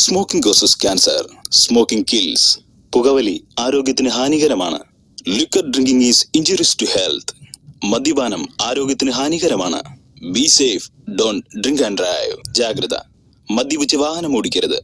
Smoking causes cancer. Smoking kills. പുകവലി ആരോഗ്യത്തിന് ഹാനികരമാണ്. Liquor drinking is injurious to health. മദ്യപാനം ആരോഗ്യത്തിന് ഹാനികരമാണ്. Be safe, don't drink and drive. ജാഗ്രത, മദ്യപിച്ച് വാഹനം ഓടിക്കരുത്.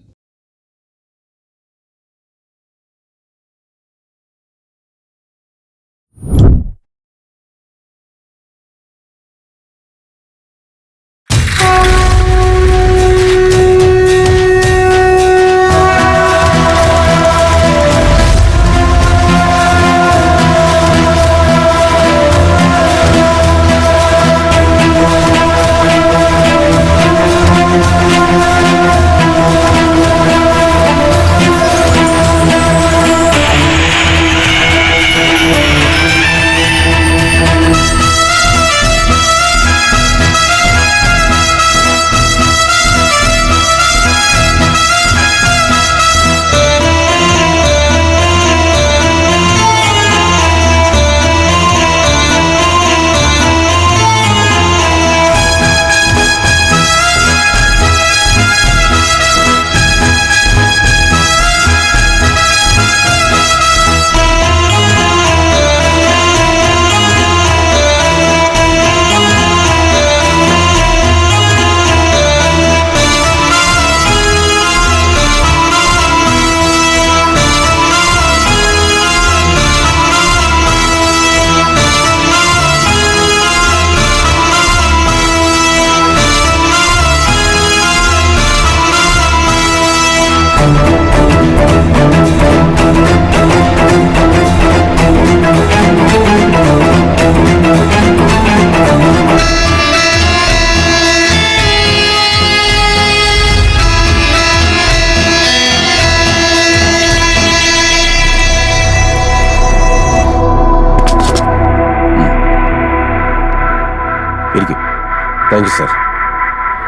Thank you sir.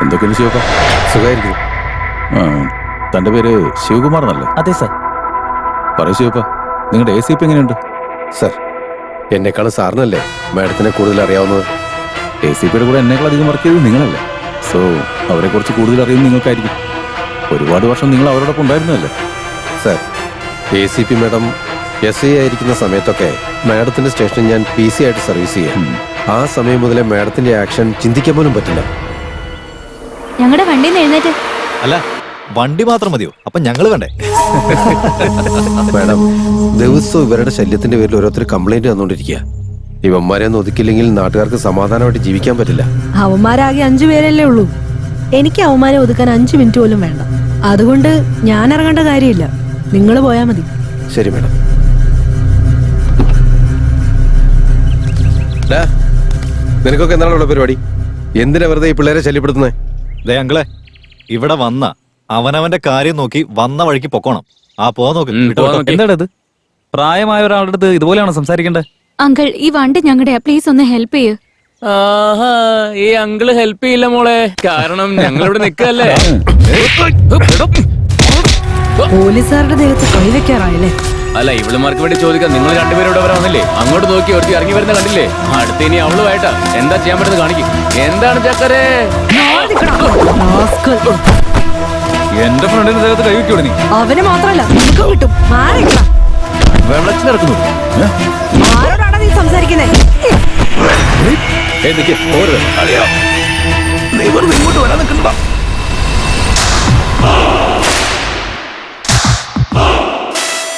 എന്തൊക്കെയാണ് ശിവപ്പ? സുഖമായിരിക്കും. തൻ്റെ പേര് ശിവകുമാർ എന്നല്ലേ? അതെ സാർ. പറയൂ ശിവപ്പ, നിങ്ങളുടെ ACP എങ്ങനെയുണ്ട്? സാർ, എന്നെക്കാളും സാറിനല്ലേ മാഡത്തിനെ കൂടുതൽ അറിയാവുന്നത്? ACPയുടെ കൂടെ എന്നേക്കാൾ അധികം വർക്ക് ചെയ്തത് നിങ്ങളല്ലേ? സോ അവരെക്കുറിച്ച് കൂടുതൽ അറിയുന്നത് നിങ്ങൾക്കായിരിക്കും. ഒരുപാട് വർഷം നിങ്ങൾ അവരോടൊപ്പം ഉണ്ടായിരുന്നല്ലേ? സാർ, ACP മാഡം SI ആയിരിക്കുന്ന സമയത്തൊക്കെ മാഡത്തിൻ്റെ സ്റ്റേഷനിൽ ഞാൻ PC ആയിട്ട് സർവീസ് ചെയ്യാം. ആ സമയം മുതലേ മാഡത്തിന്റെ ആക്ഷൻ ചിന്തിക്കാൻ പോലും പറ്റില്ല. ഞങ്ങളുടെ വണ്ടി എഴുന്നേറ്റ്. അല്ല, വണ്ടി മാത്രം മതിയോ? അപ്പൊ ഞങ്ങള് വേണ്ടേ? മാഡം, ദിവസവും ഇവരുടെ ശല്യത്തിന്റെ പേരിൽ ഓരോരുത്തർ കംപ്ലൈന്റ് തന്നുകൊണ്ടിരിക്കുക. ഇവന്മാരെ ഒന്ന് ഒതുക്കില്ലെങ്കിൽ നാട്ടുകാർക്ക് സമാധാനമായിട്ട് ജീവിക്കാൻ പറ്റില്ല. അവന്മാരാകെ 5 പേരല്ലേ ഉള്ളൂ. എനിക്ക് അവന്മാരെ ഒതുക്കാൻ 5 മിനിറ്റ് പോലും വേണ്ട. അതുകൊണ്ട് ഞാൻ ഇറങ്ങേണ്ട കാര്യമില്ല, നിങ്ങൾ പോയാ മതി. ശരി മാഡം. നിനക്കൊക്കെ എന്താണ് ഇവിടെ പരിപാടി? എന്തിനാ വെറുതെ ഈ പിള്ളേരെ ശല്യപ്പെടുത്തുന്നേ? ദേ അങ്കിളെ, ഇവിടെ വന്ന അവനവന്റെ കാര്യം നോക്കി വന്ന വഴിക്ക് പൊക്കോണം. പോവാൻ നോക്ക്. എന്താ ഇത്? പ്രായമായ ഒരാളുടെ അടുത്ത് ഇതുപോലെയാണോ സംസാരിക്കേണ്ടത്? അങ്കിൾ, ഈ വണ്ടി ഞങ്ങളുടെയാ, പ്ലീസ് ഒന്ന് ഹെൽപ്പ് ചെയ്യൂ. ആഹാ, ഈ അങ്കിള് ഹെൽപ്പ് ചെയ്യില്ല മോളെ, കാരണം ഞങ്ങളിവിടെ നിൽക്കല്ലേ. പോലീസുകാരുടെ ദേഹത്ത് കൈവയ്ക്കാറായല്ലേ? അല്ല, ഇവളുമാർക്ക് വേണ്ടി ചോദിക്കാം. നിങ്ങൾ രണ്ടുപേരും ഇവിടെ വന്നില്ലേ? അങ്ങോട്ട് നോക്കി ഒരുത്തി ഇറങ്ങി വരുന്ന കണ്ടില്ലേ? അടുത്ത് ഇനി അവളുമായിട്ടാ എന്താ ചെയ്യാൻ പറ്റുന്നത് കാണിക്കും. എന്താണ് ചക്കരേ? എന്റെ ഫ്രണ്ടിന്റെ ദേഹത്ത് കൈവയ്ക്കൂടെ നീ? അവന് മാത്രല്ല, നിനക്കും കിട്ടും. വെള്ളത്തിലിറക്കുന്നു. ആരോടാണ് നീ സംസാരിക്കുന്നേ? ഇങ്ങോട്ട് വരാൻ നിൽക്കണ്ട.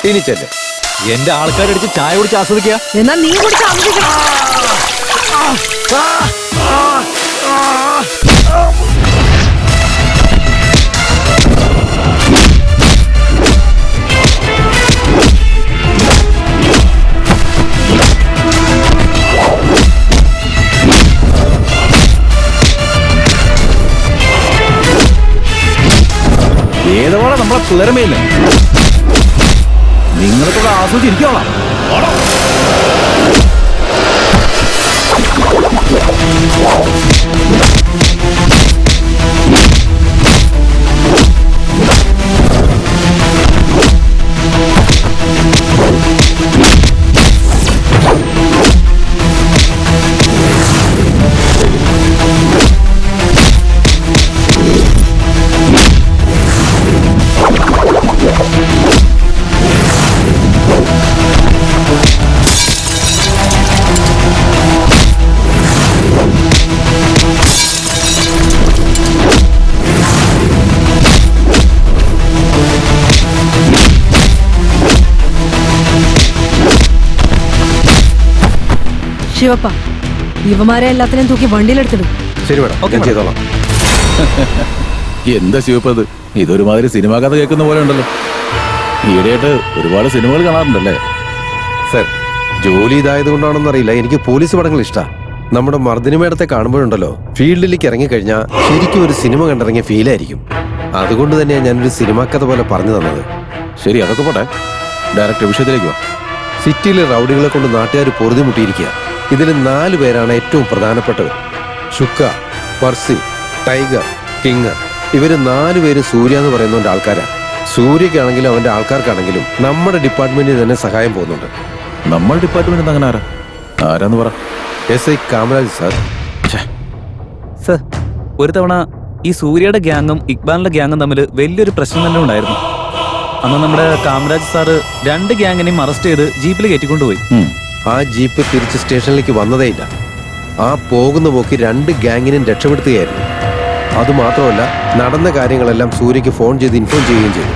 ഇനി ചെല്ലേ. എന്റെ ആൾക്കാരടിച്ച് ചായ കുടിച്ച് ആസ്വദിക്കുക. എന്നാ നീ കുടിച്ച് ആസ്വദിക്കണം. ഏതോടെ നമ്മളെ പിള്ളേരമേയില്ല. നിങ്ങൾക്കുള്ള ആസ്വദിച്ചിരിക്കോളാം. ശിവപ്പ, ഇവമാരെ എല്ലാത്തിനെയും തൂക്കി വണ്ടിയിലെടുത്തിടും. ശരി മേഡം, ഞാൻ ചെയ്തോളാം. എന്താ ശിവപ്പത്, ഇതൊരുമാതിരി സിനിമാ കഥ കേൾക്കുന്ന പോലെ ഉണ്ടല്ലോ. ഈയിടെയായിട്ട് ഒരുപാട് സിനിമകൾ കാണാറുണ്ടല്ലേ? സർ, ജോലി ഇതായത് കൊണ്ടാണെന്നറിയില്ല, എനിക്ക് പോലീസ് പടങ്ങൾ ഇഷ്ടമാണ്. നമ്മുടെ മർദ്ദിനി മേഡത്തെ കാണുമ്പോഴുണ്ടല്ലോ, ഫീൽഡിലേക്ക് ഇറങ്ങിക്കഴിഞ്ഞാൽ ശരിക്കും ഒരു സിനിമ കണ്ടിറങ്ങിയ ഫീലായിരിക്കും. അതുകൊണ്ട് തന്നെയാണ് ഞാനൊരു സിനിമാ കഥ പോലെ പറഞ്ഞു തന്നത്. ശരി, അതൊക്കെ പോട്ടെ, ഡയറക്റ്റ് വിഷയത്തിലേക്ക് വാ. സിറ്റിയിലെ റൗഡികളെ കൊണ്ട് നാട്ടുകാർ പൊറുതിമുട്ടിയിരിക്കുക. ഇതിൽ 4 പേരാണ് ഏറ്റവും പ്രധാനപ്പെട്ടവർ. ശുക്ക, പർസി, ടൈഗർ, കിങ്. ഇവര് 4 പേരും സൂര്യ എന്ന് പറയുന്നവന്റെ ആൾക്കാരാണ്. സൂര്യക്കാണെങ്കിലും അവന്റെ ആൾക്കാർക്കാണെങ്കിലും നമ്മുടെ ഡിപ്പാർട്ട്മെന്റിൽ തന്നെ സഹായം പോകുന്നുണ്ട്. നമ്മുടെ ഡിപ്പാർട്ട്മെന്റ് അങ്ങനെ ആരാന്ന് പറ. SI Kamaraj sir. സർ, ഒരു തവണ ഈ സൂര്യയുടെ ഗ്യാങ്ങും ഇക്ബാലിന്റെ ഗ്യാങ്ങും തമ്മിൽ വലിയൊരു പ്രശ്നം തന്നെ ഉണ്ടായിരുന്നു. അന്ന് നമ്മുടെ കാമരാജ് സാറ് 2 ഗ്യാങ്ങിനെയും അറസ്റ്റ് ചെയ്ത് ജീപ്പിൽ കയറ്റിക്കൊണ്ടുപോയി. ആ ജീപ്പ് തിരിച്ച് സ്റ്റേഷനിലേക്ക് വന്നതേയില്ല. ആ പോകുന്ന പോക്കി 2 ഗ്യാങ്ങിനെയും രക്ഷപ്പെടുത്തുകയായിരുന്നു. അതുമാത്രമല്ല, നടന്ന കാര്യങ്ങളെല്ലാം സൂര്യക്ക് ഫോൺ ചെയ്ത് ഇൻഫോം ചെയ്യുകയും ചെയ്തു.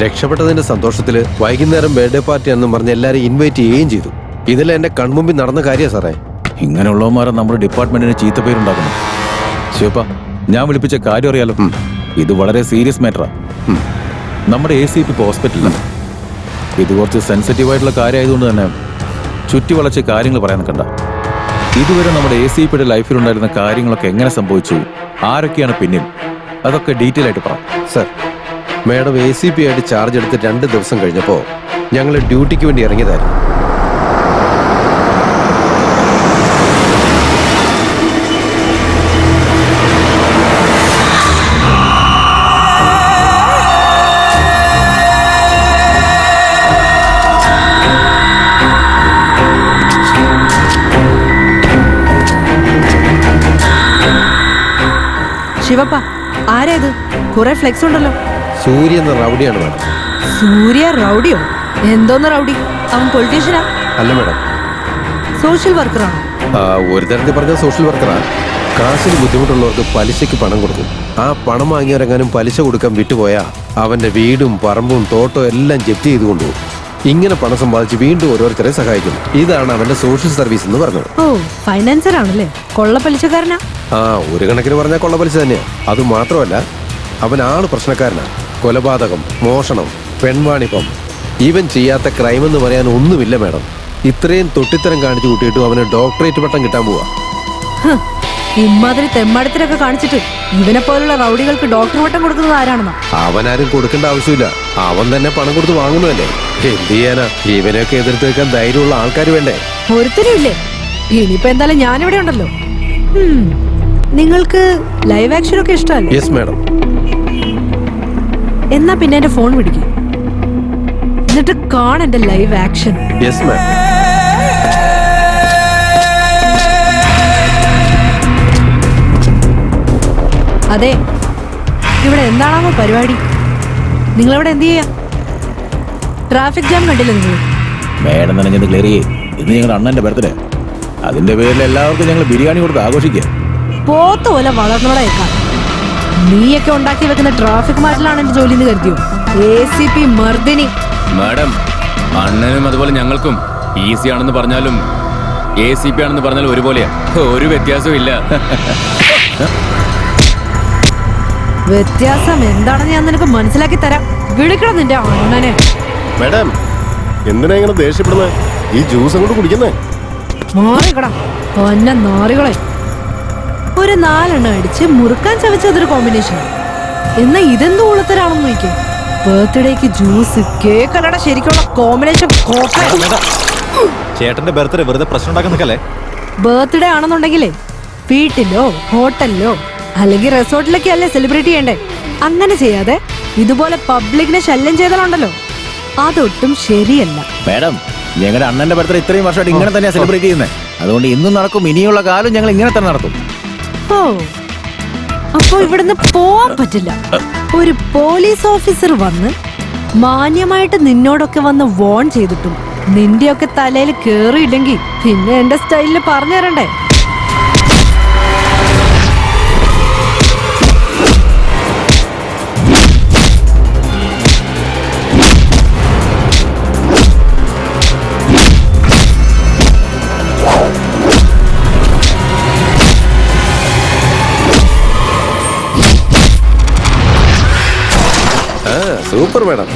രക്ഷപ്പെട്ടതിന്റെ സന്തോഷത്തിൽ വൈകുന്നേരം ബർത്ത്ഡേ പാർട്ടി ആണെന്ന് പറഞ്ഞ് എല്ലാവരെയും ഇൻവൈറ്റ് ചെയ്യുകയും ചെയ്തു. ഇതെല്ലാം എന്റെ കൺമുമ്പിൽ നടന്ന കാര്യമാണ് സാറേ. ഇങ്ങനെയുള്ളവന്മാരെ നമ്മുടെ ഡിപ്പാർട്ട്മെന്റിന് ചീത്തപ്പേരുണ്ടാക്കുന്നു. ശിവപ്പ, ഞാൻ വിളിപ്പിച്ച കാര്യം അറിയാലോ. ഇത് വളരെ സീരിയസ് മാറ്ററാ. നമ്മുടെ ACP ഇപ്പോൾ ഹോസ്പിറ്റലിലാണ്. ഇത് കുറച്ച് സെൻസിറ്റീവായിട്ടുള്ള കാര്യമായതുകൊണ്ട് തന്നെ ചുറ്റി വളച്ച് കാര്യങ്ങൾ പറയാൻ നിൽക്കണ്ട. ഇതുവരെ നമ്മുടെ ACPയുടെ ലൈഫിലുണ്ടായിരുന്ന കാര്യങ്ങളൊക്കെ എങ്ങനെ സംഭവിച്ചു, ആരൊക്കെയാണ് പിന്നിൽ, അതൊക്കെ ഡീറ്റെയിൽ ആയിട്ട് പറ. സർ, മാഡം ACP ആയിട്ട് ചാർജ് എടുത്ത് 2 ദിവസം കഴിഞ്ഞപ്പോൾ ഞങ്ങൾ ഡ്യൂട്ടിക്ക് വേണ്ടി ഇറങ്ങിയതായിരുന്നു. ശിവപ്പ, ആരാ ഇത്? കുറെ ഫ്ലെക്സ് ഉണ്ടല്ലോ. സൂര്യ എന്ന റൗഡിയാണ് മാഡം. സൂര്യ റൗഡിയോ? എന്തോന്ന് റൗഡി? അവൻ പൊളിറ്റീഷ്യനാ? അല്ല മാഡം, സോഷ്യൽ വർക്കറാണോ? ഒരു തരത്തിൽ പറഞ്ഞ സോഷ്യൽ വർക്കറാണ്. കാശിന് ബുദ്ധിമുട്ടുള്ളവർക്ക് പലിശയ്ക്ക് പണം കൊടുക്കും. ആ പണം വാങ്ങിയവരെങ്ങാനും പലിശ കൊടുക്കാൻ വിട്ടുപോയാൽ അവന്റെ വീടും പറമ്പും തോട്ടവും എല്ലാം ജപ്തി ചെയ്ത് കൊണ്ടുപോകും. ഇങ്ങനെ പണം സമ്പാദിച്ച് വീണ്ടും ഓരോരുത്തരെ സഹായിക്കും. ഇതാണ് അവന്റെ സോഷ്യൽ സർവീസ് എന്ന് പറഞ്ഞത്. ഓ, ഫൈനാൻസർ ആണല്ലേ? കൊള്ള പലിശക്കാരനാ? ഒരു കണക്കിന് പറഞ്ഞാൽ കൊള്ളപ്പലിശ തന്നെയാണ്. അതുമാത്രമല്ല, അവൻ ആള് പ്രശ്നക്കാരനാണ്. കൊലപാതകം, മോഷണം, പെൺവാണിപ്പം, ഇവൻ ചെയ്യാത്ത ക്രൈം എന്ന് പറയാൻ ഒന്നുമില്ല മാഡം. ഇത്രയും തൊട്ടിത്തരം കാണിച്ചു കൂട്ടിയിട്ടും അവന് ഡോക്ടറേറ്റ് പട്ടം കിട്ടാൻ പോവാ. ഇമാതിരി തെമ്മാടത്തിലൊക്കെ കാണിച്ചിട്ട് ഇവനെ പോലുള്ള റൗഡികൾക്ക് ഡോക്ടർ പട്ടം കൊടുക്കുന്നത് ആരാണെന്നോ? അവനാരും കൊടുക്കേണ്ട ആവശ്യമില്ല, അവൻ തന്നെ പണം കൊടുത്ത് വാങ്ങുന്നതല്ലേ. എന്ത് ചെയ്യാനാ, ഇവനെയൊക്കെ എതിർത്ത് വെക്കാൻ ധൈര്യമുള്ള ആൾക്കാർ വേണ്ടേ? ഒരുത്തരും ഇല്ലേ? ഇനിയിപ്പോ എന്തായാലും ഞാനിവിടെ ഉണ്ടല്ലോ. നിങ്ങൾക്ക് ലൈവ് ആക്ഷൻ ഒക്കെ ഇഷ്ടമല്ലേ? Yes madam. എന്നാ പിന്നെ എന്റെ ഫോൺ പിടിക്കും, എന്നിട്ട് കാണെന്റെ ലൈവ് ആക്ഷൻ. Yes madam. അതെ, ഇവിടെ എന്താണാമോ പരിപാടി? നിങ്ങളിവിടെ എന്ത് ചെയ്യാ? ട്രാഫിക് ജാം കണ്ടില്ലേ നിങ്ങൾ? മേഡം തന്നെ ഞങ്ങൾ ക്ലിയർ ചെയ്യേ. ഇന്ന് ഞങ്ങളുടെ അണ്ണന്റെ ബർത്ത്ഡേ. അതിന്റെ പേരിൽ എല്ലാവർക്കും ഞങ്ങൾ ബിരിയാണി കൊടുത്ത് ആഘോഷിക്കുക. പോത്ത് പോലെ വളർന്നോളേക്കാം. നീയൊക്കെ ഉണ്ടാക്കി വെക്കുന്ന ട്രാഫിക് മാറ്റലാണ് എന്റെ ജോലി എന്ന് കരുതിയോ? ACP മർദ്ദിനി. മാഡം, അണ്ണനും അതുപോലെ ഞങ്ങൾക്കും ഈസി ആണെന്ന് പറഞ്ഞാലും ACP ആണെന്ന് പറഞ്ഞാലും ഒരുപോലെയാ. ഒരു വ്യത്യാസവും ഇല്ല. വ്യത്യാസം എന്താണെന്ന് ഞാൻ നിനക്ക് മനസ്സിലാക്കി തരാം. വിളിക്കണം നിന്റെ അണ്ണനെ. മാഡം, എന്തിനാ ഇങ്ങനെ ദേഷ്യപ്പെടുന്നത്? ഈ ജ്യൂസ് അങ്ങോട്ട് കുടിക്കുന്നേ. മാറിക്കടാ പൊന്ന നാറികളെ. ഒരു 4 എണ്ണം അടിച്ച് മുറുക്കാൻ ചവച്ചതൊരു കോമ്പിനേഷൻ. എന്നാ ഇതെന്തോ ഉള്ളത്തരാണെന്ന് നോക്കിയേ. ബർത്ത്ഡേക്ക് ജ്യൂസ്, കേക്ക് അല്ലട ശരിക്കുള്ള കോമ്പിനേഷൻ. ചേട്ടന്റെ ബർത്ത്ഡേ വെറുതെ പ്രശ്നം ഉണ്ടാക്കാൻ നിൽക്കല്ലേ. ബർത്ത്ഡേ ആണെന്നുണ്ടെങ്കിലേ വീട്ടിലോ ഹോട്ടലിലോ അല്ലെങ്കിൽ റിസോർട്ടിലൊക്കെ അല്ലേ സെലിബ്രേറ്റ് ചെയ്യണ്ടേ? അങ്ങനെ ചെയ്യാതെ ഇതുപോലെ പബ്ലിക്കിനെ ശല്യം ചെയ്താലുണ്ടല്ലോ, അതൊട്ടും ശരിയല്ല. മാഡം, ഞങ്ങളുടെ അണ്ണന്റെ ബർത്ത്ഡേ ഇത്രയും വർഷമായിട്ട് ഇങ്ങനെ തന്നെയാണ് സെലിബ്രേറ്റ് ചെയ്യുന്നത്. അതുകൊണ്ട് ഇന്നും നടക്കും, ഇനിയുള്ള കാലം ഞങ്ങൾ ഇങ്ങനെ തന്നെ നടത്തും. ഓ, അപ്പൊ ഇവിടുന്ന് പോവാൻ പറ്റില്ല. ഒരു പോലീസ് ഓഫീസർ വന്ന് മാന്യമായിട്ട് നിന്നോടൊക്കെ വന്ന് വോൺ ചെയ്തിട്ടും നിന്റെയൊക്കെ തലയിൽ കേറിയില്ലെങ്കിൽ പിന്നെ എന്റെ സ്റ്റൈലില് പറഞ്ഞു തരണ്ടേ? Super madam.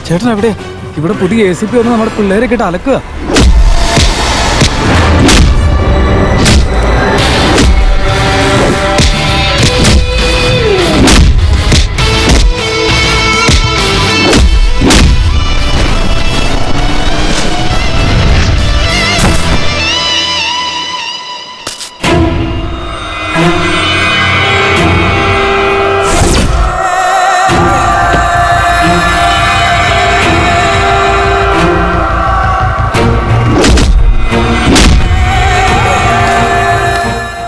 ചേട്ടൻ എവിടെയാ? ഇവിടെ പുതിയ ACP വന്ന് നമ്മുടെ പിള്ളേരെ ഇട്ട് അലക്കുക.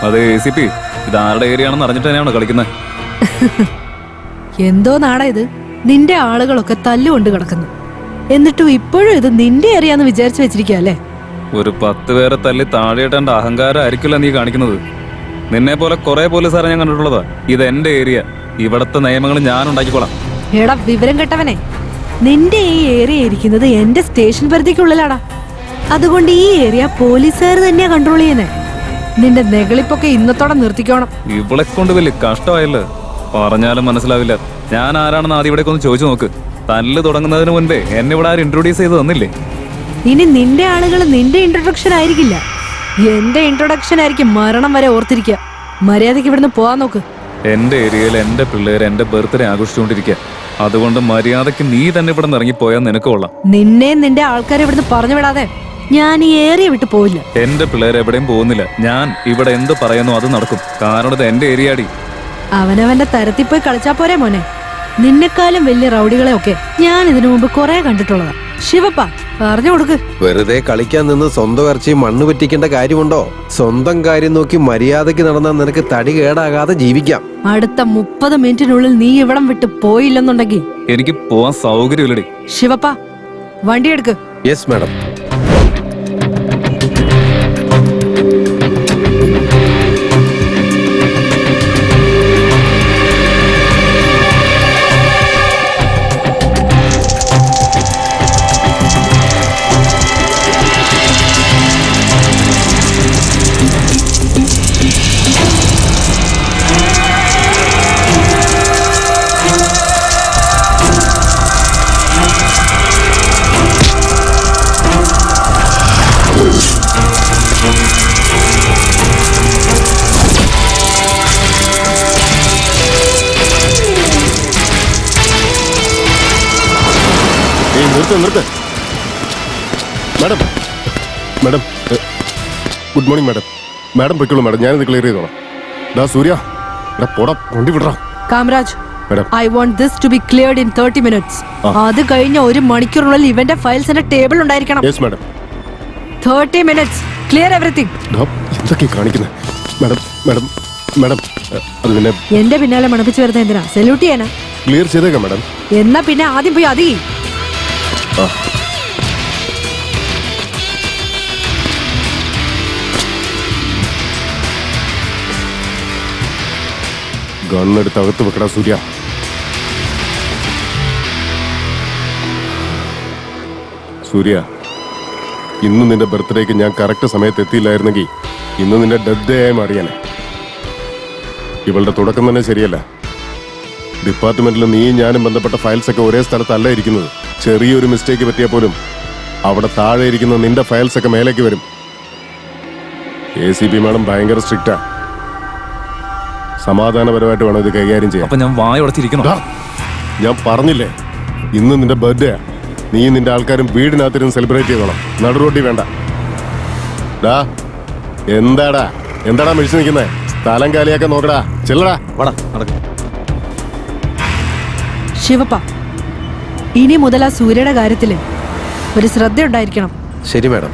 അതെ ACP, ഇത് ആരുടെ ഏരിയ ആണെന്ന് അറിഞ്ഞിട്ട് തന്നെയാണോ കളിക്കുന്നത്? എന്തോ നാടാ ഇത്? നിന്റെ ആളുകളൊക്കെ തല്ലുകൊണ്ട് കിടക്കുന്നു, എന്നിട്ടും ഇപ്പോഴും ഇത് നിന്റെ ഏരിയാന്ന് വിചാരിച്ചു വെച്ചിരിക്കുക അല്ലേ? ഒരു 10 പേരെ തല്ലി താഴെയിട്ടേണ്ട അഹങ്കാരം ആയിരിക്കില്ല നീ കാണിക്കുന്നത്. നിന്നെ പോലെ കുറെ പോലീസുകാരെ ഞാൻ കണ്ടിട്ടുള്ളതാ. ഇത് എന്റെ ഏരിയ, ഇവിടത്തെ നിയമങ്ങൾ ഞാൻ ഉണ്ടാക്കിക്കോളാം. എടാ വിവരം കെട്ടവനെ, നിന്റെ ഈ ഏരിയ ഇരിക്കുന്നത് എന്റെ സ്റ്റേഷൻ പരിധിക്കുള്ളിലാടാ. അതുകൊണ്ട് ഈ ഏരിയ പോലീസുകാർ തന്നെയാ കൺട്രോൾ ചെയ്യുന്നേ. നിന്റെ നെകളിപ്പൊക്കെ ഇന്നത്തോടെ നിർത്തിക്കോണം. ഇവളെ കൊണ്ട് വലിയ കഷ്ടമായല്ലോ. പറഞ്ഞാലും മനസ്സിലാവില്ല. ഞാൻ ആരാണെന്ന് ആദ്യം ഇവിടേക്ക് ഒന്ന് ചോദിച്ചു നോക്ക്. തല്ല് തുടങ്ങുന്നതിന് മുൻപേ എന്നെ ഇവിടെ ആരും ഇൻട്രൊഡ്യൂസ് ചെയ്ത് തന്നില്ലേ? ഇനി നിന്റെ ആളുകൾ നിന്റെ ഇൻട്രൊഡക്ഷൻ ആയിരിക്കില്ല, എന്റെ ഇൻട്രൊഡക്ഷൻ ആയിരിക്കും മരണം വരെ ഓർത്തിരിക്കുക. മര്യാദയ്ക്ക് ഇവിടുന്ന് പോവാൻ നോക്ക്. എന്റെ ഏരിയയിൽ എന്റെ പിള്ളേർ എന്റെ ബർത്ത്ഡേ ആഘോഷിച്ചുകൊണ്ടിരിക്കുക. അതുകൊണ്ട് മര്യാദയ്ക്ക് നീ തന്നെ ഇവിടെ നിന്ന് ഇറങ്ങിപ്പോയാൽ നിനക്ക് കൊള്ളാം. നിന്നെ നിന്റെ ആൾക്കാരെ ഇവിടുന്ന് പറഞ്ഞു വിടാതെ ഞാൻ ഈ ഏരിയ വിട്ടു പോവില്ല. എന്റെ പിള്ളേർ എവിടെയും പോകുന്നില്ല. ഞാൻ ഇവിടെ എന്ത് പറയുന്നു അത് നടക്കും. കാരണം ഇത് എന്റെ ഏരിയാടി. അവനവന്റെ തരത്തിൽ പോയി കളിച്ചാ പോരെ മോനെ. നിന്നെക്കാളും വലിയ റൗഡികളെ ഒക്കെ ഞാൻ ഇതിനു മുമ്പ് കുറെ കണ്ടിട്ടുള്ളതാ. ശിവപ്പ പറഞ്ഞു കൊടുക്ക്. വെറുതെ കളിക്കാൻ നിന്ന് സ്വന്തം ഇറച്ചി മണ്ണ് പറ്റിക്കേണ്ട കാര്യമുണ്ടോ? സ്വന്തം കാര്യം നോക്കി മര്യാദയ്ക്ക് നടന്നാൽ നിനക്ക് തടി കേടാകാതെ ജീവിക്കാം. അടുത്ത 30 മിനിറ്റിനുള്ളിൽ നീ ഇവിടം വിട്ട് പോയില്ലെന്നുണ്ടെങ്കിൽ എനിക്ക് പോവാൻ സൗകര്യമില്ലടി. ശിവപ്പ വണ്ടി എടുക്ക്. Yes madam. നിർത്ത്. Madam madam good morning madam. Madam പൊയ്ക്കോളൂ മാഡം, ഞാനിത് ക്ലിയർ ചെയ്തോളാം. ഡാ സൂര്യ, എടാ പോടാ, കൊണ്ടി വിടറാ. Kamaraj, madam I want this to be cleared in 30 minutes. അത് കഴിഞ്ഞ 1 മണിക്കൂറിനുള്ളിൽ ഇവന്റെ ഫയൽസ് എന്റെ ടേബിൾ ഉണ്ടായിരിക്കണം. Yes madam. 30 minutes. Clear everything. എന്തൊക്കെ കാണിക്കുന്നത് മാഡം? മാഡം മാഡം അത് പിന്നെ എന്റെ പിന്നാലെ മണപ്പിച്ച് വരുന്ന എന്തിനാ? സല്യൂട്ട് ചെയ്യാനാ? ക്ലിയർ ചെയ്തേക്കാം മാഡം. എന്നാ പിന്നെ ആദ്യം പോയി അതി. ഗണ്ണെടുത്ത് അകത്ത് വെക്കടാ സൂര്യ. സൂര്യ, ഇന്ന് നിന്റെ ബർത്ത്ഡേക്ക് ഞാൻ കറക്റ്റ് സമയത്ത് എത്തിയില്ലായിരുന്നെങ്കിൽ ഇന്ന് നിന്റെ ഡെത്ത് ഡേ ആയി മാറിയാനെ. ഇവളുടെ തുടക്കം തന്നെ ശരിയല്ല. ഡിപ്പാർട്ട്മെന്റിൽ നീയും ഞാനും ബന്ധപ്പെട്ട ഫയൽസ് ഒക്കെ ഒരേ സ്ഥലത്തല്ല ഇരിക്കുന്നത്. ചെറിയൊരു മിസ്റ്റേക്ക് പറ്റിയാൽ പോലും അവിടെ താഴെ ഇരിക്കുന്ന നിന്റെ ഫയൽസ് ഒക്കെ മേലേക്ക് വരും. ACP മാഡം ഭയങ്കര സ്ട്രിക്റ്റാ. സമാധാനപരമായിട്ട് വേണം ഇത് കൈകാര്യം ചെയ്യാൻ. അപ്പൊ ഞാൻ വായോടത്തിരിക്കണം. ഞാൻ പറഞ്ഞില്ലേ, ഇന്ന് നിന്റെ ബർത്ത്ഡേ. നീ നിന്റെ ആൾക്കാരും വീടിനകത്തിരുന്ന് സെലിബ്രേറ്റ് ചെയ്തോണം. നടുറോട്ടി വേണ്ട. ഡാ, എന്താടാ മിഴിച്ചു നിൽക്കുന്നേ? സ്ഥലം കാലിയാക്കാൻ നോക്കടാ. ചെല്ലടാ. ശിവപ്പ, ഇനി മുതൽ ആ സൂര്യയുടെ കാര്യത്തില് ഒരു ശ്രദ്ധ ഉണ്ടായിരിക്കണം. ശരി മാഡം.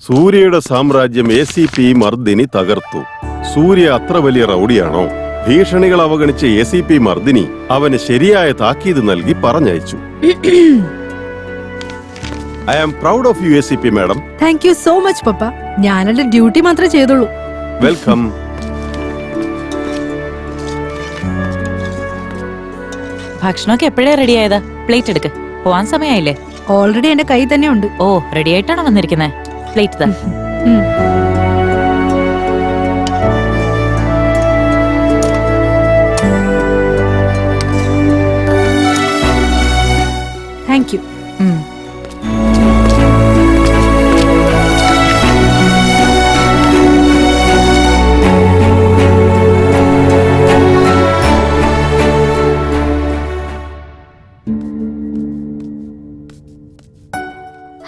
സൂര്യയുടെ സാമ്രാജ്യം ACP മർദിനി തകർത്തു. സൂര്യ അത്ര വലിയ റൗഡിയാണോ? ഭീഷണികൾ അവഗണിച്ച ACP മർദിനി അവന് ശരിയായ താക്കീത് നൽകി പറഞ്ഞയച്ചു. I am proud of you ACP madam. Thank you so much papa. ഞാനെന്റെ ഡ്യൂട്ടി മാത്രമേ ചെയ്തുള്ളൂ. വെൽക്കം. ഭക്ഷണമൊക്കെ എപ്പോഴേ റെഡി ആയതാ? പ്ലേറ്റ് എടുക്ക്, പോവാൻ സമയമായില്ലേ? ഓൾറെഡി എന്റെ കൈ തന്നെ ഉണ്ട്. ഓ, റെഡി ആയിട്ടാണോ വന്നിരിക്കുന്നത്? പ്ലേറ്റ് താ. Thank you.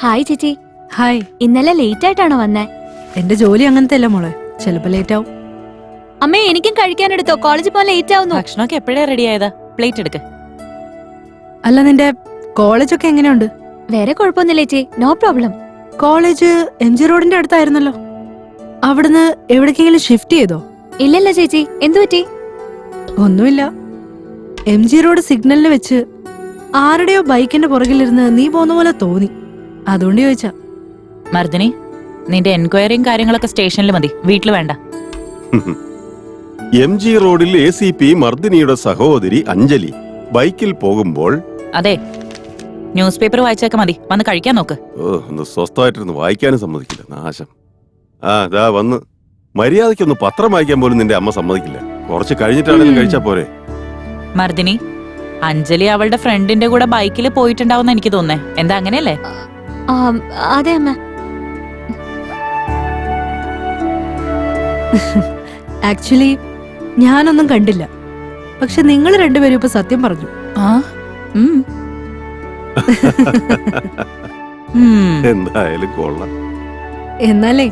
ഹായ് ചേച്ചി. ഹായ്. ഇന്നലെ ലേറ്റ് ആയിട്ടാണോ വന്നേ? എന്റെ ജോലി അങ്ങനത്തെ അല്ല മോളെ, ചിലപ്പോ ലേറ്റ് ആവും. അമ്മേ, എനിക്കും കഴിക്കാനെടുത്തോ, കോളേജിൽ പോകാൻ ലേറ്റ് ആവുന്നു. ഭക്ഷണമൊക്കെ എപ്പോഴേ റെഡി ആയതാ? പ്ലേറ്റ് എടുക്ക്. അല്ല, നിന്റെ കോളേജൊക്കെ എങ്ങനെയുണ്ട്? വേറെ കുഴപ്പമൊന്നുമില്ല ചേച്ചി, നോ പ്രോബ്ലം. കോളേജ് MG റോഡിന്റെ അടുത്തായിരുന്നല്ലോ. അവിടുന്ന് എവിടേക്കെങ്കിലും ഷിഫ്റ്റ് ചെയ്തോ? ഇല്ലല്ല ചേച്ചി, എന്തു പറ്റി? ഒന്നുമില്ല. MG റോഡ് സിഗ്നലിന് വെച്ച് ആരുടെയോ ബൈക്കിന്റെ പുറകിലിരുന്ന് നീ പോന്ന പോലെ തോന്നി, അതുകൊണ്ട് ചോദിച്ചാ. മർദിനി, നിന്റെ എൻക്വയറിയും കാര്യങ്ങളൊക്കെ സ്റ്റേഷനിൽ മതി, വീട്ടിൽ വേണ്ട. MG റോഡിൽ ACP മർദിനിയുടെ സഹോദരി അഞ്ജലി ബൈക്കിൽ പോകുമ്പോൾ. അതെ, ന്യൂസ് പേപ്പർ വായിച്ചൊക്കെ മതി, വന്ന് കഴിക്കാൻ നോക്ക്. ഒന്ന് സ്വസ്ഥമായിട്ടിരുന്ന് വായിക്കാനും സമ്മതിക്കില്ല, നാശം. ദാ വന്ന്. മര്യാദയ്ക്കൊന്ന് പത്രം വായിക്കാൻ പോലും നിന്റെ അമ്മ സമ്മതിക്കില്ല. കുറച്ച് കഴിഞ്ഞിട്ടാണെങ്കിലും കഴിച്ചാ പോരെ? മർദിനി, അഞ്ജലി അവളുടെ ഫ്രണ്ടിന്റെ കൂടെ ബൈക്കിൽ പോയിട്ടുണ്ടാവുന്ന എനിക്ക് തോന്നേ. എന്താ, അങ്ങനെയല്ലേ? അതെ അമ്മ. ആക്ച്വലി ഞാനൊന്നും കണ്ടില്ല, പക്ഷെ നിങ്ങൾ രണ്ടുപേരും ഇപ്പൊ സത്യം പറഞ്ഞു. എന്തായാലും കൊള്ളാം. എന്നാലേ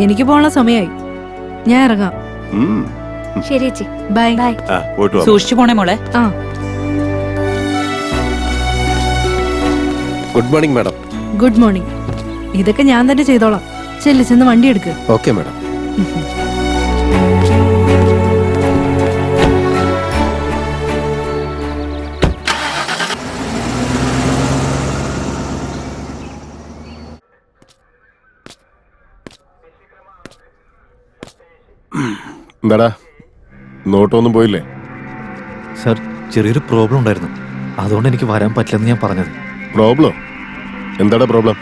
എനിക്ക് പോകാനുള്ള സമയമായി, ഞാൻ ഇറങ്ങാം. ശരി ചേച്ചി, ബൈ. ബൈ. സൂക്ഷിച്ചു പോണേ മോളെ. Good morning madam. Good morning. ഇതൊക്കെ ഞാൻ തന്നെ ചെയ്തോളാം. ചെന്ന് വണ്ടി എടുക്ക്. Okay madam. എന്താടാ, നോട്ടൊന്നും പോയില്ലേ? സാർ, ചെറിയൊരു പ്രോബ്ലം ഉണ്ടായിരുന്നു, അതുകൊണ്ട് എനിക്ക് വരാൻ പറ്റില്ലെന്ന് ഞാൻ പറഞ്ഞത്. പ്രോബ്ലം? എന്താടാ പ്രോബ്ലം?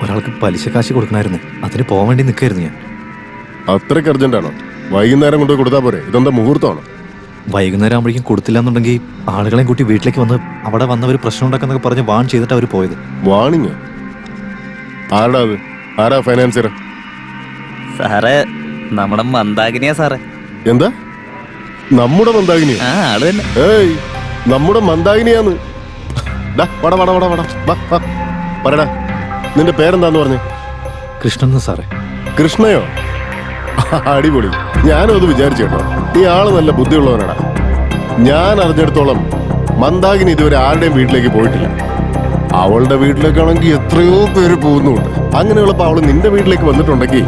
ഒരാൾക്ക് പലിശ കാശ് കൊടുക്കണമായിരുന്നു, അതിന് പോകാൻ വേണ്ടി നിൽക്കായിരുന്നു ഞാൻ. അത്രയ്ക്ക് അർജന്റാണോ? വൈകുന്നേരം കൊണ്ട് കൊടുത്താൽ പോരെ? ഇതെന്താ മുഹൂർത്തമാണോ? വൈകുന്നേരം ആകുമ്പോഴേക്കും കൊടുത്തില്ല എന്നുണ്ടെങ്കിൽ ആളുകളെയും കൂട്ടി വീട്ടിലേക്ക് വന്ന് അവിടെ വന്നവർ പ്രശ്നം ഉണ്ടാക്കുന്നൊക്കെ പറഞ്ഞ് വാൺ ചെയ്തിട്ട് അവർ പോയത്. വാണിങ്? ആരാടാ അത്? ആരാ ഫൈനാൻസിയർ? സാറേ, നമ്മുടെ മന്ദാകിനിയാ സാറേ. എന്താ? നമ്മുടെ മന്ദാകിനിയാ? ആള് തന്നെ. ഏയ്, നമ്മുടെ മന്ദാകിനിയാന്ന്. പറയടാ, നിന്റെ പേരെന്താന്ന് പറഞ്ഞേ? കൃഷ്ണൻ സാറേ. കൃഷ്ണയോ? അടിപൊളി. ഞാനും അത് വിചാരിച്ചു കേട്ടോ. നീ ആള് നല്ല ബുദ്ധിയുള്ളവനാടാ. ഞാൻ അറിഞ്ഞെടുത്തോളം മന്ദാകിനി ഇതുവരെ ആരുടെയും വീട്ടിലേക്ക് പോയിട്ടില്ല. അവളുടെ വീട്ടിലേക്കാണെങ്കിൽ എത്രയോ പേര് പോകുന്നുണ്ട്. അങ്ങനെയുള്ളപ്പോ അവള് നിന്റെ വീട്ടിലേക്ക് വന്നിട്ടുണ്ടെങ്കിൽ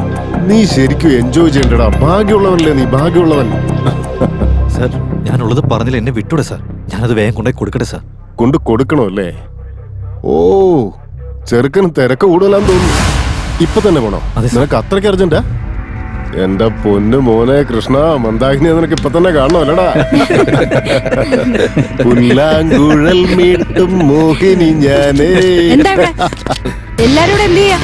നീ ശരിക്കും എൻജോയ് ചെയ്യണ്ടടാ. ഭാഗ്യമുള്ളവനല്ലേ നീ, ഭാഗ്യമുള്ളവൻ. സാർ, ഞാനുള്ളത് പറഞ്ഞില്ല, എന്നെ വിട്ടൂടെ സാർ. ഞാനത് വേഗം കൊണ്ടുപോയി കൊടുക്കട്ടെ സാർ. കൊണ്ട് കൊടുക്കണോ അല്ലേ? ഓ, ചെറുക്കന് തിരക്ക് കൂടുതലാന്ന് തോന്നുന്നു. ഇപ്പൊ തന്നെ പോണോ? നിനക്ക് അത്രയ്ക്ക് അർജന്റാ? എന്റെ പൊന്നു മോനെ കൃഷ്ണ, മന്ദാകിനി നിനക്ക് ഇപ്പൊ തന്നെ കാണണോ അല്ലടാ? പുല്ലാങ്കുഴൽ മീട്ടും മോഹിനി ഞാനേ. എന്താ ഇവിടെ? എല്ലാരും ഇവിടെ എന്ത് ചെയ്യാ?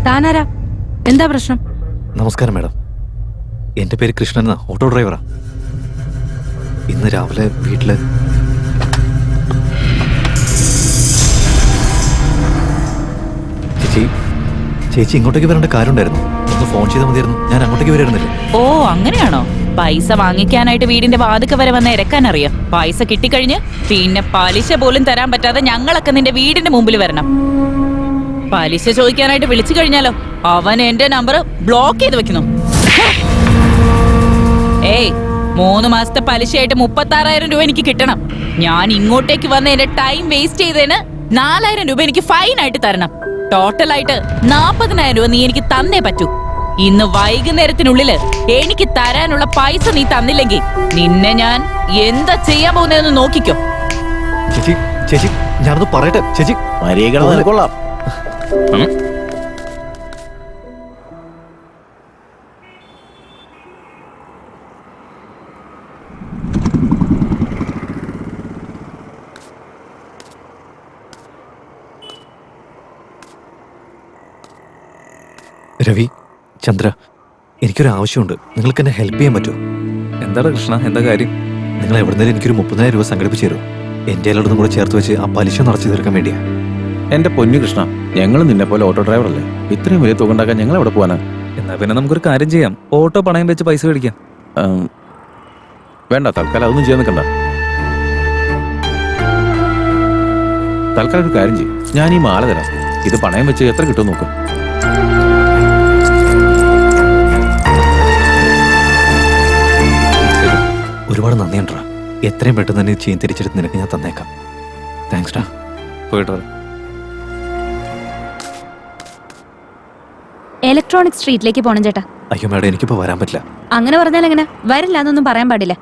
താനാരാ? എന്താ പ്രശ്നം? നമസ്കാരം മാഡം, എന്റെ പേര് കൃഷ്ണൻ എന്നാ, ഓട്ടോ ഡ്രൈവറാ. ഇന്ന് രാവിലെ വീട്ടില് ചേച്ചി ഇങ്ങോട്ടേക്ക് വരേണ്ട കാര്യമുണ്ടായിരുന്നു. ഒന്ന് ഫോൺ ചെയ്താൽ മതിയായിരുന്നു, ഞാൻ അങ്ങോട്ടേക്ക് വരായിരുന്നില്ല. ഓ അങ്ങനെയാണോ? പൈസ വാങ്ങിക്കാനായിട്ട് വീടിന്റെ വാതിക്ക വരെ വന്ന് ഇരക്കാൻ അറിയാം. പൈസ കിട്ടിക്കഴിഞ്ഞ് പിന്നെ പലിശ പോലും തരാൻ പറ്റാതെ ഞങ്ങളൊക്കെ നിന്റെ വീടിന്റെ മുമ്പിൽ വരണം. പലിശ ചോദിക്കാനായിട്ട് വിളിച്ചു കഴിഞ്ഞാലോ അവൻ എന്റെ നമ്പർ ബ്ലോക്ക് ചെയ്ത് വെക്കുന്നു. ഏയ് 3 മാസത്തെ പലിശയായിട്ട് 36,000 രൂപ എനിക്ക് കിട്ടണം. ഞാൻ ഇങ്ങോട്ടേക്ക് വന്ന് എന്റെ ടൈം വേസ്റ്റ് ചെയ്തതിന് 4,000 രൂപ എനിക്ക് ഫൈൻ ആയിട്ട് തരണം. ടോട്ടലായിട്ട് 40,000 രൂപ നീ എനിക്ക് തന്നേ പറ്റൂ. ഇന്ന് വൈകുന്നേരത്തിനുള്ളില് എനിക്ക് തരാനുള്ള പൈസ നീ തന്നില്ലെങ്കിൽ നിന്നെ ഞാൻ എന്താ ചെയ്യാൻ പോകുന്നതെന്ന് നോക്കിക്കോ. ചേച്ചി ഞാനത് പറയട്ടെ. ചേച്ചി കൊള്ളാം. രവി, ചന്ദ്ര, എനിക്കൊരു ആവശ്യമുണ്ട്. നിങ്ങൾക്ക് എന്നെ ഹെൽപ്പ് ചെയ്യാൻ പറ്റുമോ? എന്താണ് കൃഷ്ണ, എന്താ കാര്യം? നിങ്ങൾ എവിടുന്നേലും എനിക്കൊരു 30,000 രൂപ സംഘടിപ്പിച്ചു തരുമോ? എൻ്റെ എല്ലായിടത്തും കൂടെ ചേർത്ത് വെച്ച് ആ പലിശ നടത്തി തീർക്കാൻ വേണ്ടിയാ. എന്റെ പൊന്നു കൃഷ്ണ, ഞങ്ങൾ നിന്നെ പോലെ ഓട്ടോ ഡ്രൈവർ അല്ലേ? ഇത്രയും വലിയ തുക ഉണ്ടാക്കാൻ ഞങ്ങൾ എവിടെ പോവാനാ? എന്നാ പിന്നെ നമുക്കൊരു കാര്യം ചെയ്യാം, ഓട്ടോ പണയം വെച്ച് പൈസ മേടിക്കാം. വേണ്ട, തൽക്കാലം അതൊന്നും ചെയ്യാൻ നിൽക്കണ്ട. തൽക്കാലം ഒരു കാര്യം ചെയ്യും, ഞാൻ ഈ മാല തരാം. ഇത് പണയം വെച്ച് എത്ര കിട്ടും നോക്കും. ഒരുപാട് നന്ദിയുണ്ടാ. എത്രയും പെട്ടെന്ന് തന്നെ ചെയിൻ തിരിച്ചെടുത്ത് നിനക്ക് ഞാൻ തന്നേക്കാം. താങ്ക്സ് ഡാ. പോയിട്ട് ഇലക്ട്രോണിക് സ്ട്രീറ്റിലേക്ക് പോണം ചേട്ടാ. അയ്യോ മാഡം, എനിക്കിപ്പോ വരാൻ പറ്റില്ല. അങ്ങനെ പറഞ്ഞാൽ എങ്ങനെ? വരില്ല എന്നൊന്നും പറയാൻ പാടില്ല.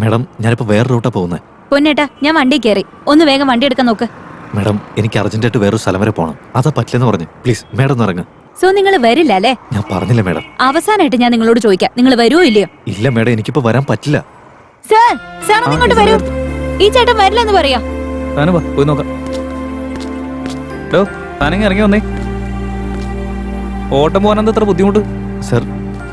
മാഡം, ഞാനിപ്പോ വേറെ റൂട്ടാ പോകുന്നത്. പൊന്നേട്ടാ, ഞാൻ വണ്ടി കയറി. ഒന്ന് വേഗം വണ്ടി എടുക്കാൻ നോക്ക്. മാഡം, എനിക്ക് അർജന്റായിട്ട് വേറൊരു സ്ഥലം വരെ പോകണം. അതാ പറ്റില്ലെന്ന് പറഞ്ഞു. പ്ലീസ് മാഡം ഒന്ന് ഇറങ്ങ്. സോ നിങ്ങൾ വരില്ല അല്ലേ? ഞാൻ പറഞ്ഞില്ല മാഡം. അവസാനമായിട്ട് ഞാൻ നിങ്ങളോട് ചോദിക്കാം, നിങ്ങൾ വരുമോ ഇല്ലയോ? ഇല്ല മാഡം, എനിക്കിപ്പോ വരാൻ പറ്റില്ല. സാർ, സാർ ഒന്ന് ഇങ്ങോട്ട് വരൂ. ഈ ചേട്ടൻ വരില്ല എന്ന് പറയാ. താനും വാ, പോയി നോക്കാം. ഡോ, താനെങ്കിൽ ഇറങ്ങി വന്നേ. ഓട്ടം പോകാനെന്താ അത്ര ബുദ്ധിമുട്ട്? സർ,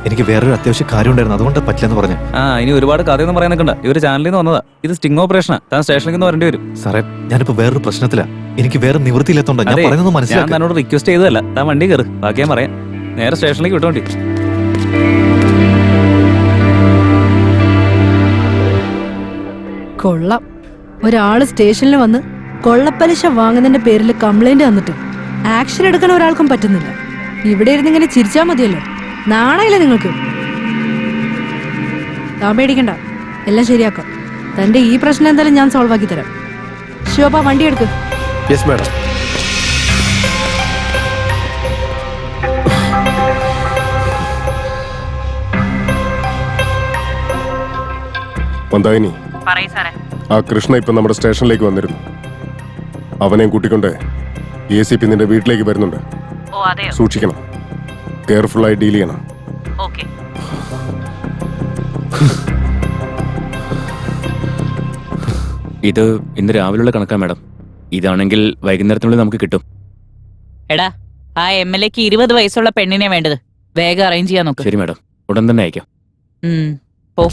എനിക്ക് വേറൊരു അത്യാവശ്യ കാര്യം ഉണ്ടായിരുന്നു, അതുകൊണ്ട് പറ്റില്ലെന്ന് പറഞ്ഞു. ഇനി ഒരുപാട് കഥയൊന്നും പറയാൻ നിൽക്കണ്ട. ഇവര് ചാനലിൽ നിന്ന് വന്നതാ. ഇത് സ്റ്റിംഗ് ഓപ്പറേഷനാ. താൻ സ്റ്റേഷനിലേക്ക് നിന്ന് വരേണ്ടി വരും. സാറേ, ഞാനിപ്പോ വേറൊരു പ്രശ്നത്തിലാ. എനിക്ക് വേറെ നിവൃത്തിയില്ലാത്തോണ്ടാ ഞാൻ പറയുന്നത് ഞാൻ മനസ്സിലാക്കാൻ. തന്നോട് റിക്വസ്റ്റ് ചെയ്തതല്ല. താൻ വണ്ടി കയറ്, ബാക്കി ഞാൻ പറയാം. നേരെ സ്റ്റേഷനിലേക്ക് വിട്ടോണ്ടി. കൊള്ളാം, ഒരാള് സ്റ്റേഷനിൽ വന്ന് കൊള്ളപ്പലിശ വാങ്ങുന്നതിന്റെ പേരിൽ കംപ്ലൈന്റ് തന്നിട്ട് ആക്ഷൻ എടുക്കാൻ ഒരാൾക്കും പറ്റുന്നില്ല. ഇവിടെ ഇരുന്ന് ഇങ്ങനെ ചിരിച്ചാ മതിയല്ലോ. നാണയില്ല നിങ്ങൾക്ക്? താൻ പേടിക്കണ്ട, എല്ലാം ശരിയാക്കാം. തന്റെ ഈ പ്രശ്നം എന്തായാലും ഞാൻ സോൾവ് ആക്കി തരാം. ശിവപ്പ, വണ്ടി എടുക്ക്. Yes madam. മന്ദാകിനി, ആ കൃഷ്ണ ഇപ്പൊ നമ്മുടെ സ്റ്റേഷനിലേക്ക് വന്നിരുന്നു. അവനെയും കൂട്ടിക്കൊണ്ട് ACP നിന്റെ വീട്ടിലേക്ക് വരുന്നുണ്ട്. സൂക്ഷിക്കണം, കെയർഫുള്ളായി ഡീൽ ചെയ്യണം. ഇത് ഇന്ന് രാവിലെയുള്ള കണക്കാ മാഡം. ഇതാണെങ്കിൽ വൈകുന്നേരത്തിനുള്ളിൽ നമുക്ക് കിട്ടും. എടാ, ആ MLAക്ക് 20 വയസ്സുള്ള പെണ്ണിനെ വേണ്ടത്. വേഗം അറേഞ്ച് ചെയ്യാൻ നോക്ക്. ശരി മാഡം, ഉടൻ തന്നെ അയക്കാം. പോ.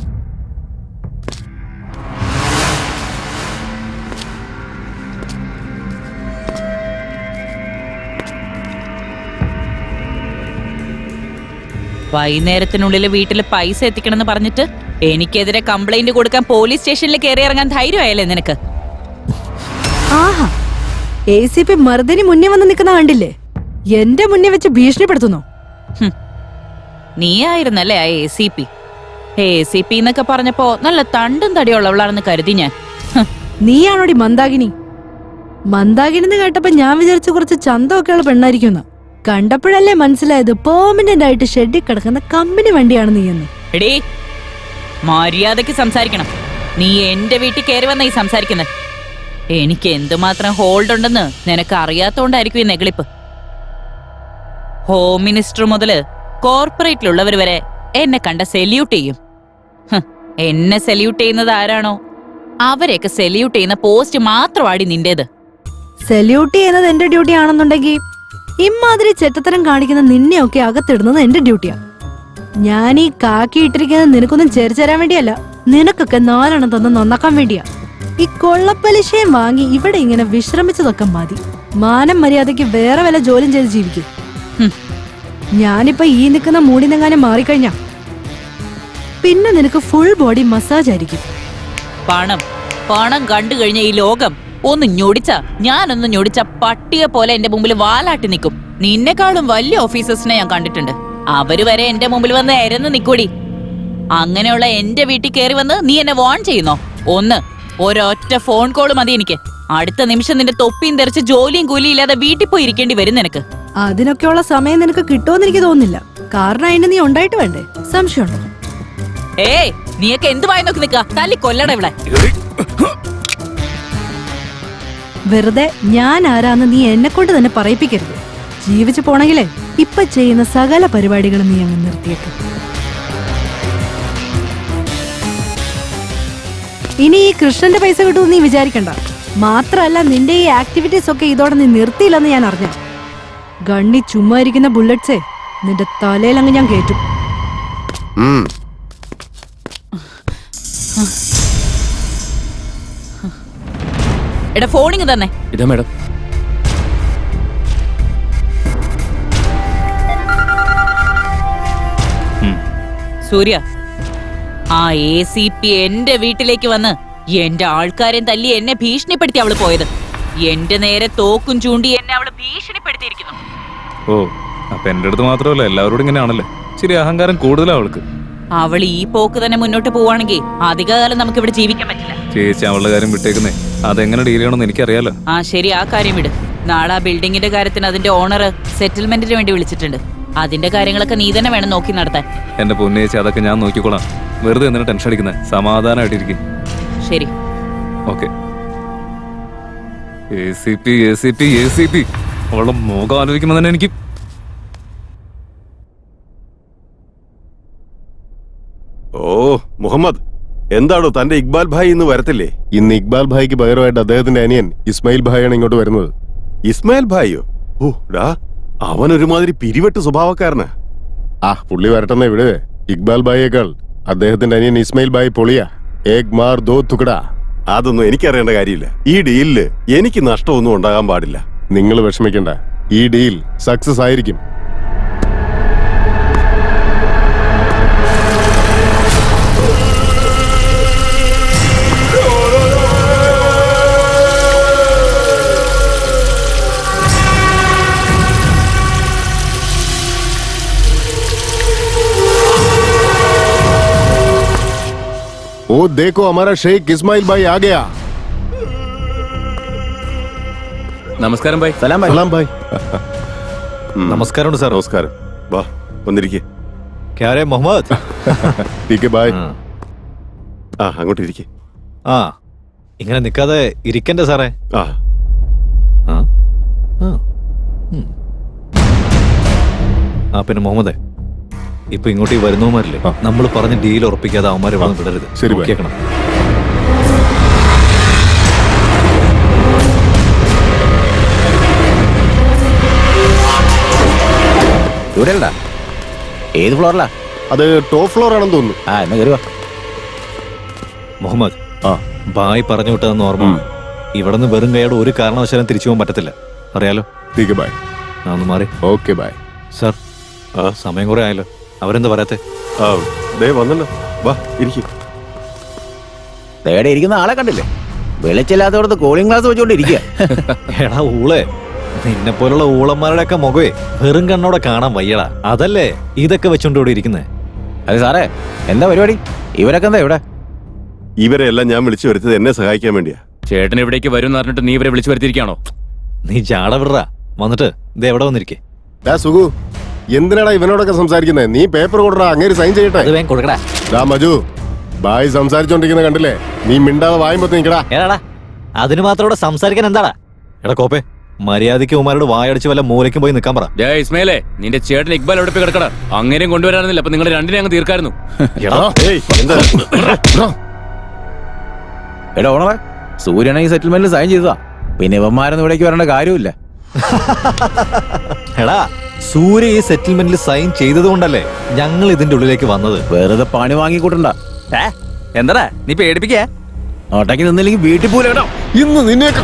വൈകുന്നേരത്തിനുള്ളിൽ വീട്ടിൽ പൈസ എത്തിക്കണമെന്ന് പറഞ്ഞിട്ട് എനിക്കെതിരെ കംപ്ലൈന്റ് കൊടുക്കാൻ പോലീസ് സ്റ്റേഷനിൽ കയറി ഇറങ്ങാൻ ധൈര്യമായല്ലേ നിനക്ക്? ആഹാ, ACP മർദ്ദിനി മുന്നേ വന്ന് നിൽക്കുന്ന കണ്ടില്ലേ? എന്റെ മുന്നേ വെച്ച് ഭീഷണിപ്പെടുത്തുന്നു. നീ ആയിരുന്നല്ലേ ആ ACP എന്നൊക്കെ പറഞ്ഞപ്പോ നല്ല തണ്ടും തടിയുള്ളവളാണെന്ന് കരുതി ഞാൻ. നീയാണോടി മന്ദാകിനി? മന്ദാകിനി കേട്ടപ്പോ ഞാൻ വിചാരിച്ച കുറച്ച് ചന്തമൊക്കെയുള്ള പെണ്ണായിരിക്കുന്ന. കണ്ടപ്പോഴല്ലേ മനസ്സിലായത് പെർമനന്റ് ആയിട്ട് ഷെഡിൽ കിടക്കുന്ന കമ്പനി വണ്ടിയാണ് നീയെന്ന്. എടീ, മര്യാദക്ക് സംസാരിക്കണം. നീ എന്റെ വീട്ടിൽ കയറി വന്ന ഈ സംസാരിക്കുന്നത്. എനിക്ക് എന്തുമാത്രം ഹോൾഡ് ഉണ്ടെന്ന് നിനക്ക് അറിയാത്തോണ്ടായിരിക്കും ഈ നെഗളിപ്പ്. ഹോം മിനിസ്റ്റർ മുതല് കോർപ്പറേറ്റിലുള്ളവർ വരെ എന്നെ കണ്ട സെല്യൂട്ട് ചെയ്യും. എന്നെ സെല്യൂട്ട് ചെയ്യുന്നത് ആരാണോ അവരെയൊക്കെ സെല്യൂട്ട് ചെയ്യുന്ന പോസ്റ്റ് മാത്രമാടി നിന്റേത്. സല്യൂട്ട് ചെയ്യുന്നത് എന്റെ ഡ്യൂട്ടി ആണെന്നുണ്ടെങ്കിൽ ഇമ്മാതിരി ചെറ്റത്തരം കാണിക്കുന്ന നിന്നെയൊക്കെ അകത്തിടുന്നത് എന്റെ ഡ്യൂട്ടിയാ. ഞാൻ ഈ കാക്കി ഇട്ടിരിക്കുന്നത് നിനക്കൊന്നും ചേരിച്ചേരാൻ വേണ്ടിയല്ല, നിനക്കൊക്കെ 4 എണ്ണം തന്ന് നന്നാക്കാൻ വേണ്ടിയാ. ഈ കൊള്ളപ്പലിശയും വാങ്ങി ഇവിടെ ഇങ്ങനെ വിശ്രമിച്ചതൊക്കെ മതി. മാനം മര്യാദയ്ക്ക് വേറെ വല്ല ജോലിയും ചെയ്ത് ജീവിക്കും. ഞാനിപ്പോ ഈ നിൽക്കുന്ന മൂടി നെങ്ങാനും മാറിക്കഴിഞ്ഞാ പിന്നെ നിനക്ക് ഫുൾ ബോഡി മസാജ് ആയിരിക്കും. പണം പണം കണ്ടു കഴിഞ്ഞ ഈ ലോകം ഒന്ന് ഞാനൊന്ന് ഞൊടിച്ച പട്ടിയെ പോലെ എന്റെ മുമ്പിൽ വാലാട്ടി നിൽക്കും. നിന്നെക്കാളും വലിയ ഓഫീസേഴ്സിനെ ഞാൻ കണ്ടിട്ടുണ്ട്. അവര് വരെ എന്റെ മുമ്പിൽ വന്ന് എരന്ന് നിക്കൂടി. അങ്ങനെയുള്ള എന്റെ വീട്ടിൽ കയറി വന്ന് നീ എന്നെ വാൺ ചെയ്യുന്നോ? ഒരൊറ്റ ഫോൺ കോൾ മതി എനിക്ക്. അടുത്ത നിമിഷം നിന്റെ തൊപ്പിയും തെറിച്ച് ജോലിയും കൂലിയും ഇല്ലാതെ വീട്ടിൽ പോയി ഇരിക്കേണ്ടി വരും നിനക്ക്. അതിനൊക്കെയുള്ള സമയം നിനക്ക് കിട്ടുമെന്ന് എനിക്ക് തോന്നുന്നില്ല. കാരണം അതിന് നീ ഉണ്ടായിട്ട് വേണ്ടേ? സംശയമുണ്ടോ? ഏയ്, നീയൊക്കെ എന്ത് വായി നോക്കി നിൽക്കുക? തല്ലി കൊല്ലട ഇവിടെ. വെറുതെ ഞാൻ ആരാന്ന് നീ എന്നെ കൊണ്ട് തന്നെ പറയിപ്പിക്കരുത്. ജീവിച്ചു പോണെങ്കിലേ ഇപ്പൊ ചെയ്യുന്ന സകല പരിപാടികളും നീ അങ്ങ് നിർത്തിയേക്ക്. ഇനി ഈ കൃഷ്ണന്റെ പൈസ കിട്ടുമെന്ന് നീ വിചാരിക്കണ്ട. മാത്രല്ല നിന്റെ ഈ ആക്ടിവിറ്റീസ് ഒക്കെ ഇതോടെ നീ നിർത്തിയില്ലെന്ന് ഞാൻ അറിഞ്ഞ. ഗണ്ണി ചുമ്മാ ഇരിക്കുന്ന ബുള്ളറ്റ്സേ നിന്റെ തലയിലങ്ങ് ഞാൻ കേറ്റും. എടാ ഫോണിങ് തന്നെ. ഇതാ മേഡം. സൂര്യ, ആ ACP എന്റെ വീട്ടിലേക്ക് വന്ന് എന്റെ ആൾക്കാരെയും തല്ലി എന്നെ ഭീഷണിപ്പെടുത്തി അവള് പോയത്. എന്റെ നേരെ തോക്കും ചൂണ്ടി എന്നെ അവള് ഭീഷണിപ്പെടുത്തിയിരിക്കുന്നു. ഓ, അപ്പൊ എന്റെ അടുത്ത് മാത്രമല്ല എല്ലാവരോടും ഇങ്ങനെയാണല്ലേ? ശരി, അഹങ്കാരം കൂടുതലാ അവൾക്ക്. അവൾ ഈ പോക്ക് തന്നെ മുന്നോട്ട് പോവാണെങ്കിൽ അധികകാലം നമുക്ക് ഇവിടെ ജീവിക്കാൻ പറ്റില്ല. ചേച്ചി അവളുടെ കാര്യം വിട്ടേക്കുന്നേ. അതെങ്ങനെ ഡീൽ ചെയ്യണമെന്ന് എനിക്കറിയാലോ. ആ ശരി, ആ കാര്യം വിട്. നാളെ ആ ബിൽഡിങ്ങിന്റെ കാര്യത്തിന് അതിന്റെ ഓണർ സെറ്റിൽമെന്റിന് വേണ്ടി വിളിച്ചിട്ടുണ്ട്. അതിന്റെ കാര്യങ്ങളൊക്കെ നീ തന്നെ വേണം നോക്കി നടത്താൻ. എന്റെ പൊന്നേച്ചി, അതൊക്കെ ഞാൻ നോക്കിക്കോളാം. വെറുതെ എന്തിനാ ടെൻഷൻ അടിക്കുന്നത്? സമാധാനമായിട്ടിരിക്കും. ശരി, ഓക്കെ. ACP അവളുടെ മുഖം ആലോചിക്കുമ്പോ തന്നെ എനിക്ക് ഓ മുഹമ്മദ്, എന്താണോ തന്റെ ഇക്ബാൽ ഭായ് ഇന്ന് വരത്തില്ലേ? ഇന്ന് ഇക്ബാൽ ഭായിക്ക് പകരമായിട്ട് അദ്ദേഹത്തിന്റെ അനിയൻ ഇസ്മായിൽ ഭായിയാണ് ഇങ്ങോട്ട് വരുന്നത്. ഇസ്മായിൽ ഭായിയോ? ഓ ഡാ, അവൻ ഒരുമാതിരി പിരിവെട്ട് സ്വഭാവക്കാരനാ. പുള്ളി വരട്ടെന്നേ വിട്. ഇക്ബാൽ ഭായിയേക്കാൾ അദ്ദേഹത്തിന്റെ അനിയൻ ഇസ്മായിൽ ഭായ് പൊളിയാ. ഏക് മാർ ദോ തുകടാ. അതൊന്നും എനിക്കറിയേണ്ട കാര്യമില്ല. ഈ ഡീലില് എനിക്ക് നഷ്ടമൊന്നും ഉണ്ടാകാൻ പാടില്ല. നിങ്ങൾ വിഷമിക്കണ്ട, ഈ ഡീൽ സക്സസ് ആയിരിക്കും. ओ देखो हमारा शेख इस्माइल भाई आ गया. നമസ്കാരം ഭായ്. സലാം ഭായ്. നമസ്കാരമുണ്ട് സാർ. നമസ്കാരം. വാ വന്നിരിക്കേ. ക്യാരേ മുഹമ്മദ്? ठीक है भाई. അങ്ങോട്ട് ഇരിക്കേ. ഇങ്ങനെ നിൽക്കാതെ ഇരിക്കണ്ടേ സാറേ? പിന്നെ മുഹമ്മദേ, ഇപ്പൊ ഇങ്ങോട്ട് വരുന്നവന്മാരില്ലേ, നമ്മൾ പറഞ്ഞ ഡീൽ ഉറപ്പിക്കാതെ അവന്മാരെ വന്ന് വിടരുത്. ശരി, കേൾക്കണം. ഏത് ഫ്ലോറിലാ? അത് ടോപ്പ് ഫ്ലോർ ആണെന്ന് തോന്നുന്നു. എന്നാ കയറുക. മുഹമ്മദ്, ബായ് പറഞ്ഞു വിട്ടതെന്ന് ഓർമ്മ. ഇവിടെ നിന്ന് വെറും കൈയോടെ ഒരു കാരണവശാലും തിരിച്ചു പോകാൻ പറ്റത്തില്ല, അറിയാലോ? ठीक है भाई. ഒന്ന് മാറി. ओके भाई. സാർ, സമയം കുറെ ആയല്ലോ, അവരെന്താ പറയാത്തെ? വന്നല്ലോ. വാ ഇരിക്കും. ഇരിക്കുന്ന ആളെ കണ്ടില്ലേ? വെളിച്ചില്ലാത്തവർക്ക് കൂളിംഗ് ഗ്ലാസ് വെച്ചോണ്ടിരിക്കുക. എടാ ഊളെ, നിന്നെ പോലുള്ള ഊളന്മാരുടെ ഒക്കെ മുഖവേ വെറും കണ്ണോടെ കാണാൻ വയ്യടാ. അതല്ലേ ഇതൊക്കെ വെച്ചോണ്ട് ഇവിടെ ഇരിക്കുന്നേ. അതെ സാറേ, എന്താ പരിപാടി? ഇവരൊക്കെ എന്താ ഇവിടെ? ഇവരെ എല്ലാം ഞാൻ വിളിച്ചു വരുത്തത് എന്നെ സഹായിക്കാൻ വേണ്ടിയാ. ചേട്ടൻ ഇവിടേക്ക് വരും പറഞ്ഞിട്ട് നീ ഇവരെ വിളിച്ചു വരുത്തിയിരിക്കാണോ? നീ ജാട വിടറാ. വന്നിട്ട് ഇത് എവിടെ വന്നിരിക്കേ? സുഖു, എന്തിനാടാ ഇവനോടൊക്കെ സംസാരിക്കുന്നത്? നീ പേപ്പർ കൊടുടാ, അങ്ങേര് സൈൻ ചെയ്യട്ടെ. കൊടുക്കടാ. മജു, ബായ് സംസാരിച്ചോണ്ടിരിക്കുന്ന കണ്ടില്ലേ? നീ മിണ്ടാതെ വായുമ്പോ നിക്കടാ. ഏടാ അതിന് മാത്രം ഇവിടെ സംസാരിക്കാൻ എന്താടാ? എടാ കോപ്പേ, മര്യാദയ്ക്ക് ഉമാരോട് വായടിച്ച് വല്ല മൂലയ്ക്കും പോയി നിൽക്കാൻ പറ. ഇസ്മയിലേ, നിന്റെ ചേട്ടൻ ഇക്ബാൽ എവിടെ പോയി കിടക്കട? അങ്ങനെയും കൊണ്ടുവരാനില്ല. അപ്പൊ നിങ്ങൾ രണ്ടിനെ അങ്ങ് തീർക്കായിരുന്നു. എടാ ഓണറെ, സൂര്യനെ ഈ സെറ്റിൽമെന്റിൽ സൈൻ ചെയ്തതാ. പിന്നെ ഇവന്മാരൊന്നും ഇവിടേക്ക് വരേണ്ട കാര്യമില്ല. എടാ, സൂര്യ ഈ സെറ്റിൽമെന്റിൽ സൈൻ ചെയ്തത് കൊണ്ടല്ലേ ഞങ്ങൾ ഇതിന്റെ ഉള്ളിലേക്ക് വന്നത്. വെറുതെ പണി വാങ്ങിക്കൂട്ടണ്ട. എന്താടാ നീ പേടിപ്പിക്കാ? ഒട്ടയ്ക്ക് നിന്നില്ലെങ്കിൽ വീട്ടിൽ പോലെ കേട്ടോ. ഇന്ന് നിന്നെയൊക്കെ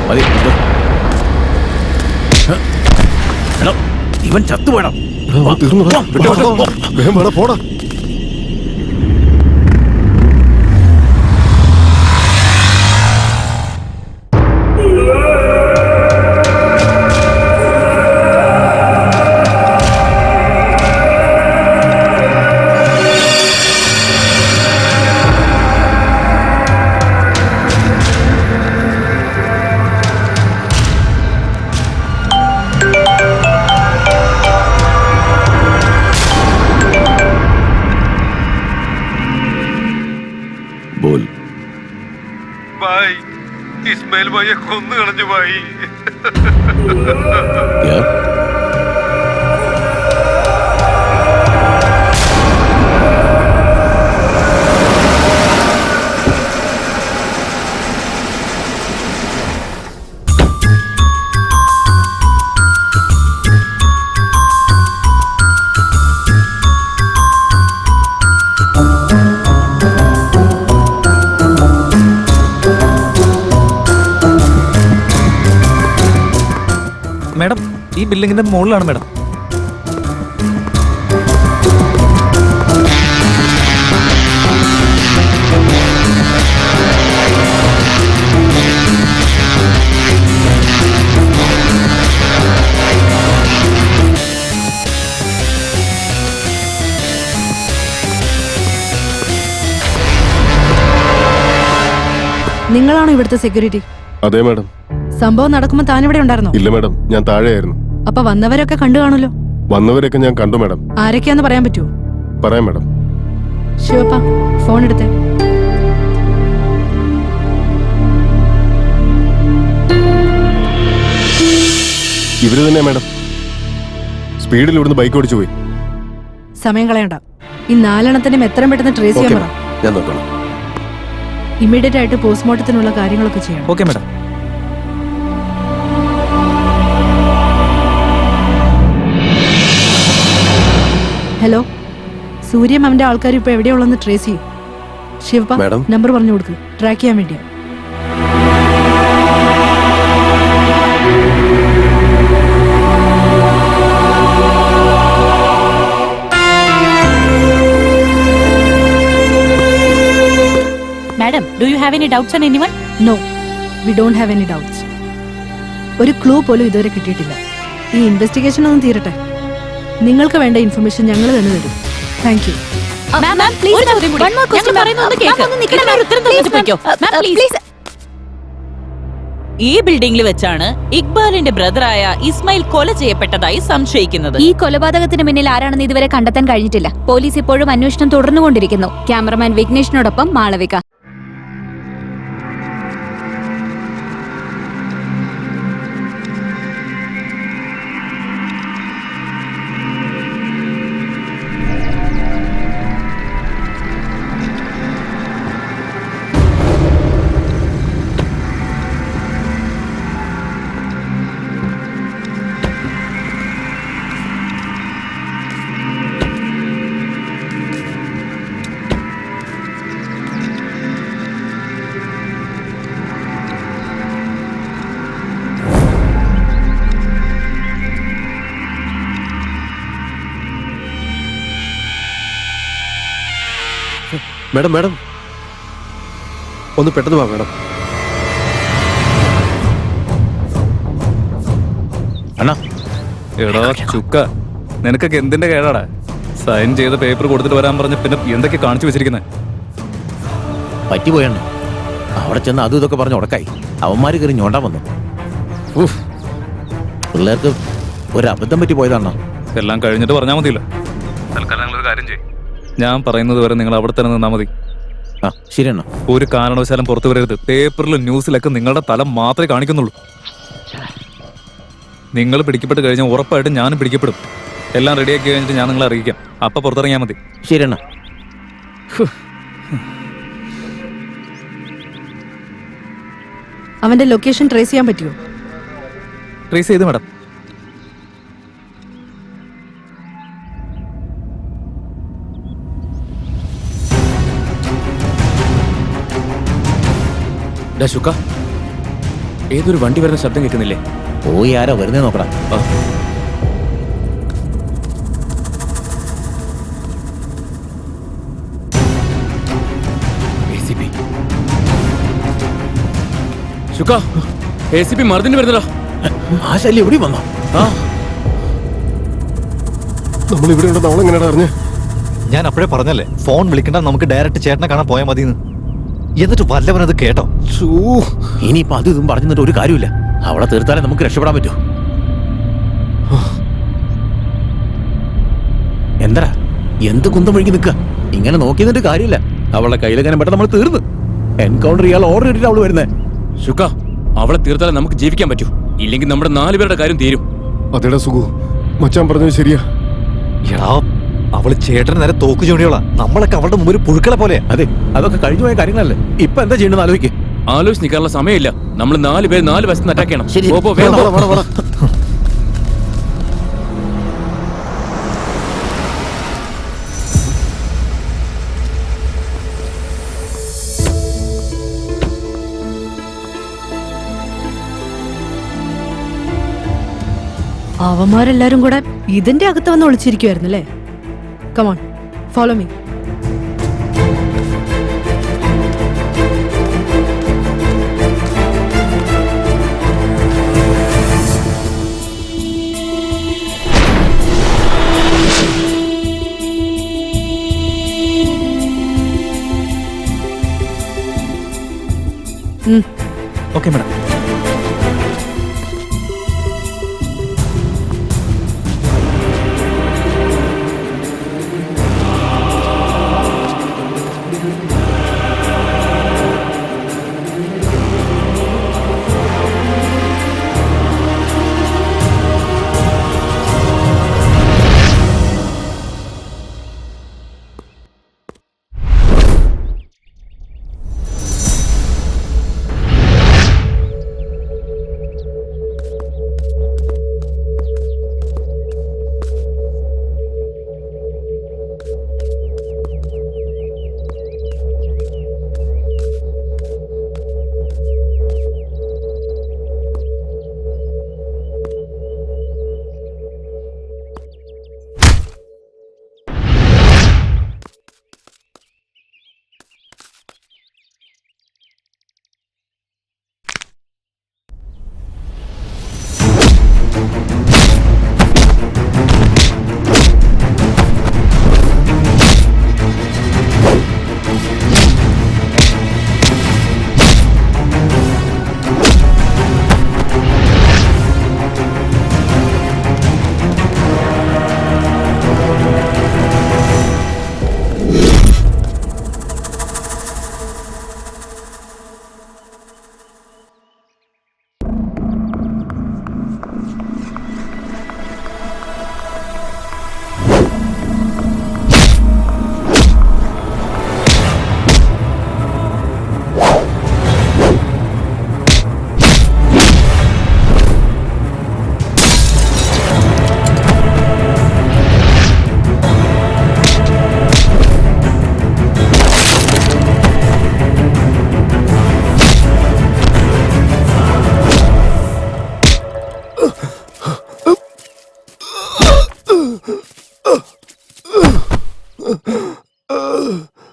മതി. എടാ, ഇവൻ ചത്തുവേണം. തീർന്നു പോടാ. बोल भाई, इस्माइल भाई കൊന്നു കളഞ്ഞു ഭായി. क्या? മാഡം, ഈ ബിൽഡിങ്ങിന്റെ മുകളിലാണ് മാഡം. നിങ്ങളാണോ ഇവിടുത്തെ സെക്യൂരിറ്റി? അതെ മാഡം. സംഭവം നടക്കുമ്പോ താൻ ഇവിടെ ഉണ്ടായിരുന്നോ? ഇല്ല മാഡം, ഞാൻ താഴെയായിരുന്നു. അപ്പൊ വന്നവരൊക്കെ കണ്ടു കാണുമല്ലോ. വന്നവരൊക്കെ ഞാൻ കണ്ടു മാഡം. ആരൊക്കെയാന്ന് പറയാൻ പറ്റുമോ? പറയാം മാഡം. ശിവപ്പ, ഫോൺ എടുത്തേ. ഇവര് തന്നെ മാഡം. സ്പീഡിൽ ഇവിടുന്ന് ബൈക്ക് ഓടിച്ചു പോയി. സമയം കളയണ്ട. ഈ 4 എണ്ണത്തിനും എത്രയും പെട്ടെന്ന് ട്രേസ് ചെയ്യാൻ പറ. ഞാൻ നോക്കണം. ഇമ്മീഡിയറ്റ് ആയിട്ട് പോസ്റ്റ്മോർട്ടത്തിനുള്ള കാര്യങ്ങളൊക്കെ ചെയ്യണം. Okay madam. ഹലോ, സൂര്യ മാമിന്റെ ആൾക്കാർ ഇപ്പൊ എവിടെയുള്ളതെന്ന് ട്രേസ് ചെയ്യും. ശിവപ്പ, മാഡം. നമ്പർ പറഞ്ഞു കൊടുക്ക്. ട്രാക്ക് ചെയ്യാൻ വേണ്ടിയാ. Madam, do you have any doubts on anyone? No, we don't have any doubts. ഒരു ക്ലൂ പോലും ഇതുവരെ കിട്ടിയിട്ടില്ല. ഈ ഇൻവെസ്റ്റിഗേഷൻ ഒന്നും തീരട്ടെ. നിങ്ങൾക്ക് വേണ്ട ഇൻഫർമേഷൻ ഞങ്ങൾ തന്നെ തരും. Thank you. ഈ ബിൽഡിംഗിൽ വെച്ചാണ് ഇക്ബാലിന്റെ ബ്രദറായ ഇസ്മായിൽ കൊല ചെയ്യപ്പെട്ടതായി സംശയിക്കുന്നത്. ഈ കൊലപാതകത്തിന് പിന്നിൽ ആരാണെന്ന് ഇതുവരെ കണ്ടെത്താൻ കഴിഞ്ഞിട്ടില്ല. പോലീസ് ഇപ്പോഴും അന്വേഷണം തുടർന്നുകൊണ്ടിരിക്കുന്നു. ക്യാമറമാൻ വിഘ്നേഷിനോടൊപ്പം മാളവിക. മാഡം മാഡം ഒന്ന് പെട്ടെന്ന് വാ മാഡം. അണ്ണാ എടാ ചുക്ക, നിനക്കൊക്കെ എന്തിന്റെ കേടാടാ? സൈൻ ചെയ്ത പേപ്പർ കൊടുത്തിട്ട് വരാൻ പറഞ്ഞ പിന്നെ എന്തൊക്കെ കാണിച്ചു വെച്ചിരിക്കുന്നത്? പറ്റിപ്പോയണ്ണ. അവിടെ ചെന്ന് അതും ഇതൊക്കെ പറഞ്ഞ് ഉടക്കായി. അവന്മാര് കയറി ഞോണ്ടാൻ വന്നു. പിള്ളേർക്ക് ഒരു അബദ്ധം പറ്റി പോയതാണോ? എല്ലാം കഴിഞ്ഞിട്ട് പറഞ്ഞാൽ മതിയല്ലോ. തൽക്കാലം നിങ്ങളൊരു കാര്യം ചെയ്യും. ഞാൻ പറയുന്നത് വരെ നിങ്ങൾ അവിടെ തന്നെ നിന്നാൽ മതി. ആ ശരി അണ്ണാ. ഒരു കാരണവശാലും പുറത്തു വരരുത്. പേപ്പറിലും ന്യൂസിലൊക്കെ നിങ്ങളുടെ തല മാത്രമേ കാണിക്കുന്നുള്ളൂ. നിങ്ങൾ പിടിക്കപ്പെട്ട് കഴിഞ്ഞാൽ ഉറപ്പായിട്ടും ഞാനും പിടിക്കപ്പെടും. എല്ലാം റെഡിയാക്കി കഴിഞ്ഞിട്ട് ഞാൻ നിങ്ങളെ അറിയിക്കാം. അപ്പം പുറത്തിറങ്ങിയാൽ മതി. ശരി അണ്ണാ. അവന്റെ ലൊക്കേഷൻ ട്രേസ് ചെയ്യാൻ പറ്റുമോ? ട്രേസ് ചെയ്ത് മാഡം. ശുക്ക, ഏതൊരു വണ്ടി വരുന്ന ശബ്ദം കേൾക്കുന്നില്ലേ? പോയി ആരാ വെറുതെ നോക്കടാ. ശുക്ക, ACP മർദ്ദിന് വരുന്നടാ. ആ ശല്യം എവിടെ വന്നോ? നമ്മൾ ഇവിടെ ഉണ്ടെന്ന് അവളെങ്ങനെയാണ് അറിഞ്ഞേ? ഞാൻ അപ്പോഴേ പറഞ്ഞല്ലേ, ഫോൺ വിളിക്കണ്ട, നമുക്ക് ഡയറക്റ്റ് ചേട്ടനെ കാണാൻ പോയാൽ മതി. എന്നിട്ട് വല്ലവനത് കേട്ടോ? ഇനിയിപ്പോ അത് ഇതും പറഞ്ഞിട്ട് ഒരു കാര്യമില്ല. അവളെ തീർത്താലേ നമുക്ക് രക്ഷപ്പെടാൻ പറ്റൂ. എന്താ എന്ത് കുന്തം വഴിക്ക് നിൽക്കുക? ഇങ്ങനെ നോക്കി നിന്നിട്ട് കാര്യമില്ല. അവളുടെ കയ്യിലെങ്ങനെ പെട്ടെന്ന് നമ്മൾ തീർന്നു. എൻകൗണ്ടർ ചെയ്യാൻ ഓർഡർ ഇട്ടിട്ട് അവള് വരുന്നേ. ശുക്ക, അവളെ തീർത്താലേ നമുക്ക് ജീവിക്കാൻ പറ്റൂ. ഇല്ലെങ്കിൽ നമ്മുടെ 4 പേരുടെ കാര്യം തീരും. അതേടാ സുഖു, മച്ചാൻ പറഞ്ഞത് ശരിയാ. എടാ, അവള് ചേട്ടന് നേരെ തോക്ക് ചൂണ്ടിയോളാ. നമ്മളൊക്കെ അവളുടെ മുമ്പിൽ പുഴുക്കളെ പോലെ. അതെ, അതൊക്കെ കഴിഞ്ഞു പോയ കാര്യങ്ങളല്ലേ. ഇപ്പൊ എന്താ ചെയ്യണമെന്ന് ആലോചിക്കുക. ആലോചിച്ച് നിൽക്കാനുള്ള സമയമില്ല. നമ്മൾ 4 പേര് 4 വശത്ത് അറ്റാക്ക് ചെയ്യണം. ശരി. പോ, വേഗം. അവന്മാരെല്ലാരും കൂടെ ഇതിന്റെ അകത്ത് വന്ന് ഒളിച്ചിരിക്കുവായിരുന്നല്ലേ? Come on, follow me. Okay madam.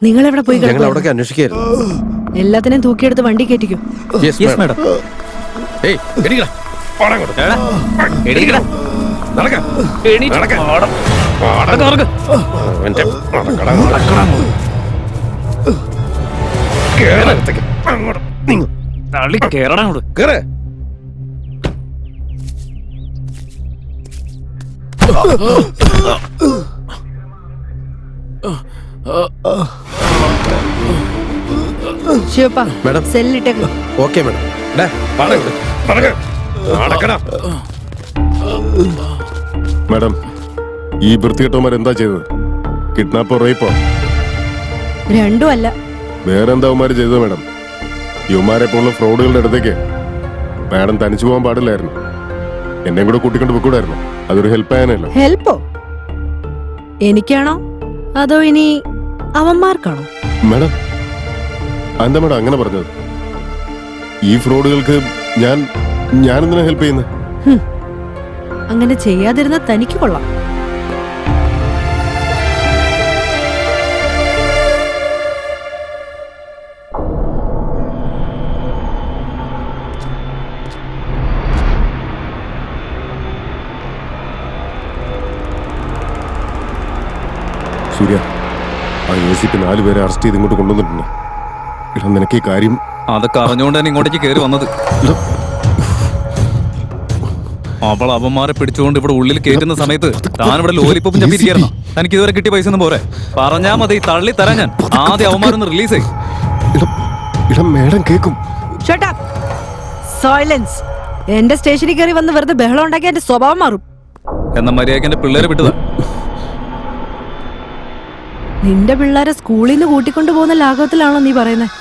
നിങ്ങൾ എവിടെ പോയി ഞങ്ങൾ കിടക്കുവാ? അവിടേക്ക് അന്വേഷിക്കായിരുന്നു. എല്ലാത്തിനെയും തൂക്കിയെടുത്ത് വണ്ടി കയറ്റിക്കും. Yes yes madam. മാഡം. ഏയ് എണീക്കടാ. എണീക്കടാ. നടക്ക. എണീറ്റ്. നടക്ക. നടക്ക്, നടക്ക്. അവന്റെ നടക്കടാ, നടക്കടാ. കേറ് അകത്തേക്ക്. അങ്ങോട്ട് നീങ്ങ്. തള്ളി കേറടാ അങ്ങോട്ട്. കേറ്. ശിവപ്പ മാഡം. സെല്ലിട്ടേക്ക്. Okay madam. ഡാ, വാടാ ഇങ്ങോട്ട്. നടക്ക്. നടക്കടാ. മാഡം, ഈ വൃത്തികെട്ടവന്മാർ എന്താ ചെയ്തത്? കിഡ്നാപ്പോ റേപ്പോ? രണ്ടും അല്ല. വേറെന്താ അവന്മാര് ചെയ്തത് മാഡം? യുവമാരെ പോലുള്ള ഫ്രോഡുകളുടെ അടുത്തേക്ക് മാഡം തനിച്ചു പോകാൻ പാടില്ലായിരുന്നു. എന്നെയും കൂടെ കൂട്ടിക്കൊണ്ട് പോയിക്കൂടായിരുന്നു. അതൊരു ഹെൽപ്പ് ആയാനല്ലോ. ഹെൽപ്പോ? എനിക്കാണോ അതോ ഇനി അവന്മാർക്കാണോ? മാഡം, എന്താ മാഡം അങ്ങനെ പറഞ്ഞത്? ഈ ഫ്രോഡുകൾക്ക് ഞാനെന്തിനാ ഹെൽപ്പ് ചെയ്യുന്നത്? അങ്ങനെ ചെയ്യാതിരുന്ന തനിക്ക് കൊള്ളാം. സൂര്യ, ആ ACP 4 പേരെ അറസ്റ്റ് ചെയ്ത് ഇങ്ങോട്ട് കൊണ്ടുവന്നിട്ടുണ്ട്. ഇടാ, നിനക്ക് ഈ കാര്യം അതൊക്കെ അറിഞ്ഞുകൊണ്ട് തന്നെ ഇങ്ങോട്ടേക്ക് കയറി വന്നത്. അവൾ അവന്മാരെ പിടിച്ചുകൊണ്ട് ഇവിടെ ഉള്ളിൽ കയറ്റുന്ന സമയത്ത് താൻ ഇവിടെ ലോലിപ്പോപ്പും ചപ്പിരിക്കായിരുന്നു. തനിക്ക് ഇതുവരെ കിട്ടിയ പൈസ ഒന്നും പോരെ? പറഞ്ഞാ മതി, തള്ളി തരാൻ ഞാൻ. ആദ്യം അവന്മാരൊന്ന് റിലീസ് ചെയ്യും. ഇടം മേഡം കേക്കും. സൈലൻസ്. എന്റെ സ്റ്റേഷനിൽ കയറി വന്ന് വെറുതെ ബഹളം ഉണ്ടാക്കി എന്റെ സ്വഭാവം മാറും. എന്ന മര്യാദയ്ക്ക് എന്റെ പിള്ളേരെ വിട്ടതാ. നിന്റെ പിള്ളേരെ സ്കൂളിൽ നിന്ന് കൂട്ടിക്കൊണ്ടു പോകുന്ന ലാഘവത്തിലാണോ നീ പറയുന്നത്?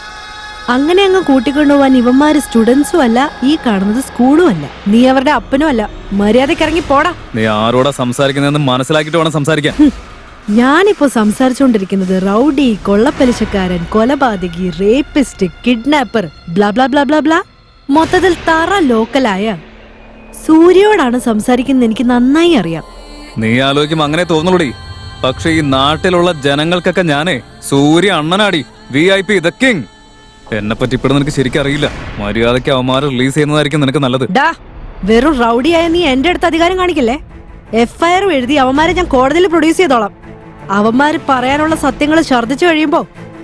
അങ്ങനെ അങ്ങ് കൂട്ടിക്കൊണ്ടുപോവാൻ ഇവന്മാര് സ്റ്റുഡൻസും അല്ല, ഈ കാണുന്നത് സ്കൂളും അല്ല. നീ അവരുടെ അപ്പനും അല്ല. മര്യാദയ്ക്ക് ഇറങ്ങി പോടാ. നീ ആരോടാ സംസാരിക്കുന്നതെന്ന് മനസ്സിലാക്കിയിട്ട് വേണം സംസാരിക്കാൻ. ഞാനിപ്പോ സംസാരിച്ചുകൊണ്ടിരിക്കുന്നത് റൗഡി, കൊള്ളപ്പലിശക്കാരൻ, കൊലപാതകി, rapist, kidnapper, blah blah blah blah blah. മൊത്തത്തിൽ തറ ലോക്കലായ സൂര്യയോടാണ് സംസാരിക്കുന്നത്. എനിക്ക് നന്നായി അറിയാം. നീ ആലോചിക്കുമ്പോ അങ്ങനെ തോന്നുള്ളൂടി. പക്ഷെ ഈ നാട്ടിലുള്ള ജനങ്ങൾക്കൊക്കെ ഞാനേ സൂര്യ അണ്ണനാടി, VIP ദ കിങ്. എന്നെ പറ്റി ഇപ്പോഴും നിനക്ക് ശരിക്കും അറിയില്ല. മര്യാദയ്ക്ക് അവന്മാരെ റിലീസ് ചെയ്യുന്നതായിരിക്കും നിനക്ക് നല്ലത്. ഡാ, വെറും റൗഡിയായ നീ എന്റെ അടുത്ത് അധികാരം കാണിക്കില്ലേ? FIR എഴുതി അവന്മാരെ ഞാൻ കോടതിയിൽ പ്രൊഡ്യൂസ് ചെയ്തോളാം. അവന്മാര് പറയാനുള്ള സത്യങ്ങൾ ഛർദ്ദിച്ചു കഴിയുമ്പോ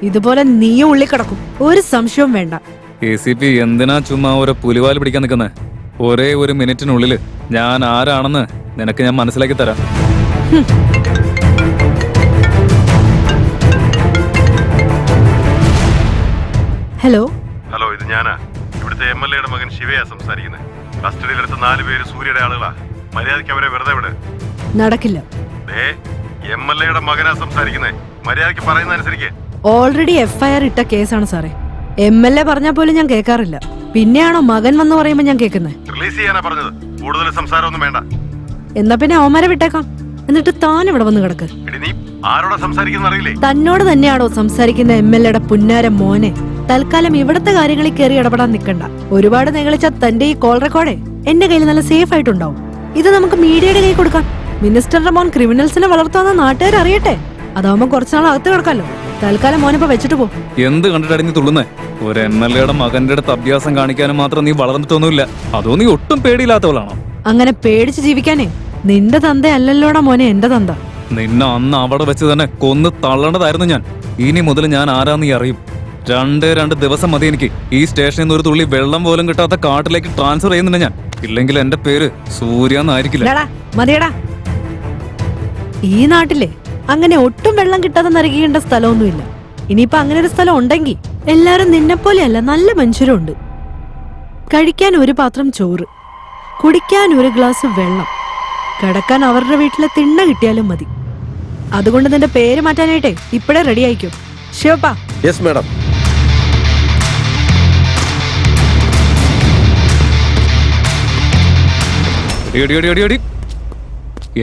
ഇതുപോലെ നീയും ഉള്ളിൽ കിടക്കും. ഒരു സംശയവും വേണ്ട. ACP എന്തിനാ ചുമ്മാ ഓരോ പുലിവാല് പിടിക്കാൻ നിൽക്കുന്നേ? ഒരേ ഒരു മിനിറ്റിനുള്ളിൽ ഞാൻ ആരാണെന്ന് നിനക്ക് ഞാൻ മനസ്സിലാക്കി തരാം. ഹലോ. ഹലോ, ഇത് ഞാനാ. ഇവിടുത്തെ MLA മകൻ ശിവയാ സംസാരിക്കുന്നത്. കസ്റ്റഡിയിലെടുത്ത 4 പേര് സൂര്യയുടെ ആളുകളാ. മര്യാദയ്ക്ക് അവരെ വെറുതെ വിട്. നടക്കില്ല. MLA മകനാ സംസാരിക്കുന്നത്. മര്യാദയ്ക്ക് പറയുന്ന അനുസരിക്ക്. ഓൾറെഡി FIR ഇട്ട കേസാണ് സാറേ. MLA പറഞ്ഞാൽ പോലും ഞാൻ കേൾക്കാറില്ല. പിന്നെയാണോ മകൻ വന്ന് പറയുമ്പോ ഞാൻ കേൾക്കുന്നത്? റിലീസ് ചെയ്യാനാ പറഞ്ഞത്. കൂടുതൽ സംസാരമൊന്നും വേണ്ട. എന്നാ പിന്നെ അവന്മാരെ വിട്ടേക്കാം. എന്നിട്ട് താൻ ഇവിടെ വന്ന് കിടക്ക്. നീ ആരോടാ സംസാരിക്കുന്ന അറിയില്ലേ? തന്നോട് തന്നെയാണോ സംസാരിക്കുന്ന MLA പുന്നാര മോനെ? തൽക്കാലം ഇവിടത്തെ കാര്യങ്ങളിൽ കയറി ഇടപെടാൻ നിൽക്കണ്ട. ഒരുപാട് നികളിച്ച തന്റെ ഈ കോൾ റെക്കോർഡേ എന്റെ കയ്യിൽ നല്ല സേഫ് ആയിട്ടുണ്ടാവും. ഇത് നമുക്ക് മീഡിയയുടെ കൈ കൊടുക്കാം. മിനിസ്റ്ററുടെ മോൻ ക്രിമിനൽസിനെ വളർത്താന്ന് നാട്ടുകാർ അറിയട്ടെ. അതാവുമ്പോ കുറച്ചുനാൾ അകത്ത് കിടക്കാലോ. തൽക്കാലം മോനിപ്പോ വെച്ചിട്ട് പോ. എന്ത് കണ്ടിട്ടടിഞ്ഞ് തുള്ളുന്നേ? ഒരു MLA മകന്റെ അടുത്ത് അഭ്യാസം കാണിക്കാനും മാത്രം നീ വളർന്നിട്ടൊന്നുമില്ല. അതോ നീ ഒട്ടും പേടിയില്ലാത്തവളാണോ? അങ്ങനെ പേടിച്ച് ജീവിക്കാനേ നിന്റെ തന്ത അല്ലല്ലോടാ മോനെ എന്റെ തന്ത. നിന്നെ അന്ന് അവിടെ വെച്ച് തന്നെ കൊന്ന് തള്ളേണ്ടതായിരുന്നു ഞാൻ. ഇനി മുതൽ ഞാൻ ആരാന്ന് നീ അറിയും. 2 ദിവസം മതി എനിക്ക് ഈ സ്റ്റേഷനിൽ നിന്ന് ഒരു തുള്ളി വെള്ളം പോലും കിട്ടാത്ത കാട്ടിലേക്ക് ട്രാൻസ്ഫർ ചെയ്യുന്നുണ്ട് ഞാൻ. ഇല്ലെങ്കിൽ എന്റെ പേര് സൂര്യ എന്നായിരിക്കില്ല. മതിയടാ. ഈ നാട്ടിലെ അങ്ങനെ ഒട്ടും വെള്ളം കിട്ടാതെ നരകിക്കേണ്ട സ്ഥലമൊന്നുമില്ല. ഇനിയിപ്പൊ അങ്ങനെ ഒരു സ്ഥലം ഉണ്ടെങ്കിൽ എല്ലാരും നിന്നെ പോലെയല്ല, നല്ല മനുഷ്യരും ഉണ്ട്. കഴിക്കാൻ ഒരു പാത്രം ചോറ്, കുടിക്കാൻ ഒരു ഗ്ലാസ് വെള്ളം, കിടക്കാൻ അവരുടെ വീട്ടിലെ തിണ്ണ കിട്ടിയാലും മതി. അതുകൊണ്ട് നിന്റെ പേര് മാറ്റാനായിട്ടേ ഇപ്പഴേ റെഡി ആയിക്കോ. ശിവപ്പാ. Yes madam.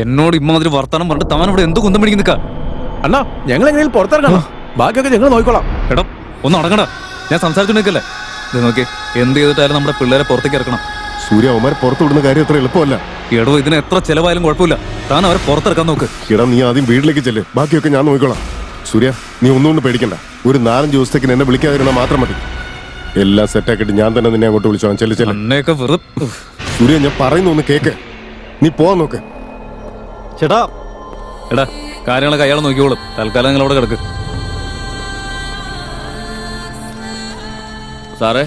എന്നോട് ഇമ്മാതിരി വർത്താനം പറഞ്ഞിട്ട് താൻ ഇവിടെ എന്ത് കുന്തം പിടിക്കുന്ന? അണ്ണാ, ഞങ്ങൾ എങ്ങനെയും പുറത്തിറങ്ങണം. ബാക്കിയൊക്കെ ഞങ്ങൾ നോക്കിക്കോളാം. എടാ, ഒന്ന് അടങ്ങടാ. ഞാൻ സംസാരിച്ചു നിൽക്കല്ലേ. ഇത് നോക്കി, എന്ത് ചെയ്തിട്ടായാലും നമ്മുടെ പിള്ളേരെ പുറത്തേക്ക് ഇറക്കണം. സൂര്യ അവന്മാരെ പുറത്തു വിടുന്ന കാര്യം അത്ര എളുപ്പമല്ല. എടോ ഇതിന് എത്ര ചെലവായാലും കുഴപ്പമില്ല, താൻ അവരെ പുറത്തിറക്കാൻ നോക്ക്. എടാ നീ ആദ്യം വീട്ടിലേക്ക് ചെല്ല്, ബാക്കിയൊക്കെ ഞാൻ നോക്കിക്കോളാം. സൂര്യ നീ ഒന്നുകൊണ്ട് പേടിക്കണ്ട. ഒരു 4-5 ദിവസത്തേക്ക് എന്നെ വിളിക്കാതിരുന്നാൽ മാത്രം മതി. എല്ലാം സെറ്റാക്കിയിട്ട് ഞാൻ തന്നെ നിന്നെ അങ്ങോട്ട് വിളിച്ചോളാം. ചെല്ലു ചെല്ലു. എന്നെയൊക്കെ വെറും സൂര്യ ഞാൻ പറയുന്ന ഒന്ന് കേക്ക്, നീ പോവാൻ നോക്ക്. ചേട്ടാ എടാ കാര്യങ്ങളൊക്കെ അയാൾ നോക്കിക്കോളും. തൽക്കാലം നിങ്ങൾ അവിടെ കിടക്ക്. സാറേ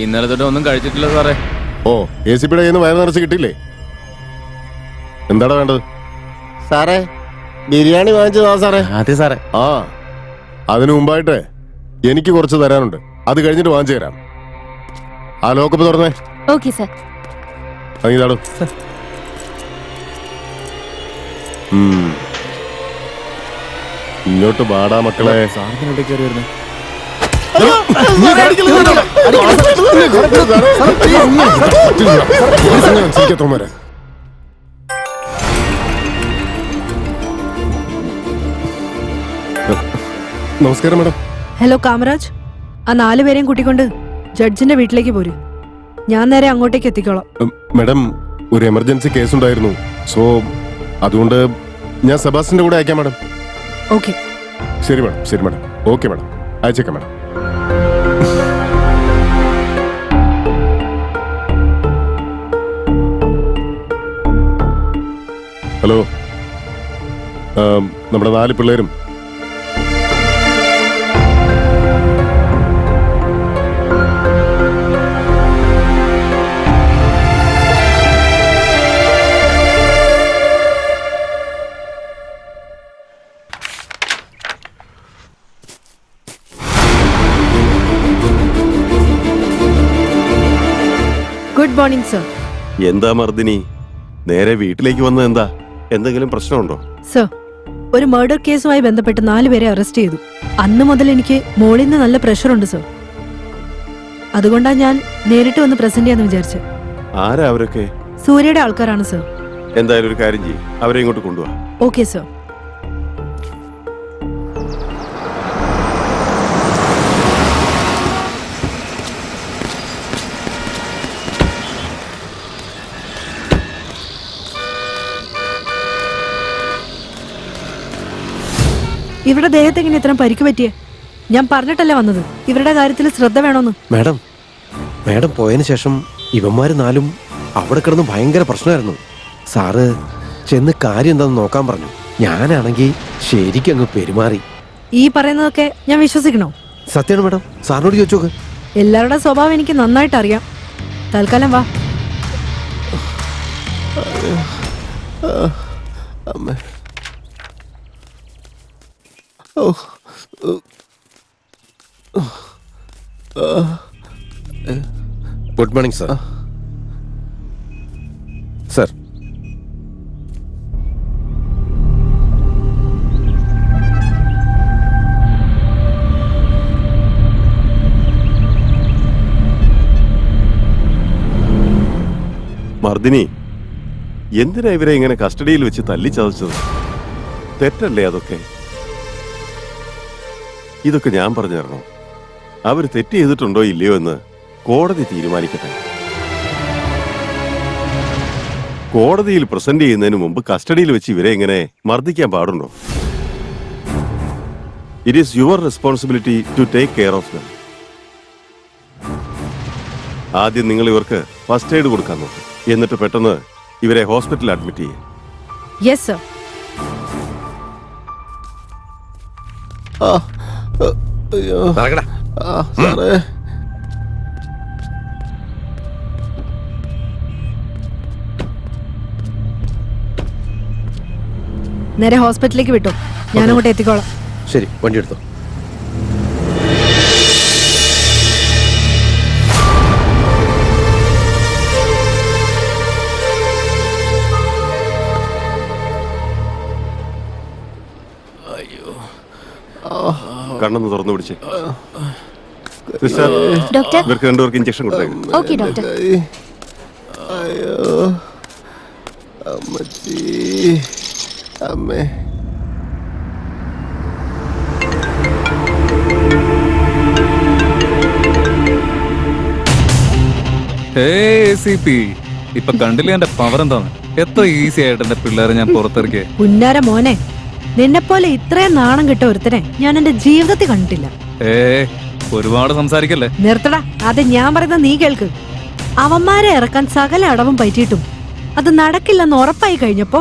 ഇന്നലെ തൊട്ട് ഒന്നും കഴിച്ചിട്ടില്ല സാറേ. ഓ ACPയുടെ കയ്യിൽ നിന്ന് വയറ് നിറച്ച് കിട്ടിയില്ലേ? എന്താടാ വേണ്ടത്? സാറേ ബിരിയാണി വാങ്ങിച്ചതാ സാറേ. അതെ സാറേ. ആ അതിനു മുമ്പായിട്ട് എനിക്ക് കുറച്ച് തരാനുണ്ട്, അത് കഴിഞ്ഞിട്ട് വാങ്ങിച്ചു തരാം. ആ ലോക്കപ്പ് തുറന്നേ. Okay sir. അങ്ങീതാടും. ഇങ്ങോട്ട് ബാടാ മക്കളെ. സാറിന് കയറി വരുന്നത് നമസ്കാരം മാഡം. ഹലോ കാമരാജ്, ആ 4 പേരെയും കൂട്ടിക്കൊണ്ട് ജഡ്ജിന്റെ വീട്ടിലേക്ക് പോര്. ഞാൻ നേരെ അങ്ങോട്ടേക്ക് എത്തിക്കോളാം. മാഡം ഒരു എമർജൻസി കേസ് ഉണ്ടായിരുന്നു, സോ അതുകൊണ്ട് ഞാൻ സെബാസ്റ്റിന്റെ കൂടെ അയക്കാം മാഡം. ഓക്കെ. ശരി മാഡം, ശരി മാഡം. ഓക്കെ മാഡം, അയച്ചേക്കാം മാഡം. ഹലോ, നമ്മുടെ 4 പിള്ളേരും ഗുഡ് മോർണിംഗ് സർ. എന്താ മർദിനി, നേരെ വീട്ടിലേക്ക് വന്നത് എന്താ? എന്തെങ്കിലും പ്രശ്നമുണ്ടോ? സർ, ഒരു മർഡർ കേസുമായി ബന്ധപ്പെട്ട് 4 പേരെ അറസ്റ്റ് ചെയ്തു. അന്ന് മുതൽ എനിക്ക് മോളിൽ നിന്ന് നല്ല പ്രഷറുണ്ട് സർ. അതുകൊണ്ടാണ് ഞാൻ നേരിട്ട് വന്ന് പ്രസന്റ് ചെയ്യാന്ന് വിചാരിച്ചത്. ആരാ അവരൊക്കെ? സൂര്യയുടെ ആൾക്കാരാണ് സർ. എന്തായാലും ഒരു കാര്യം ചെയ്യും, അവരെ ഇങ്ങോട്ട് കൊണ്ടുപോവാ. Okay sir. ഇവരുടെ ദേഹത്ത് എങ്ങനെ ഇത്ര പരിക്ക് പറ്റിയേ? ഞാൻ പറഞ്ഞിട്ടല്ലേ വന്നത് ഇവരുടെ കാര്യത്തിൽ ശ്രദ്ധ വേണമെന്ന്. മാഡം പോയതിനു ശേഷം ഇവന്മാര് 4 അവിടെ കിടന്ന് ഭയങ്കര പ്രശ്നമായിരുന്നു. സാറ് ചെന്ന് കാര്യം എന്താണെന്ന് നോക്കാൻ പറഞ്ഞു. ഞാനാണെങ്കിൽ ശരിക്കും അങ്ങ് പെരുമാറി. ഈ പറയുന്നതൊക്കെ ഞാൻ വിശ്വസിക്കണോ? സത്യമാണ് മാഡം, സാറിനോട് ചോദിച്ചോക്ക്. എല്ലാവരുടെ സ്വഭാവം എനിക്ക് നന്നായിട്ട് അറിയാം. തൽക്കാലം വാ. Good morning sir. സർ, മർദിനി, എന്തിനാ ഇവരെ ഇങ്ങനെ കസ്റ്റഡിയിൽ വെച്ച് തല്ലിച്ചതച്ചത്? തെറ്റല്ലേ അതൊക്കെ? ഇതൊക്കെ ഞാൻ പറഞ്ഞു തരണോ? അവർ തെറ്റ് ചെയ്തിട്ടുണ്ടോ ഇല്ലയോ എന്ന് കോടതി തീരുമാനിക്കട്ടെ. കോടതിയിൽ പ്രസന്റ് ചെയ്യുന്നതിന് മുമ്പ് കസ്റ്റഡിയിൽ വെച്ച് ഇവരെ ഇങ്ങനെ മർദ്ദിക്കാൻ പാടുണ്ടോ? It is your responsibility to take care of them. ആദ്യം നിങ്ങൾ ഇവർക്ക് ഫസ്റ്റ് എയ്ഡ് കൊടുക്കാൻ നോക്കും, എന്നിട്ട് പെട്ടെന്ന് ഇവരെ ഹോസ്പിറ്റലിൽ അഡ്മിറ്റ് ചെയ്യും. Yes sir. നേരെ ഹോസ്പിറ്റലിലേക്ക് വിട്ടോ, ഞാൻ അങ്ങോട്ട് എത്തിക്കോളാം. ശരി, വണ്ടി എടുത്തോ. കണ്ണൊന്ന് തുറന്നു പിടിച്ച്. Sister, doctor. ഇവർക്ക് 2 പേർക്ക് ഇഞ്ചക്ഷൻ കൊടുത്തേക്കും. Okay doctor. അയ്യോ അമ്മച്ചി, അമ്മേ. ACP ഇപ്പൊ കണ്ടില്ലേ എന്റെ പവർ എന്താണ്? എത്ര ഈസി ആയിട്ട് എന്റെ പിള്ളേരെ ഞാൻ പുറത്തിറക്കിയേ. പുന്നാര മോനെ, നിന്നെ പോലെ ഇത്രയും നാണം കിട്ട ഒരുത്തനെ ഞാൻ എന്റെ ജീവിതത്തിൽ കണ്ടിട്ടില്ല. ഒരുപാട് സംസാരിക്കല്ലേ. നിർത്തടാ, അത് ഞാൻ പറയുന്ന നീ കേൾക്ക്. അവന്മാരെ ഇറക്കാൻ സകല അടവും പറ്റിയിട്ടും അത് നടക്കില്ലെന്ന് ഉറപ്പായി കഴിഞ്ഞപ്പോ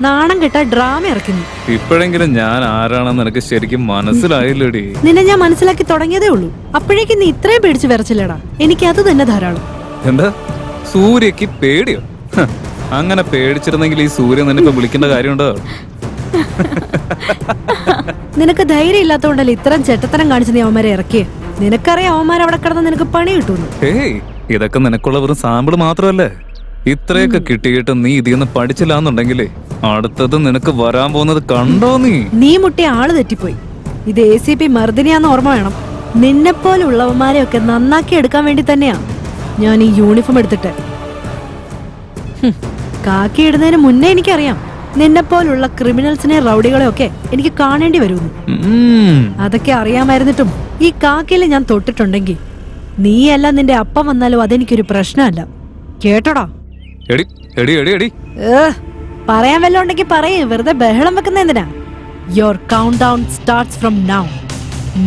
നാണം കെട്ട ഡ്രാമ ഇറക്കുന്നു. ഇപ്പോഴെങ്കിലും ഞാൻ ആരാണെന്ന് എനിക്ക് ശരിക്കും മനസ്സിലായില്ലടി. നിന്നെ ഞാൻ മനസ്സിലാക്കി തുടങ്ങിയതേ ഉള്ളൂ. അപ്പോഴേക്കും നീ ഇത്രയും പേടിച്ച് വിറച്ചില്ലടാ. എനിക്ക് അത് തന്നെ ധാരാളം. എന്താ സൂര്യക്ക് പേടിയോ? അങ്ങനെ പേടിച്ചിരുന്നെങ്കിൽ ഈ സൂര്യൻ നിന്നെ വിളിക്കേണ്ട കാര്യമുണ്ടോ? നിനക്ക് ധൈര്യം ഇല്ലാത്തതുകൊണ്ടല്ലേ ഇത്രയും ചെറ്റത്തരം കാണിച്ച് നീ അവന്മാരെ ഇറക്കിയേ. നിനക്കറിയാം അവന്മാർ അവിടെ കിടന്ന് നിനക്ക് പണി കിട്ടുന്നു. ഇതൊക്കെ നിനക്കുള്ള വെറും സാമ്പിൾ മാത്രമല്ലേ. ഇത്രയൊക്കെ കിട്ടിയിട്ട് നീ ഇതിന്ന് പഠിച്ചില്ലാന്നുണ്ടെങ്കിലേ അടുത്തത് നിനക്ക് വരാൻ പോകുന്നത് കണ്ടോ നീ മുട്ടിയ ആള് തെറ്റിപ്പോയി. ഇത് ACP മർദിനിയാന്ന് ഓർമ്മ വേണം. നിന്നെ പോലെ ഉള്ളവന്മാരെയൊക്കെ നന്നാക്കി എടുക്കാൻ വേണ്ടി തന്നെയാ ഞാൻ ഈ യൂണിഫോം എടുത്തിട്ട്. കാക്കി ഇടുന്നതിന് മുന്നേ എനിക്കറിയാം നിന്നെ പോലുള്ള ക്രിമിനൽസിനെ റൗഡികളെ ഒക്കെ എനിക്ക് കാണേണ്ടി വരുന്നു. അതൊക്കെ അറിയാമായിരുന്നിട്ടും ഈ കാക്കിയിൽ ഞാൻ തൊട്ടിട്ടുണ്ടെങ്കിൽ നീയല്ല നിന്റെ അപ്പം വന്നാലും അതെനിക്കൊരു പ്രശ്നമല്ല. കേട്ടോടാ? പറയാൻ വല്ല ഉണ്ടെങ്കിൽ പറയേ, വെറുതെ ബഹളം വെക്കുന്ന എന്തിനാ? Your countdown starts from now.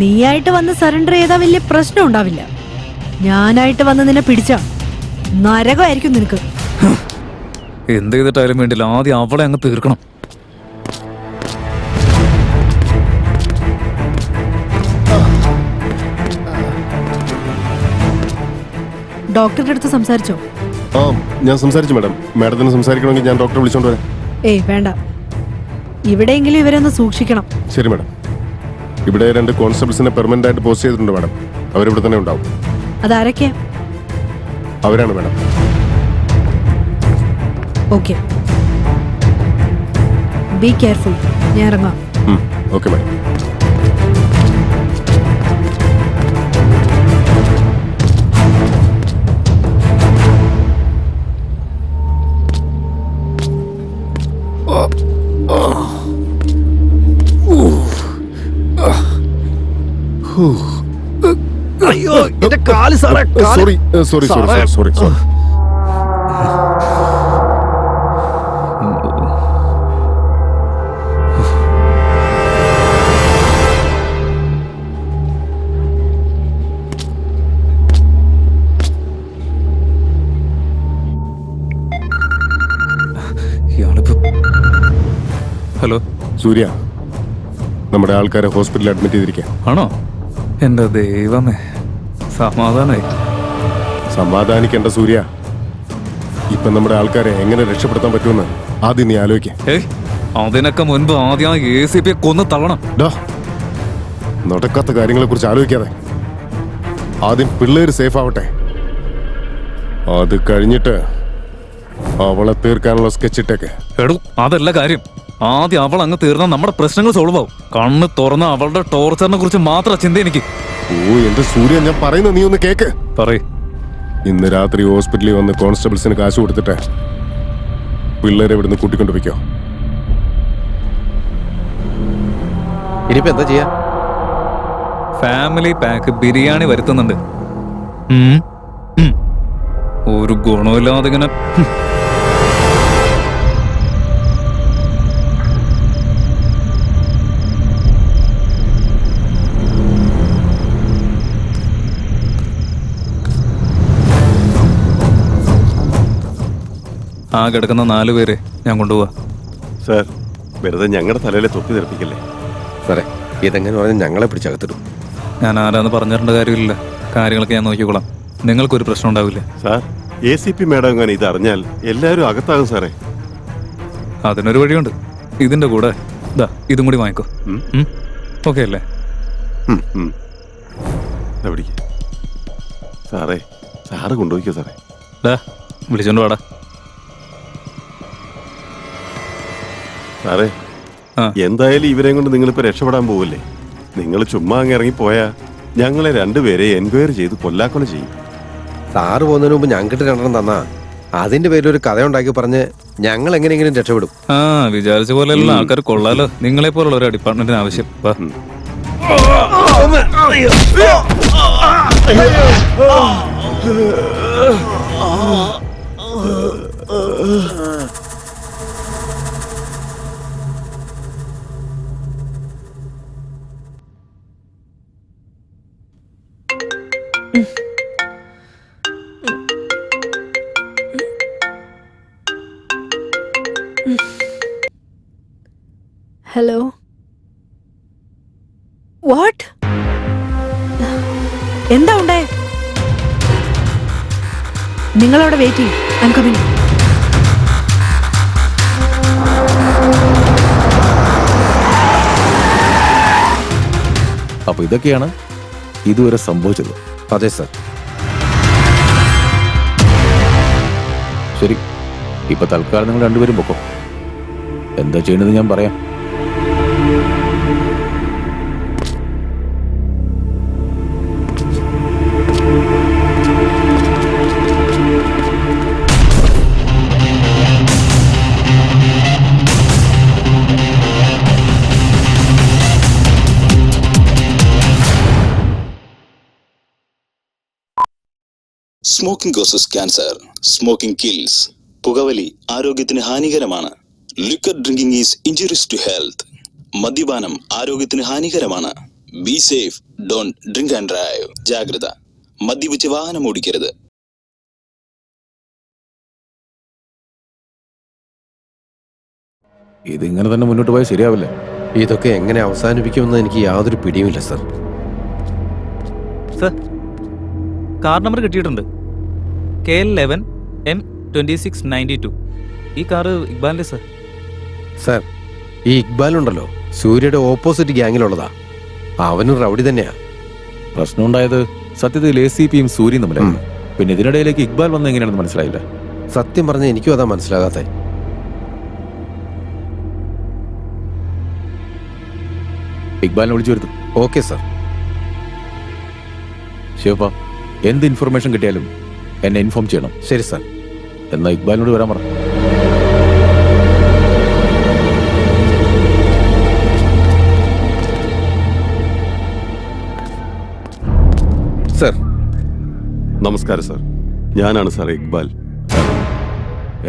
നീയായിട്ട് വന്ന് സറണ്ടർ ചെയ്താൽ വലിയ പ്രശ്നം ഉണ്ടാവില്ല. ഞാനായിട്ട് വന്ന് നിന്നെ പിടിച്ച നരകമായിരിക്കും നിനക്ക്. എന്ത് ചെയ്തിട്ടായാലും വേണ്ടില്ല, ആദ്യം അവളെ അങ്ങ് തീർക്കണം. ഡോക്ടറുടെ അടുത്ത് സംസാരിച്ചോ? ആ, ഞാൻ സംസാരിച്ചു മാഡം. മാഡത്തിന് സംസാരിക്കണമെങ്കിൽ ഞാൻ ഡോക്ടറെ വിളിച്ചോണ്ട് വരാം. വേണ്ട, ഇവിടെയെങ്കിലും ഇവരെ ഒന്ന് സൂക്ഷിക്കണം. ശരി മാഡം. ഇവിടെ 2 കോൺസ്റ്റബിൾസിനെ പെർമനന്റ് ആയിട്ട് പോസ്റ്റ് ചെയ്തിട്ടുണ്ട് മാഡം. അവരിവിടെ തന്നെ ഉണ്ടാവും. അതാരൊക്കെയാ? അവരാണ് മാഡം. Okay, B careful. ഞാൻ ഇറങ്ങാം. Okay madam. അയ്യോ, എന്റെ കാല് സാറേ. Sorry sorry sorry sorry sorry. Hello Surya, നമ്മുടെ ആൾക്കാരെ ഹോസ്പിറ്റലിൽ അഡ്മിറ്റ് ചെയ്തിരിക്കുക. ആണോ? എന്റെ ദൈവമേ, സമാധാനായി. സമാധാനിക്കേണ്ട സൂര്യ. ഇപ്പൊ നമ്മുടെ ആൾക്കാരെ എങ്ങനെ രക്ഷപ്പെടുത്താൻ പറ്റുമെന്ന് ആദ്യം നീ ആലോചിക്ക. അതിനൊക്കെ മുൻപ് ആദ്യം ACP കൊന്ന് തള്ളണം. നടക്കാത്ത കാര്യങ്ങളെ കുറിച്ച് ആലോചിക്കാതെ ആദ്യം പിള്ളേര് സേഫ് ആവട്ടെ. അത് കഴിഞ്ഞിട്ട് അവളെ തീർക്കാനുള്ള സ്കെച്ച് ഇട്ടേക്ക്. അതല്ല കാര്യം. ആദ്യം അവൾ അങ്ങ് തീർന്നാൽ നമ്മുടെ പ്രശ്നങ്ങൾ സോൾവ് ആവും. കണ്ണ് തുറന്ന അവളുടെ ടോർച്ചറിനെ കുറിച്ച് മാത്രം ചിന്ത എനിക്ക്. ഓ എന്റെ സൂര്യ, ഞാൻ പറയുന്നത് നീ ഒന്ന് കേക്ക്. പറയ്. ഇന്ന് രാത്രി ഹോസ്പിറ്റലിൽ വന്ന് കോൺസ്റ്റബിൾസിന് കാശ് കൊടുത്തിട്ട് പിള്ളേരെ ഇവിടുന്ന് കൂട്ടിക്കൊണ്ടുപോയിക്കോ. ഇനിയിപ്പോ എന്താ ചെയ്യാ? ഫാമിലി പാക്ക് ബിരിയാണി വരുത്തുന്നുണ്ട്. ഒരു ഗുണമില്ലാതെ ഇങ്ങനെ. ആ കിടക്കുന്ന 4 പേരെ ഞാൻ കൊണ്ടുപോവാ. സാർ, വെറുതെ ഞങ്ങളുടെ തലയിലെ തൊപ്പി തെറിപ്പിക്കല്ലേ സാറേ. ഇതെങ്ങനെ പറഞ്ഞാൽ ഞങ്ങളെ പിടിച്ചകത്തിടും. ഞാൻ ആരാന്ന് പറഞ്ഞിരേണ്ട കാര്യമില്ല. കാര്യങ്ങളൊക്കെ ഞാൻ നോക്കിക്കോളാം. നിങ്ങൾക്കൊരു പ്രശ്നം ഉണ്ടാവില്ല. സാർ, ACP മാഡം എങ്ങനെ ഇതറിഞ്ഞാൽ എല്ലാവരും അകത്താകും സാറേ. അതിനൊരു വഴിയുണ്ട്. ഇതിന്റെ കൂടെ ഇതും കൂടി വാങ്ങിക്കോ. ഓക്കെ അല്ലേ? സാറേ, സാറ് കൊണ്ടുപോയിക്കോ സാറേ. വിളിച്ചോണ്ട് വാടാ. സാറേ, എന്തായാലും ഇവരെയും കൊണ്ട് നിങ്ങളിപ്പോ രക്ഷപ്പെടാൻ പോവല്ലേ? നിങ്ങൾ ചുമ്മാ അങ്ങ് ഇറങ്ങിപ്പോയാ ഞങ്ങളെ 2 പേരെ എൻക്വയറി ചെയ്ത് കൊല്ലാക്കൊല ചെയ്യും. സാറ് പോകുന്നതിന് മുമ്പ് ഞങ്ങൾക്ക് 2 തന്നാ അതിന്റെ പേരിൽ ഒരു കഥ ഉണ്ടാക്കി പറഞ്ഞ് ഞങ്ങൾ എങ്ങനെയെങ്കിലും രക്ഷപ്പെടും. വിചാരിച്ച പോലെയുള്ള ആൾക്കാർ കൊള്ളാലോ. നിങ്ങളെ പോലുള്ള ഒരു ഡിപ്പാർട്ട്മെന്റിന് ആവശ്യം. അയ്യോ ഹലോ വാട്ട് എന്താ ഉണ്ടേ? നിങ്ങളവിടെ വെയിറ്റ് ചെയ്യും. I am coming. അപ്പൊ ഇതൊക്കെയാണ് ഇതുവരെ സംഭവിച്ചത്. അതെ സർ. ശരി, ഇപ്പൊ തൽക്കാലം നിങ്ങൾ രണ്ടുപേരും പൊക്കോ. എന്താ ചെയ്യുന്നത് ഞാൻ പറയാം. Smoking causes cancer. Smoking kills. പുകവലി ആരോഗ്യത്തിന് ഹാനികരമാണ്. Liquor drinking is injuries to health. മദ്യപാനം ആരോഗ്യത്തിന് ഹാനികരമാണ്. Be safe. Don't drink and drive. ജാഗ്രത, മദ്യപിച്ച് വാഹനം ഓടിക്കരുത്. ഇതിങ്ങനെ തന്നെ മുന്നോട്ട് പോയാൽ ശരിയാവില്ല. ഇതൊക്കെ എങ്ങനെ അവസാനിപ്പിക്കുമെന്ന് എനിക്ക് യാതൊരു പിടിയുമില്ല സർ. സർ, കാർ നമ്പർ കിട്ടിയിട്ടുണ്ട്. KL11 M2692. ഈ കാറ് ഇക്ബാലിന്റെ സർ. സർ, ഈ ഇക്ബാൽ ഉണ്ടല്ലോ, സൂര്യയുടെ ഓപ്പോസിറ്റ് ഗ്യാങ്ങിലുള്ളതാ. അവനും റൗഡി തന്നെയാ. പ്രശ്നമുണ്ടായത് സത്യത്തിൽ ACPയും സൂര്യയും തമ്മിലായിരുന്നു. പിന്നെ ഇതിനിടയിലേക്ക് ഇക്ബാൽ വന്ന എങ്ങനെയാണെന്ന് മനസ്സിലായില്ല. സത്യം പറഞ്ഞ എനിക്കും അതാ മനസ്സിലാകാത്തെ. ഇക്ബാലിനെ വിളിച്ചു വരുത്തും. Okay sir. ശിവപ്പ, എന്ത് ഇൻഫർമേഷൻ കിട്ടിയാലും എന്നെ ഇൻഫോം ചെയ്യണം. ശരി സർ. എന്നാ ഇക്ബാലിനോട് വരാൻ പറ. സർ. നമസ്കാരം സാർ. ഞാനാണ് സാറേ ഇക്ബാൽ.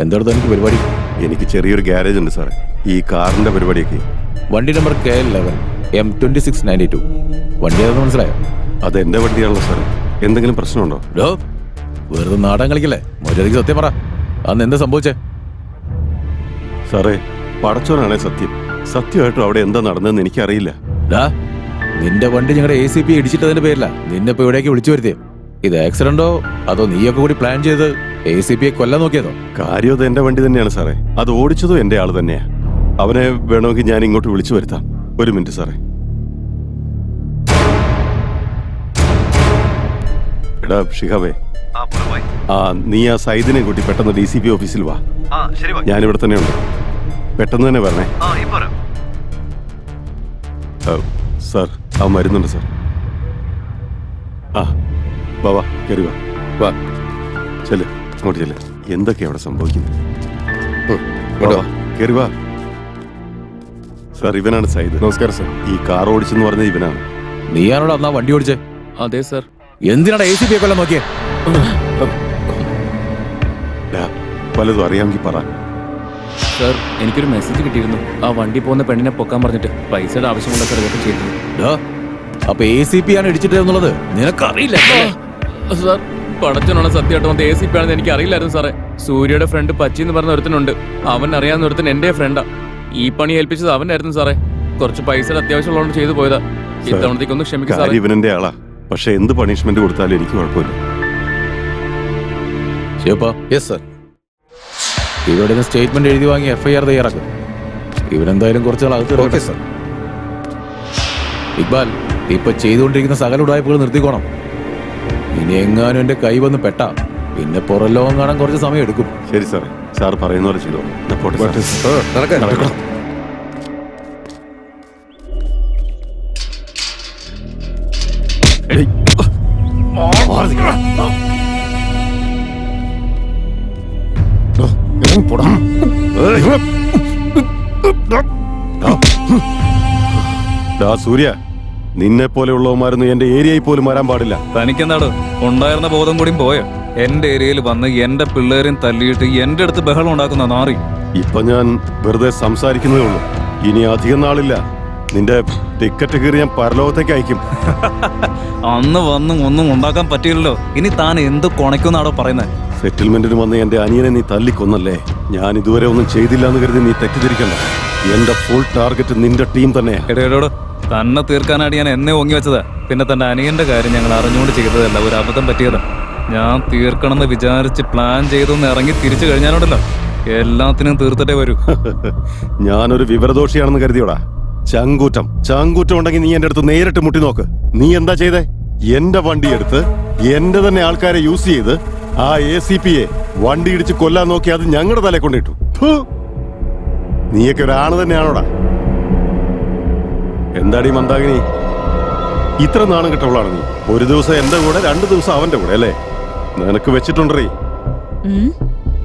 എന്തായിരുന്നു എനിക്ക് പരിപാടി? എനിക്ക് ചെറിയൊരു ഗ്യാരേജ് ഉണ്ട് സാറേ. ഈ കാറിന്റെ പരിപാടിയൊക്കെ. വണ്ടി നമ്പർ KL11 M2692. വണ്ടി ഏതെന്ന് മനസ്സിലായോ? അത് എന്റെ വണ്ടിയാണല്ലോ സാറേ. എന്തെങ്കിലും പ്രശ്നമുണ്ടോ? വെറുതെ നാടൻ കളിക്കല്ലേ, മര്യാദയ്ക്ക് സത്യം പറ. അന്ന് എന്താ സംഭവിച്ചേ? സാറേ, പടച്ചോനാണേ സത്യം. സത്യമായിട്ടും അവിടെ എന്താ നടന്നതെന്ന് എനിക്കറിയില്ല. നിന്റെ വണ്ടി ഞങ്ങളുടെ ACP ഇടിച്ചിട്ടതിന്റെ പേരില്ല നിന്നെ ഇപ്പൊ ഇവിടേക്ക് വിളിച്ചു വരുത്തിയേ. ഇത് ആക്സിഡന്റോ അതോ നീയൊക്കെ കൂടി പ്ലാൻ ചെയ്ത് ACPയെ കൊല്ലാൻ നോക്കിയതോ? കാര്യം അത് എന്റെ വണ്ടി തന്നെയാണ് സാറേ. അത് ഓടിച്ചതും എന്റെ ആള് തന്നെയാ. അവനെ വേണമെങ്കിൽ ഞാൻ ഇങ്ങോട്ട് വിളിച്ചു വരുത്താം. ഒരു മിനിറ്റ് സാറേ. എടാ ഷിഹാബേ, നീ ആ സൈദിനെ കൂട്ടി പെട്ടെന്ന് DCP ഓഫീസിൽ വാ. ഞാനിവിടെ തന്നെ ഉണ്ട്. പെട്ടെന്ന് തന്നെ വരണേ. സാർ, ആ മരുന്നുണ്ട് സാർ. ആ വാ, കയറി വാ. ചെല്ല്, അങ്ങോട്ട് ചെല്ല്. എന്തൊക്കെയാ അവിടെ സംഭവിക്കുന്നത്? കയറി വാ. സാർ, ഇവനാണ് സൈദ്. നമസ്കാരം സാർ. ഈ കാർ ഓടിച്ചെന്ന് പറഞ്ഞ ഇവനാണ്. നീയാണോടാ അന്നാ വണ്ടി ഓടിച്ചേ? അതെ സാർ. എന്തിനാണ് ACPയെ കൊല്ലാൻ നോക്കിയേ? പലതും അറിയാമെങ്കിൽ പറ. സാർ, എനിക്കൊരു മെസ്സേജ് കിട്ടിയിരുന്നു. ആ വണ്ടി പോകുന്ന പെണ്ണിനെ പൊക്കാൻ പറഞ്ഞിട്ട് പൈസയുടെ ആവശ്യമുള്ള സാർ ഇതൊക്കെ ചെയ്തത്. അപ്പൊ ACP ആണ് ഇടിച്ചിട്ട് എന്നുള്ളത് നിനക്കറിയില്ല സാർ? പടച്ചനാണ് സത്യമായിട്ട് വന്നത്. ACP ആണെന്ന് എനിക്ക് അറിയില്ലായിരുന്നു സാറേ. സൂര്യയുടെ ഫ്രണ്ട് പച്ചി എന്ന് പറഞ്ഞ ഒരുത്തനുണ്ട്. അവൻ അറിയാവുന്ന ഒരുത്തൻ എന്റെ ഫ്രണ്ടാ. ഈ പണി ഏൽപ്പിച്ചത് അവനായിരുന്നു സാറേ. കുറച്ച് പൈസയുടെ അത്യാവശ്യമുള്ളതുകൊണ്ട് ചെയ്തു പോയതാ. ഇത്തവണത്തേക്കൊന്ന് ക്ഷമിക്കും സാർ. ഇവനെന്റെ ആളാ. പക്ഷെ എന്ത് പണിഷ്മെന്റ് കൊടുത്താലും എനിക്ക് കുഴപ്പമില്ല. Yes sir. ഇവിടെ സ്റ്റേറ്റ്മെന്റ് എഴുതി വാങ്ങി FIR തയ്യാറാക്കും. ഇവനെന്തായാലും കുറച്ച് നാൾ ഓക്കെ സർ. ഇക്ബാൽ, ഇപ്പൊ ചെയ്തുകൊണ്ടിരിക്കുന്ന സകല ഉടായ്പകൾ നിർത്തിക്കോണം. ഇനി എങ്ങാനും എന്റെ കൈ വന്ന് പെട്ടാ പിന്നെ പുറം ലോകം കാണാൻ കുറച്ച് സമയം എടുക്കും. ശരി സാറേ. സാർ പറയുന്ന പോലെ ചെയ്തോ. നടക്കണം. സൂര്യ, നിന്നെ പോലെയുള്ളവന്മാരൊന്നും എന്റെ ഏരിയയിൽ പോലും വരാൻ പാടില്ല. തനിക്കെന്താടോ ഉണ്ടായിരുന്ന ബോധം കൂടി പോയോ? എന്റെ ഏരിയയിൽ വന്ന് എന്റെ പിള്ളേരെയും തല്ലിയിട്ട് എന്റെ അടുത്ത് ബഹളം ഉണ്ടാക്കുന്ന നാറി. ഇപ്പൊ ഞാൻ വെറുതെ സംസാരിക്കുന്നതേ ഉള്ളൂ. ഇനി അധികം നാളില്ല, നിന്റെ ടിക്കറ്റ് കീറി ഞാൻ പരലോകത്തേക്ക് അയക്കും. അന്ന് വന്നും ഒന്നും ഉണ്ടാക്കാൻ പറ്റിയില്ലല്ലോ. ഇനി താൻ എന്ത് കൊണയ്ക്കുന്നാണോ പറയുന്നത്? സെറ്റിൽമെന്റിന് വന്ന് എന്റെ അനിയനെ നീ തല്ലിക്കൊന്നല്ലേ? ഞാൻ ഇതുവരെ ഒന്നും ചെയ്തില്ല എന്ന് കരുതി നീ തെറ്റിദ്ധരിക്കണ്ട. എന്റെ ഫുൾ ടാർഗറ്റ് നിന്റെ ടീം തന്നെയാ. എടേടോട് തന്നെ തീർക്കാനായിട്ട് ഞാൻ എന്നെ ഓങ്ങി വെച്ചതാ. പിന്നെ തന്റെ അനിയന്റെ കാര്യം ഞങ്ങൾ അറിഞ്ഞുകൊണ്ട് ചെയ്തതല്ല, ഒരു അബദ്ധം പറ്റിയതാ. ഞാൻ തീർക്കണമെന്ന് വിചാരിച്ച് പ്ലാൻ ചെയ്തൊന്ന് ഇറങ്ങി തിരിച്ചു കഴിഞ്ഞാലുണ്ടല്ലോ എല്ലാത്തിനും തീർത്തിട്ടേ വരൂ. ഞാനൊരു വിവരദോഷിയാണെന്ന് കരുതിയോടാ? ചങ്കൂറ്റം ഉണ്ടെങ്കിൽ നീ എന്റെ അടുത്ത് നേരിട്ട് മുട്ടി നോക്ക്. നീ എന്താ ചെയ്തേ? എന്റെ വണ്ടി എടുത്ത് എന്റെ തന്നെ ആൾക്കാരെ യൂസ് ചെയ്ത് ആ ACPയെ വണ്ടി ഇടിച്ച് കൊല്ലാൻ നോക്കി അത് ഞങ്ങളുടെ തലേ കൊണ്ടിട്ടു. നീയൊക്കെ ഒരാണ് തന്നെയാണോടാ? എന്താടി മന്ദാകിനി, ഇത്ര നാണം കിട്ടവളാണ് നീ? ഒരു ദിവസം എന്റെ കൂടെ, 2 ദിവസം അവന്റെ കൂടെ അല്ലേ? നിനക്ക് വെച്ചിട്ടുണ്ടീ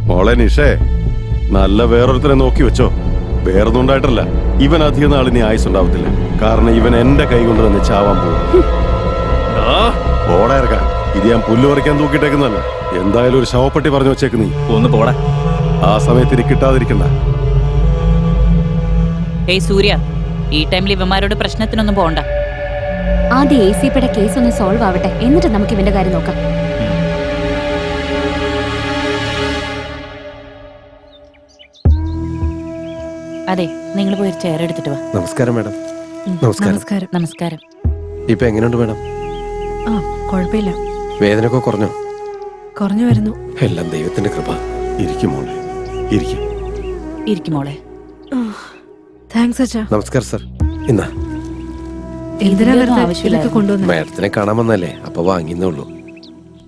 മോളെ നിഷേ. നല്ല വേറൊരുത്തരെ നോക്കി വെച്ചോ. വേറൊന്നും ഉണ്ടായിട്ടല്ല, ഇവൻ അധികം നാളിനി ആയുസുണ്ടാവത്തില്ല. കാരണം ഇവൻ എന്റെ കൈ കൊണ്ട് തന്നെ ചാവാൻ പോകും. ഓടാ ഇറക്കാൻ. ഇത് ഞാൻ പുല്ല് പറിക്കാൻ തൂക്കിട്ടേക്കുന്നല്ല. എന്തായാലും ഒരു ശവപ്പെട്ടി പറഞ്ഞു വെച്ചേക്ക് നീ. ഒന്ന് പോടാ. ആ സമയത്തിന് കിട്ടാതിരിക്കണ്ട. ഏയ് സൂര്യ, ഈ ടൈമിൽ ഇവന്മാരോട് പ്രശ്നത്തിനൊന്നും പോകണ്ട. ആദ്യം ACPയുടെ കേസ് ഒന്ന് സോൾവ് ആവട്ടെ, എന്നിട്ട് നമുക്ക് ഇവന്റെ കാര്യം നോക്കാം. അതെ, നിങ്ങൾ പോയി ഒരു ചെയർ എടുത്തിട്ട് വാ. നമസ്കാരം മാഡം. നമസ്കാരം. നമസ്കാരം. നമസ്കാരം. ഇപ്പൊ എങ്ങനെയുണ്ട് മാഡം? ആ, കുഴപ്പമില്ല. വേദനയൊക്കെ കുറഞ്ഞോ? കുറഞ്ഞു വരുന്നു. എല്ലാം ദൈവത്തിന്റെ കൃപ. ഇരിക്കും മോളെ, ഇരിക്കും. ഇരിക്കും മോളെ. താങ്ക്സ് അച്ഛാ. നമസ്കാരം സർ. ഇന്നാ എന്തിനാ ഇതിന്റെ വെറുതെ ആവശ്യമില്ല. ഇതൊക്കെ കൊണ്ടുവന്നത്? മാഡത്തിനെ കാണാൻ വന്നല്ലേ, അപ്പൊ വാങ്ങിന്നേ ഉള്ളൂ.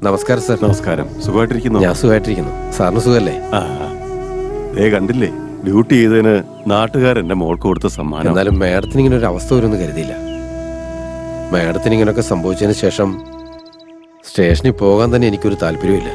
നമസ്കാരം സർ. നമസ്കാരം. സുഖമായിട്ടിരിക്കുന്നു? ഞാൻ സുഖമായിട്ടിരിക്കുന്നു. സാറിന് സുഖല്ലേ? കണ്ടില്ലേ, ഡ്യൂട്ടി ചെയ്തതിന് നാട്ടുകാരെന്റെ മോൾക്ക് കൊടുത്ത സമ്മാനം. എന്നാലും മാഡത്തിന് ഇങ്ങനെ ഒരു അവസ്ഥ വരുമെന്ന് കരുതിയില്ല. മാഡത്തിന് ഇങ്ങനെയൊക്കെ സംഭവിച്ചതിന് ശേഷം സ്റ്റേഷനിൽ പോകാൻ തന്നെ എനിക്കൊരു താല്പര്യമില്ല.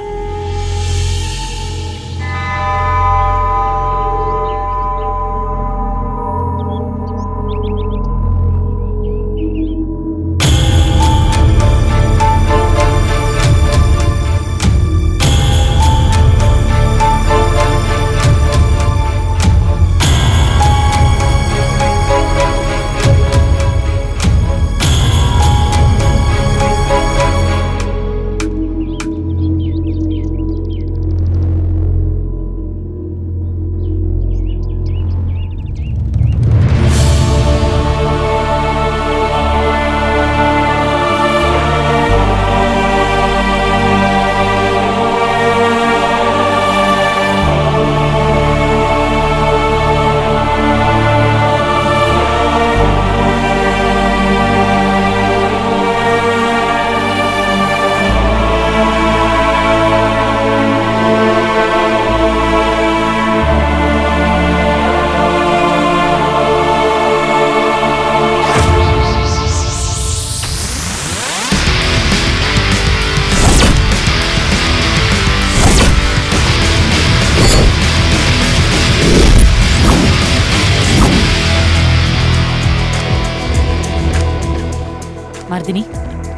മർദിനി,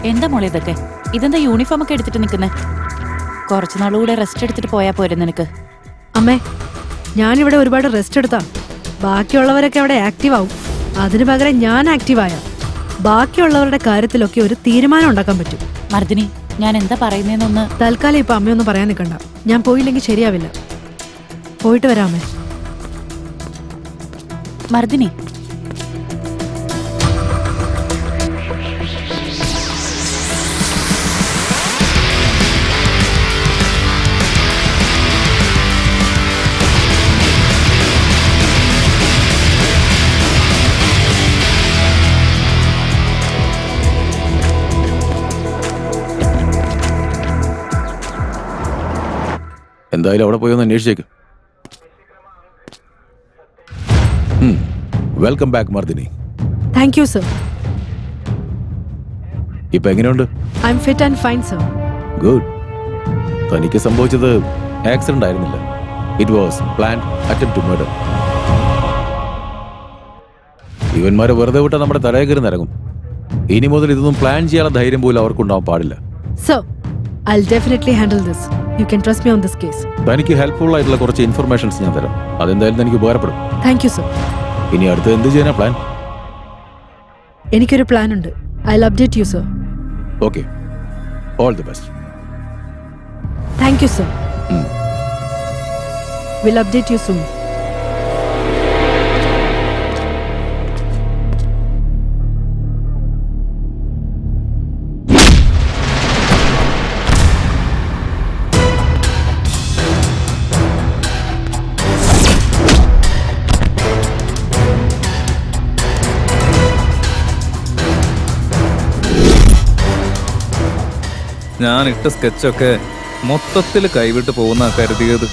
എന്താ മോളെ ഇതൊക്കെ? ഇതെന്താ യൂണിഫോം ഒക്കെ എടുത്തിട്ട് നിൽക്കുന്നേ? കുറച്ചു നാളുകൂടെ റെസ്റ്റ് എടുത്തിട്ട് പോയാ പോരെ നിനക്ക്? അമ്മേ, ഞാനിവിടെ ഒരുപാട് റെസ്റ്റ് എടുത്താ ബാക്കിയുള്ളവരൊക്കെ അവിടെ ആക്റ്റീവ് ആവും. അതിനു പകരം ഞാൻ ആക്റ്റീവായ ബാക്കിയുള്ളവരുടെ കാര്യത്തിലൊക്കെ ഒരു തീരുമാനം ഉണ്ടാക്കാൻ പറ്റും. മർദിനി, ഞാൻ എന്താ പറയുന്നതെന്നൊന്ന്. തൽക്കാലം ഇപ്പൊ അമ്മയൊന്നും പറയാൻ നിൽക്കണ്ട. ഞാൻ പോയില്ലെങ്കിൽ ശരിയാവില്ല. പോയിട്ട് വരാമേ. മർദിനി, എന്തായാലും അവിടെ പോയി ഒന്ന് അന്വേഷിച്ചേക്ക്. Welcome back Mardini. Thank you sir. ഇപ്പൊ എങ്ങനെയുണ്ട്? I'm fit and fine sir. Good. തനിക്ക് സംഭവിച്ചത് ആക്സിഡന്റ് ആയിരുന്നില്ല. It was planned attempt to murder. ഇവന്മാരെ വെറുതെ വിട്ടാൽ നമ്മുടെ തലയിൽ കയറി നിറങ്ങും. ഇനി മുതൽ ഇതൊന്നും പ്ലാൻ ചെയ്യാനുള്ള ധൈര്യം പോലും അവർക്കുണ്ടാവാൻ പാടില്ല. Sir, I'll definitely handle this. You can trust me on this case. തനിക്ക് ഹെൽപ്ഫുൾ ആയിട്ടുള്ള കുറച്ച് ഇൻഫർമേഷൻസ് ഞാൻ തരാം. അതെന്തായാലും എനിക്ക് ഉപകാരപ്പെടും. Thank you, sir. ഇനി അടുത്ത് എന്ത് ചെയ്യാനാ പ്ലാൻ? എനിക്കൊരു പ്ലാൻ ഉണ്ട്. I'll update you, sir. Okay, all the best. Thank you, sir. We'll update you soon. ഞാൻ ഇട്ട സ്കെച്ചൊക്കെ മൊത്തത്തിൽ കൈവിട്ട് പോകുന്ന കരുതിയത്.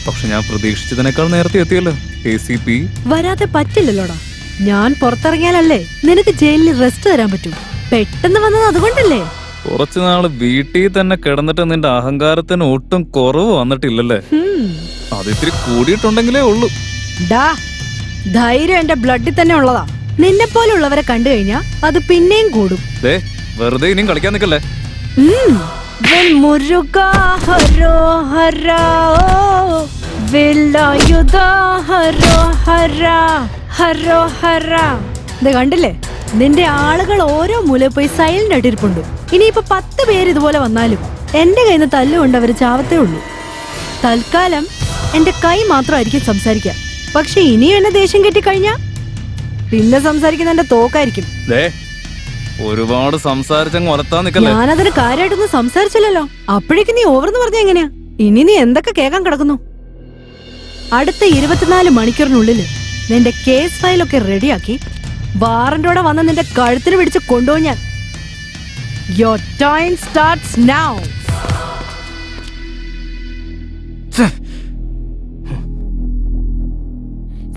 പക്ഷെ ഞാൻ പ്രതീക്ഷിച്ചതിനേക്കാൾ നേരത്തെ എത്തിയല്ലോ ACP. വരാതെ പറ്റില്ലല്ലോടാ. ഞാൻ പുറത്തിറങ്ങിയാലല്ലേ നിനക്ക് ജയിലിൽ റെസ്റ്റ് തരാൻ പറ്റൂ. പെട്ടെന്ന് വന്നത് അതുകൊണ്ടല്ലേ. കുറച്ചുനാള് വീട്ടിൽ തന്നെ കിടന്നിട്ട് നിന്റെ അഹങ്കാരത്തിന് ഒട്ടും കുറവ് വന്നിട്ടില്ലല്ലേ? അതിത്തിരി കൂടിയിട്ടുണ്ടെങ്കിലേ ഉള്ളൂ. ഡാ, ധൈര്യം എന്റെ ബ്ലഡിൽ തന്നെ ഉള്ളതാ. നിന്നെ പോലുള്ളവരെ കണ്ടു കഴിഞ്ഞാ അത് പിന്നെയും കൂടും. വെറുതെ ഇനിയും കളിക്കാൻ നിക്കല്ലേ. കണ്ടില്ലേ, നിന്റെ ആളുകൾ ഓരോ മൂല പോയി സൈലന്റ് ആയിട്ടിരിപ്പുണ്ട്. ഇനിയിപ്പോ 10 പേര് ഇതുപോലെ വന്നാലും എന്റെ കയ്യിൽ നിന്ന് തല്ലുകൊണ്ട് അവര് ചാവത്തേ ഉള്ളൂ. തൽക്കാലം എന്റെ കൈ മാത്രമായിരിക്കും സംസാരിക്കുക. പക്ഷെ ഇനിയും എന്നെ ദേഷ്യം കെട്ടിക്കഴിഞ്ഞാ പിന്നെ സംസാരിക്കുന്ന എന്റെ തോക്കായിരിക്കും. ഒരുപാട് സംസാരിച്ചങ്ങ് ഒലത്താൻ നിക്കല്ലേ. ഞാനതിന് കാര്യമായിട്ടൊന്നും സംസാരിച്ചില്ലല്ലോ. അപ്പോഴേക്ക് നീ ഓവർന്ന് പറഞ്ഞ എങ്ങനെയാ? ഇനി നീ എന്തൊക്കെ കേൾക്കാൻ കിടക്കുന്നു? അടുത്ത 24 മണിക്കൂറിനുള്ളിൽ നിന്റെ കേസ് ഫയലൊക്കെ റെഡിയാക്കി വാറന്റോടെ വന്ന് നിന്റെ കഴുത്തിന് പിടിച്ച് കൊണ്ടുപോയി ഞാൻ. Your time starts now.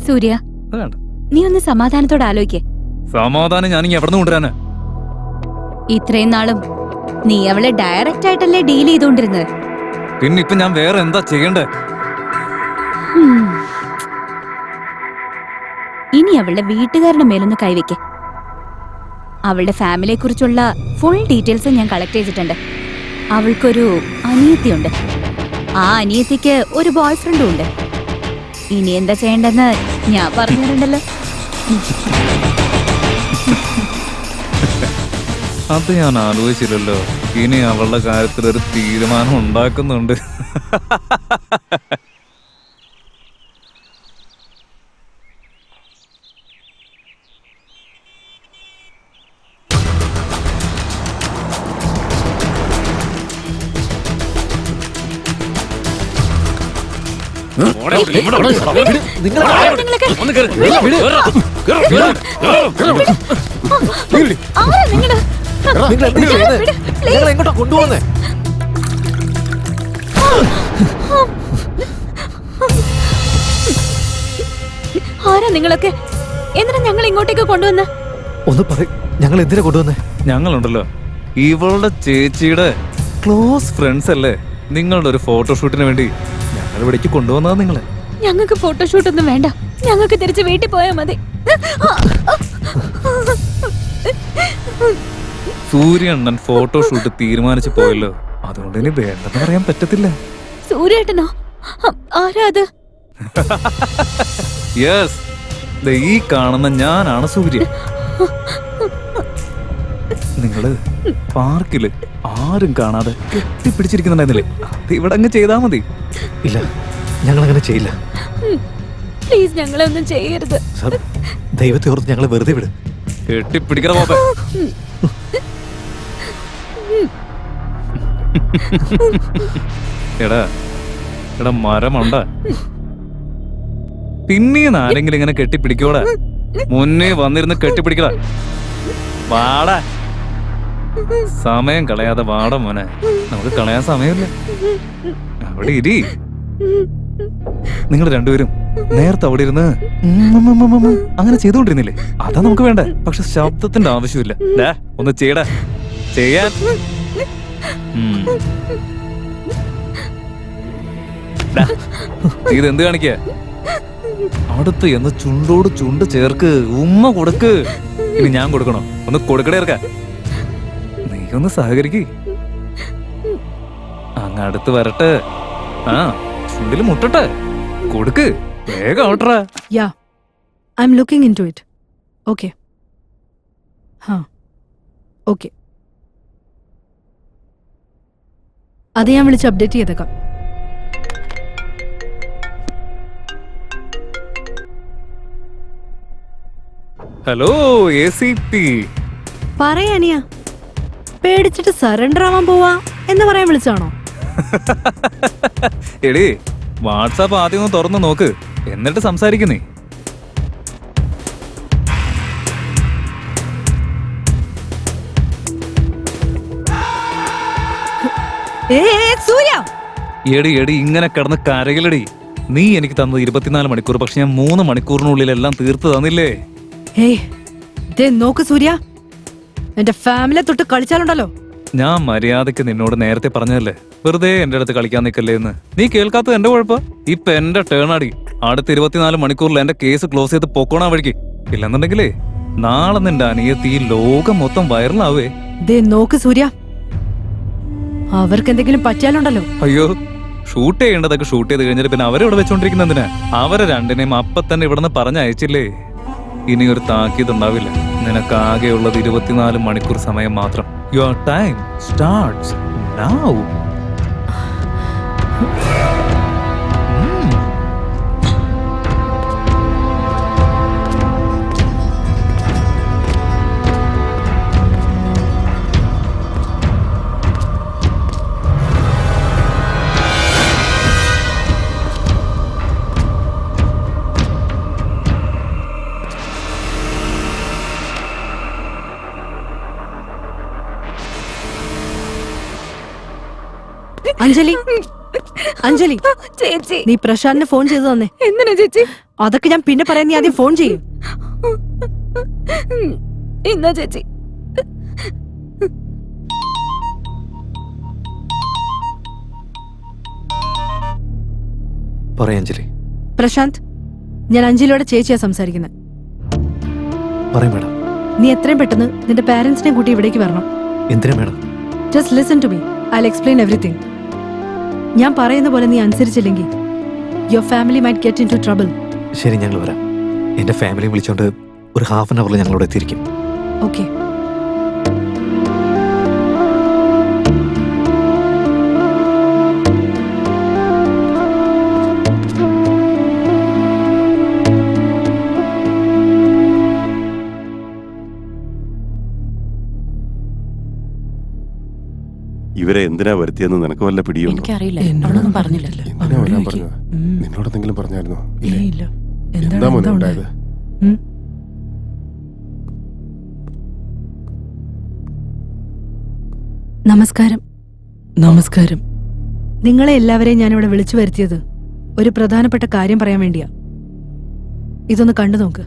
സൂര്യ, നീ ഒന്ന് സമാധാനത്തോടെ ആലോചിക്കേ. സമാധാനം ഞാനിങ്ങ എവിടെ നിന്ന് കൊണ്ടുവരാനാ? ഇത്രയും നാളും നീ അവളെ ഡയറക്റ്റ് ആയിട്ടല്ലേ ഡീൽ ചെയ്തോണ്ടിരുന്നത്. പിന്നെ ഇപ്പൊ ഞാൻ വേറെ എന്താ ചെയ്യണ്ടേ? ഇനി അവളുടെ വീട്ടുകാരുടെ മേലൊന്ന് കൈവയ്ക്കേ. അവളുടെ ഫാമിലിയെ കുറിച്ചുള്ള ഫുൾ ഡീറ്റെയിൽസ് ഞാൻ കളക്ട് ചെയ്തിട്ടുണ്ട്. അവൾക്കൊരു അനിയത്തിയുണ്ട്. ആ അനിയത്തിക്ക് ഒരു ബോയ് ഫ്രണ്ടും ഉണ്ട്. ഇനി എന്താ ചെയ്യേണ്ടെന്ന് ഞാൻ പറഞ്ഞിട്ടുണ്ടല്ലോ. അത് ഞാൻ ആലോചിച്ചില്ലല്ലോ. ഇനി അവളുടെ കാര്യത്തിൽ ഒരു തീരുമാനം ഉണ്ടാക്കുന്നുണ്ട്. എങ്ങോട്ടാ കൊണ്ടുപോകുന്നേ? ആരാ നിങ്ങളൊക്കെ? എന്തിനാ ഞങ്ങൾ ഇങ്ങോട്ടേക്ക് കൊണ്ടുവന്ന്? ഒന്ന് പറ, ഞങ്ങൾ എന്തിനാ കൊണ്ടുവന്നേ? ഞങ്ങളുണ്ടല്ലോ ഇവളുടെ ചേച്ചിയുടെ ക്ലോസ് ഫ്രണ്ട്സ് അല്ലേ. നിങ്ങളുടെ ഒരു ഫോട്ടോഷൂട്ടിന് വേണ്ടി ഞങ്ങൾ ഇവിടേക്ക് കൊണ്ടുവന്നതാ നിങ്ങളെ. ഞങ്ങൾക്ക് ഫോട്ടോഷൂട്ട് ഒന്നും വേണ്ട. ഞങ്ങൾക്ക് തിരിച്ച് വീട്ടിൽ പോയാൽ മതി. സൂര്യണ്ണൻ ഫോട്ടോഷൂട്ട് തീരുമാനിച്ചു പോയല്ലോ. അതുകൊണ്ട് ഇനി വേണ്ടെന്ന് പറയാൻ പറ്റത്തില്ല. സൂര്യേട്ടനോ? ആരാ അത്? യെസ്, ഈ കാണുന്ന ഞാനാണ് സൂര്യ. നിങ്ങള് പാർക്കില് ആരും കാണാതെ കെട്ടിപ്പിടിച്ചിരിക്കുന്നുണ്ടായിരുന്നില്ലേ? അത് ഇവിടെ അങ്ങ് ചെയ്താ മതി. ഇല്ല, ഞങ്ങൾ അങ്ങനെ ചെയ്യില്ല. പ്ലീസ്, ഞങ്ങളെ ഒന്നും ചെയ്യരുത്. ദൈവത്തെ ഓർത്ത് ഞങ്ങളെ വെറുതെ വിട്. കെട്ടിപ്പിടിക്കണ പോപ്പ. എടാ മരമുണ്ട. പിന്നീന്ന് ആരെങ്കിലും ഇങ്ങനെ കെട്ടിപ്പിടിക്കോടാ? മുന്നേ വന്നിരുന്ന് കെട്ടിപ്പിടിക്കടാ. വാടാ, സമയം കളയാതെ വാടാ മോനെ. നമുക്ക് കളയാൻ സമയമില്ല. അവിടെ ഇരി. നിങ്ങൾ രണ്ടുപേരും നേരത്തെ അവിടെ ഇരുന്ന് അങ്ങനെ ചെയ്തുകൊണ്ടിരുന്നില്ലേ? അതാ നമുക്ക് വേണ്ടേ. പക്ഷെ ശബ്ദത്തിന്റെ ആവശ്യമില്ല. ഒന്ന് ചെയ്യടാ, ചെയ്യാൻ. ഇതെന്ത് കാണിക്ക? അടുത്ത് എന്ന് ചുണ്ടോട് ചുണ്ട് ചേർക്ക്, ഉമ്മ കൊടുക്ക്. ഇനി ഞാൻ കൊടുക്കണോ? ഒന്ന് കൊടുക്കടേ ഇറക്ക. നീ ഒന്ന് സഹകരിക്ക്. അങ്ങ് അടുത്ത് വരട്ടെ. ആ ചുണ്ടിൽ മുട്ടട്ടെ. കൊടുക്ക് വേഗം ഓട്ടറാ. Yeah I'm looking into it. Okay okay, അത് ഞാൻ വിളിച്ച് അപ്ഡേറ്റ് ചെയ്തേക്കാം. Hello ACP. പറയാനിയാ പേടിച്ചിട്ട് സറണ്ടർ ആവാൻ പോവാ എന്ന് പറയാൻ വിളിച്ചാണോ? എടീ വാട്സാപ്പ് ആദ്യം ഒന്ന് തുറന്നു നോക്ക്, എന്നിട്ട് സംസാരിക്കുന്നേ. സൂര്യ, എടി എടി ഇങ്ങനെ കിടന്ന് കരകിലടി. നീ എനിക്ക് തന്നത് 24 മണിക്കൂർ, പക്ഷെ ഞാൻ 3 മണിക്കൂറിനുള്ളിൽ എല്ലാം തീർത്ത് തന്നില്ലേ? നോക്ക് സൂര്യ, എന്റെ ഫാമിലിയെ തൊട്ട് കളിച്ചാലുണ്ടല്ലോ. ഞാൻ മര്യാദക്ക് നിന്നോട് നേരത്തെ പറഞ്ഞതല്ലേ വെറുതെ എന്റെ അടുത്ത് കളിക്കാൻ നിൽക്കല്ലേ എന്ന്. നീ കേൾക്കാത്തത് എന്റെ കുഴപ്പം. ഇപ്പൊ എന്റെ ടേൺ അടി. അടുത്ത 24 മണിക്കൂറിൽ എന്റെ കേസ് ക്ലോസ് ചെയ്ത് പൊക്കോണാ വഴിക്ക്. ഇല്ലെന്നുണ്ടെങ്കിലേ നാളെ നിന്റെ അനിയത്തി ഈ ലോകം മൊത്തം വൈറലാവേ. നോക്ക് സൂര്യ, അവർക്ക് എന്തെങ്കിലും പറ്റിയാലുണ്ടല്ലോ. അയ്യോ, ഷൂട്ട് ചെയ്യേണ്ടതൊക്കെ ഷൂട്ട് ചെയ്ത് കഴിഞ്ഞിട്ട് പിന്നെ അവരെ വെച്ചോണ്ടിരിക്കുന്ന എന്തിനാ? അവരെ രണ്ടിനെയും അപ്പൊ തന്നെ ഇവിടുന്ന് പറഞ്ഞയച്ചില്ലേ. ഇനി ഒരു താക്കീത് ഉണ്ടാവില്ല. നിനക്കാകെയുള്ളത് 24 മണിക്കൂർ സമയം മാത്രം. Your time starts now. Anjali, Anjali ചേച്ചി, നീ പ്രശാന്തിന് ഫോൺ ചെയ്തു തന്നെ. എന്തിനാ ചേച്ചി? അതൊക്കെ ഞാൻ പിന്നെ പറയാൻ, നീ ആദ്യം ഫോൺ ചെയ്യും. എന്നാ ചേച്ചി? പറയാ അഞ്ജലി. പ്രശാന്ത്, ഞാൻ അഞ്ജലിയോടെ ചേച്ചിയാ സംസാരിക്കുന്നത്. പറയാം മേഡം. നീ എത്രയും പെട്ടെന്ന് നിന്റെ പാരന്റ്സിനെ കൂട്ടി ഇവിടേക്ക് വരണം. എന്തിനാ madam? Just listen to me, I explain everything. ഞാൻ പറയുന്ന പോലെ നീ അനുസരിച്ചില്ലെങ്കിൽ your family might get into trouble. ശരി, ഞങ്ങൾ വരാം. എന്റെ ഫാമിലി വിളിച്ചോണ്ട് ഒരു ഹാഫ് ആൻ അവറിൽ ഞങ്ങളോട് എത്തിയിരിക്കും. ഓക്കെ. ഇവരെ എന്തിനാ വരുത്തിയെന്ന് നിനക്ക് വല്ല പിടിയുണ്ടോ? എനിക്കറിയില്ല, എന്നോടൊന്നും പറഞ്ഞില്ലല്ലോ. എന്തിനാ വരാൻ പറഞ്ഞത്? നിന്നോടെന്തെങ്കിലും പറഞ്ഞായിരുന്നോ? എന്താ മോനെ ഉണ്ടായത്? നമസ്കാരം. നമസ്കാരം. നിങ്ങളെ എല്ലാവരെയും ഞാനിവിടെ വിളിച്ചു വരുത്തിയത് ഒരു പ്രധാനപ്പെട്ട കാര്യം പറയാൻ വേണ്ടിയാ. ഇതൊന്ന് കണ്ടു നോക്ക്.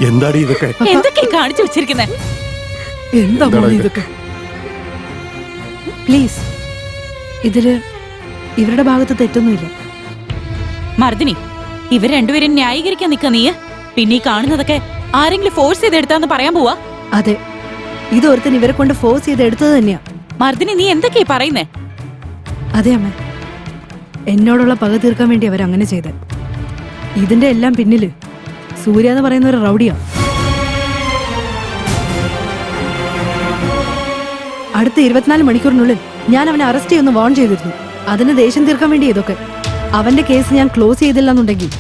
എന്താടി ഇതൊക്കെ? എന്തൊക്കെ കാണിച്ചു വെച്ചിരിക്കുന്നേ? എന്താ മോനെ ഇതൊക്കെ? പ്ലീസ്, ഇതില് ഇവരുടെ ഭാഗത്ത് തെറ്റൊന്നുമില്ല. മർദിനി, ഇവർ രണ്ടുപേരും ന്യായീകരിക്കാൻ നിക്ക നീ. പിന്നെ ഈ കാണുന്നതൊക്കെ ആരെങ്കിലും ഫോഴ്സ് ചെയ്ത് എടുത്താന്ന് പറയാൻ പോവാ? അതെ, ഇതൊരുത്തൻ ഇവരെ കൊണ്ട് ഫോഴ്സ് ചെയ്ത് എടുത്തത് തന്നെയാ. മർദിനി, നീ എന്തൊക്കെയാ പറയുന്നേ? അതെ അമ്മ, എന്നോടുള്ള പക തീർക്കാൻ വേണ്ടി അവരങ്ങനെ ചെയ്ത. ഇതിന്റെ എല്ലാം പിന്നില് സൂര്യ എന്ന് പറയുന്ന ഒരു റൗഡിയാ. അടുത്ത 24 മണിക്കൂറിനുള്ളിൽ ഞാൻ അവനെ അറസ്റ്റ് ചെയ്യുന്ന വാൺ ചെയ്തിരുന്നു. അതിന് ദേഷ്യം തീർക്കാൻ വേണ്ടി ഇതൊക്കെ. അവന്റെ കേസ് ഞാൻ ക്ലോസ് ചെയ്തില്ല എന്നുണ്ടെങ്കിൽ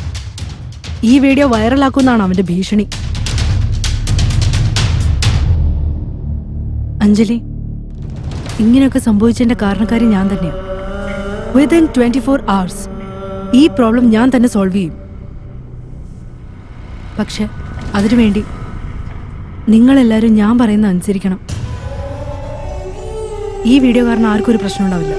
ഈ വീഡിയോ വൈറലാക്കുമെന്നാണ് അവന്റെ ഭീഷണി. അഞ്ജലി, ഇങ്ങനെയൊക്കെ സംഭവിച്ചതിന്റെ കാരണക്കാരി ഞാൻ തന്നെയാണ്. വിത്തിൻ 24 hours ഈ പ്രോബ്ലം ഞാൻ തന്നെ സോൾവ് ചെയ്യും. പക്ഷെ അതിനുവേണ്ടി നിങ്ങളെല്ലാവരും ഞാൻ പറയുന്ന അനുസരിക്കണം. ഈ വീഡിയോ കാരണം ആർക്കും ഒരു പ്രശ്നം ഉണ്ടാവില്ല.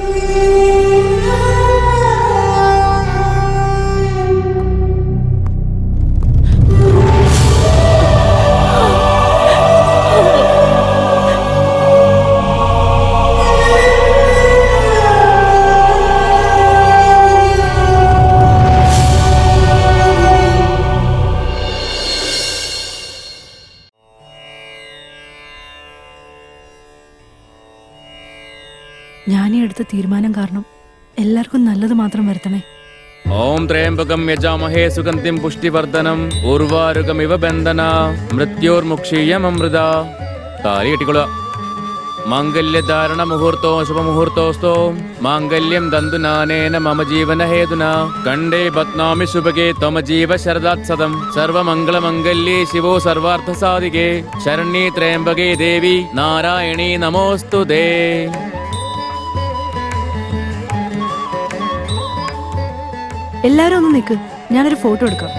ഞാനീ എടുത്ത തീരുമാനം കാരണം എല്ലാവർക്കും നല്ലത് മാത്രം വരുത്തണേ. ഓം ത്രയംബകം യജാമഹേ സുഗന്ധിം പുഷ്ടിവർദ്ധനം ഉർവാരുകമിവ ബന്ധന മൃത്യോർമുക്ഷീയമൃത. താലി കെട്ടിക്കൊള്ളുക. മാംഗല്യധാരണ മുഹൂർത്തോ ശുഭമുഹൂർത്തോസ്തോ മാംഗല്യം ദന്തുനാനേന മമ ജീവന ഹേതുന കണ്ടേ ബത്നാമി ശുഭഗേ ത്വമ ജീവ ശരദാത് സദം സർവമംഗളമംഗല്യേ ശിവോ സർവാർത്ഥ സാധികേ ശരണ്യേ ത്രയംബകേ ദേവി നാരായണീ നമോസ്തുതേ. എല്ലാരും ഒന്ന് നിൽക്ക്, ഞാനൊരു ഫോട്ടോ എടുക്കാം.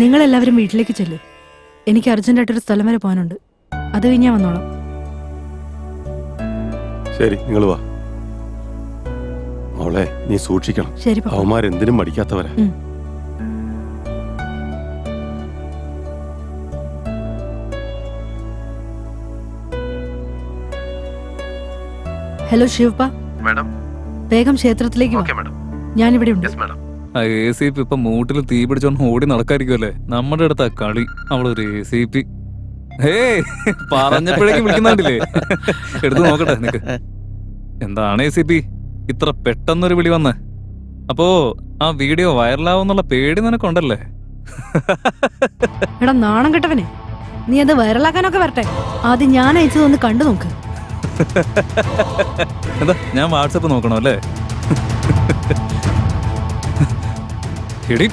നിങ്ങളെല്ലാവരും വീട്ടിലേക്ക് ചെല്ലു. എനിക്ക് അർജന്റായിട്ടൊരു സ്ഥലം വരെ പോകാനുണ്ട്. അത് കഴിഞ്ഞാൽ വന്നോളാം. ശരി, നിങ്ങൾ വാ. മോളെ, നീ സൂക്ഷിക്കണം. ശരി പപ്പ. അവന്മാരെന്തിനും മടിക്കാത്തവരാ. ഹലോ ശിവപ്പ, വേഗം ക്ഷേത്രത്തിലേക്ക് വാ. ഞാനിവിടെ ഉണ്ട്. ആ ACP ഇപ്പൊ മൂട്ടിൽ തീ പിടിച്ചോണ്ട് ഓടി നടക്കായിരിക്കുമല്ലേ. നമ്മുടെ അടുത്താ കളി. അവളൊരു ACP. പറഞ്ഞപ്പോഴേക്കും വിളിക്കുന്നുണ്ടില്ലേ? എടുത്തു നോക്കട്ടെ നിനക്ക്. എന്താണ് ACP ഇത്ര പെട്ടെന്നൊരു വിളി വന്ന്? അപ്പോ ആ വീഡിയോ വൈറലാവുന്നുള്ള പേടി നിനക്കുണ്ടല്ലേ? എടാ നാണം കെട്ടവനെ, നീ അത് വൈറലാക്കാനൊക്കെ വരട്ടെ. ആദ്യം ഞാൻ അയച്ചതൊന്ന് കണ്ടു നോക്ക്. എന്താ ഞാൻ വാട്സപ്പ് നോക്കണോ അല്ലേ? എടി,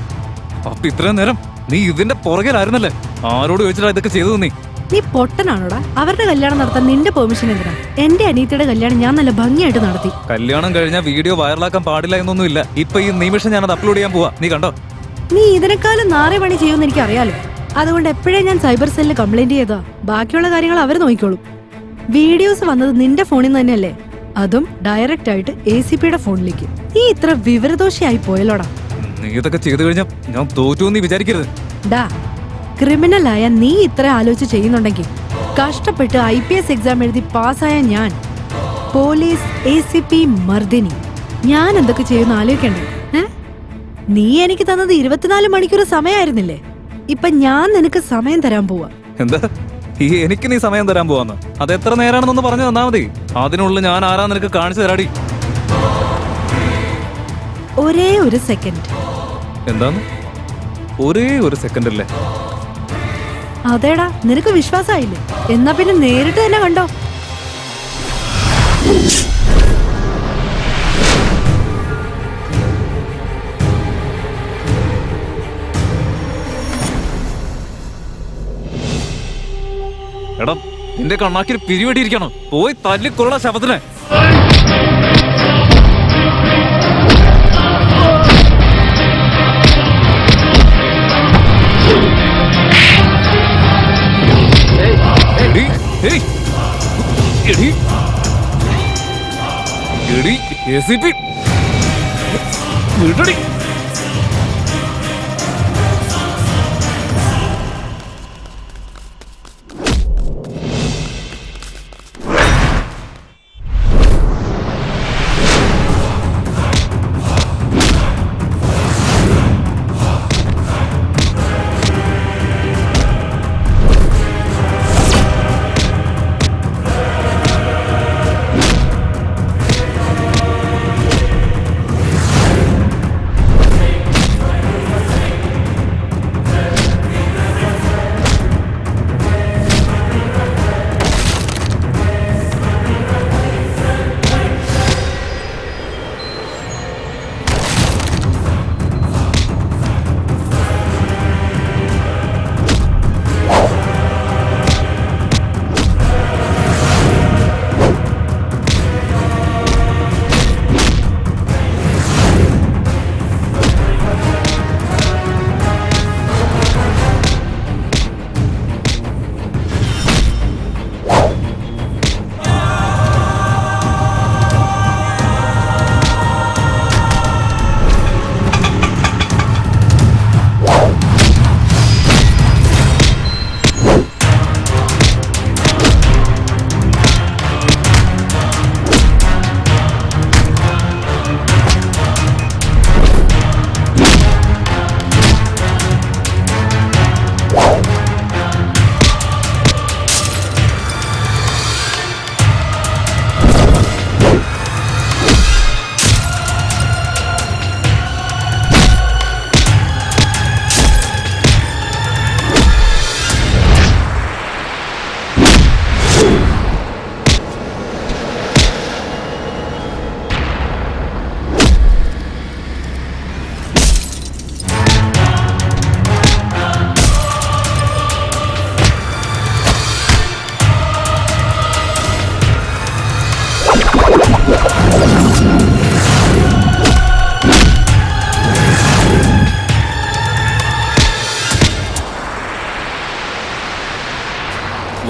അപ്പൊ ഇത്രയും നേരം നീ ഇതിന്റെ പുറകിലായിരുന്നല്ലേ? ആരോട് ചോദിച്ചിട്ടാ ഇതൊക്കെ ചെയ്തു? നീ പൊട്ടനാണോടാ? അവരുടെ കല്യാണം നടത്താൻ നിന്റെ പെർമിഷൻ എന്തിനാ? എന്റെ അനിയത്തിയുടെ കല്യാണം ഞാൻ നല്ല ഭംഗിയായിട്ട് നടത്തി. കല്യാണം കഴിഞ്ഞാൽ വീഡിയോ വൈറലാക്കാൻ പാടില്ല എന്നൊന്നുമില്ല. ഇപ്പൊ ഈ നിമിഷം ഞാനത് അപ്ലോഡ് ചെയ്യാൻ പോവാ. നീ കണ്ടോ? നീ ഇതിനേക്കാളും നാറേ പണി ചെയ്യുമെന്ന് എനിക്ക് അറിയാലോ. അതുകൊണ്ട് എപ്പോഴേ ഞാൻ സൈബർ സെല്ലിൽ കംപ്ലൈന്റ് ചെയ്താ. ബാക്കിയുള്ള കാര്യങ്ങൾ അവർ നോക്കിക്കോളും. വീഡിയോസ് വന്നത് നിന്റെ ഫോണിൽ നിന്ന് തന്നെയല്ലേ? അതും ഡയറക്റ്റ് ആയിട്ട് ACPയുടെ ഫോണിലേക്ക്. നീ ഇത്ര വിവരദോഷിയായി പോയല്ലോടാ. നീ ഇതൊക്കെ ചെയ്തു കഴിഞ്ഞാൽ ഞാൻ തോറ്റു നീ വിചാരിക്കരുത്. ഡാ, ക്രിമിനലായ നീ ഇത്ര ആലോചിച്ച് ചെയ്യുന്നുണ്ടെങ്കിൽ കഷ്ടപ്പെട്ട് IPS എക്സാം എഴുതി പാസ്സായ ഞാൻ, പോലീസ് ACP മർദിനി, ഞാൻ എന്തൊക്കെ ചെയ്യുന്ന ആലോചിക്കണ്ടേ? നീ എനിക്ക് തന്നത് 24 മണിക്കൂർ സമയമായിരുന്നില്ലേ? ഇപ്പൊ ഞാൻ നിനക്ക് സമയം തരാൻ പോവാ. എന്താ എനിക്ക് നീ സമയം തരാൻ പോവാന്ന്? അത് എത്ര നേരാണെന്നൊന്ന് പറഞ്ഞു തന്നാ മതി. അതിനുള്ളിൽ ഞാൻ ആരാ നിനക്ക് കാണിച്ചു തരാടി. ഒരേ ഒരു സെക്കൻഡ്. എന്താന്ന്? ഒരേ ഒരു സെക്കൻഡ് അല്ലേ? അതേടാ, നിനക്ക് വിശ്വാസമായില്ലേ? എന്നാ പിന്നെ നേരിട്ട് തന്നെ കണ്ടോ. എടാ, നിന്റെ കണ്ണാക്കി പിരിവെട്ടിയിരിക്കണം. പോയി തല്ലിക്കൊള്ള ശവത്തിനെ. ACP വിടടി.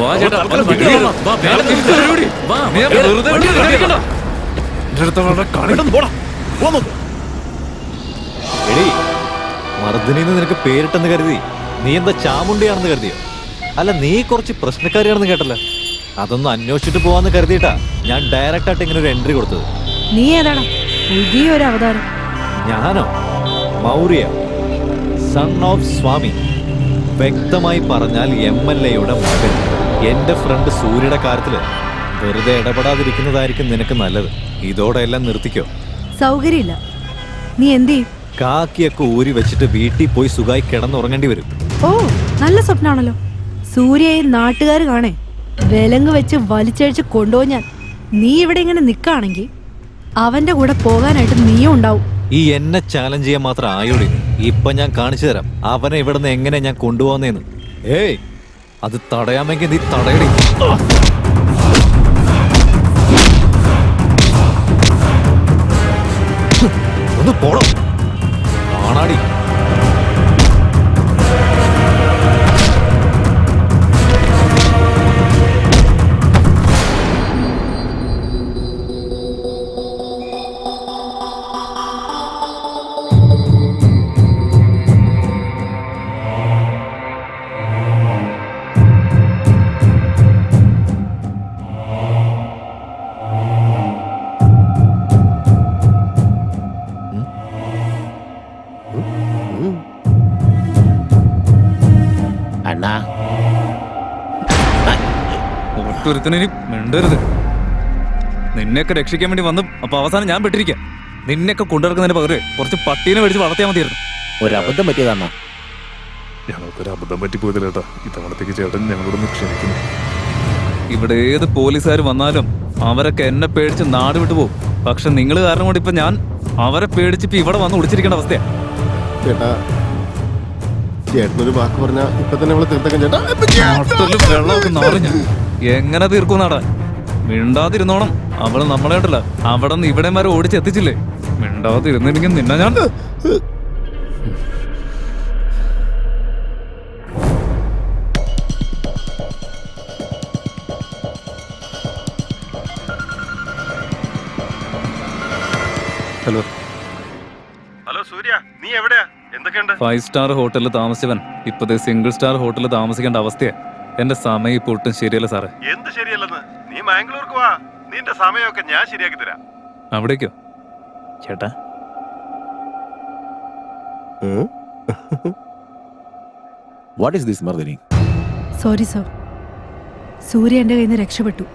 വാ ചേട്ടാ, ഒന്ന് വണ്ടി വാ, വാ, വേഗം തിരിച്ച് വരൂടി. വാ, വെറുതെ വണ്ടി എടുക്കണ്ട. എടീ, മർദ്ദിനിന്ന് നിനക്ക് പേരിട്ടെന്ന് കരുതി നീ എന്താ ചാമുണ്ടിയാണെന്ന് കരുതിയോ? അല്ല, നീ കുറച്ച് പ്രശ്നക്കാരിയാണെന്ന് കേട്ടല്ലോ. അതൊന്ന് അന്വേഷിച്ചിട്ട് പോവാന്ന് കരുതിയിട്ടാ ഞാൻ ഡയറക്റ്റ് ആയിട്ട് ഇങ്ങനെ ഒരു എൻട്രി കൊടുത്തത്. നീ ഏതാടാ പുതിയൊരു അവതാരം? ഞാനോ? മൗര്യ, സൺ ഓഫ് സ്വാമി. വ്യക്തമായി പറഞ്ഞാൽ MLAയുടെ മകൻ. എന്റെ ഫ്രണ്ട് സൂര്യയുടെ കാര്യത്തില് വെറുതെ ഇടപെടാതിരിക്കുന്നതായിരിക്കും നിനക്ക് നല്ലത്. ഇതോടെ എല്ലാം നിർത്തിക്കോ. സൗകര്യമില്ല. നീ എന്ത് ചെയ്യും? കാക്കിയൊക്കെ ഊരി വെച്ചിട്ട് വീട്ടിൽ പോയി സുഖമായി കിടന്നുറങ്ങേണ്ടി വരും. ഓ, നല്ല സ്വപ്നാണല്ലോ. സൂര്യയെ നാട്ടുകാർ കാണേ വിലങ്ങ് വെച്ച് വലിച്ചഴിച്ച് കൊണ്ടുപോയി ഞാൻ. നീ ഇവിടെ ഇങ്ങനെ നിൽക്കുകയാണെങ്കിൽ അവന്റെ കൂടെ പോകാനായിട്ട് നീയും ഉണ്ടാവും. ഈ എന്നെ ചാലഞ്ച് ചെയ്യാൻ മാത്രം ആയോടി. ഇപ്പൊ ഞാൻ കാണിച്ചു തരാം അവനെ ഇവിടുന്ന് എങ്ങനെ ഞാൻ കൊണ്ടുപോകുന്നേന്ന്. ഏയ്, അത് തടയാമെങ്കിൽ നീ തടയടി. ഒന്ന് പോടോ, കാണാടി. അണ്ണാ, ഒട്ടൊരുത്തനും ഇനി മിണ്ടരുത്. നിന്നെയൊക്കെ രക്ഷിക്കാൻ വേണ്ടി വന്നു. അപ്പൊ അവസാനം ഞാൻ പെട്ടിരിക്കാം. നിന്നെയൊക്കെ കൊണ്ടുനടക്കുന്നതിന് പകരം കുറച്ച് പട്ടീനെ മേടിച്ച് വളർത്തിയാൽ മതിയായിരുന്നു. ഒരബദ്ധം പറ്റിയതാണ. ഞങ്ങൾക്കൊരു അബദ്ധം പറ്റിപ്പോയതില്ല ചേട്ടാ. ഇത്തവണത്തേക്ക് ചേട്ടൻ ഞങ്ങളോടൊന്ന് ക്ഷമിക്കുന്നു. ഇവിടെ ഏത് പോലീസുകാർ വന്നാലും അവരൊക്കെ എന്നെ പേടിച്ച് നാട് വിട്ടു പോകും. പക്ഷെ നിങ്ങൾ കാരണം കൊണ്ട് ഇപ്പൊ ഞാൻ അവരെ പേടിച്ചിപ്പോ ഇവിടെ വന്ന് ഒളിച്ചിരിക്കേണ്ട അവസ്ഥയാ. ചേട്ടാ, ചേട്ടനൊരു വാക്ക് പറഞ്ഞാ ഇപ്പൊ തന്നെ അവളെ തീർത്തേക്കാൻ ചേട്ടാ. നാട്ടില് വെള്ളമൊക്കെ നിറഞ്ഞ എങ്ങനെ തീർക്കുന്നാടാ? മിണ്ടാതിരുന്നോണം. അവള് നമ്മളെ ഉണ്ടല്ല അവിടെ നിന്ന് ഇവിടെ വരെ ഓടിച്ചെത്തിച്ചില്ലേ? മിണ്ടാതിരുന്നില്ലെങ്കിൽ നിന്നെ ഞാൻ ഹലോ ഹലോ സൂര്യ, നീ എവിടെയാ? എന്തൊക്കെയുണ്ട്? 5 സ്റ്റാർ ഹോട്ടലിൽ താമസിച്ചവൻ ഇപ്പത്തെ സിംഗിൾ സ്റ്റാർ ഹോട്ടലിൽ താമസിക്കേണ്ട അവസ്ഥയാ. എന്റെ സമയം ഇപ്പൊ ഒട്ടും ശരിയല്ല സാറേ. എന്ത് ശരിയല്ലെന്ന്? നീ മാംഗ്ലൂർക്ക് വാ, നിന്റെ സമയമൊക്കെ ഞാൻ ശരിയാക്കി തരാം. അവിടേക്കോ ചേട്ടാ? What is this Mardini? Sorry sir, Surya എന്റെ കയ്യിൽ നിന്ന് രക്ഷപ്പെട്ടു.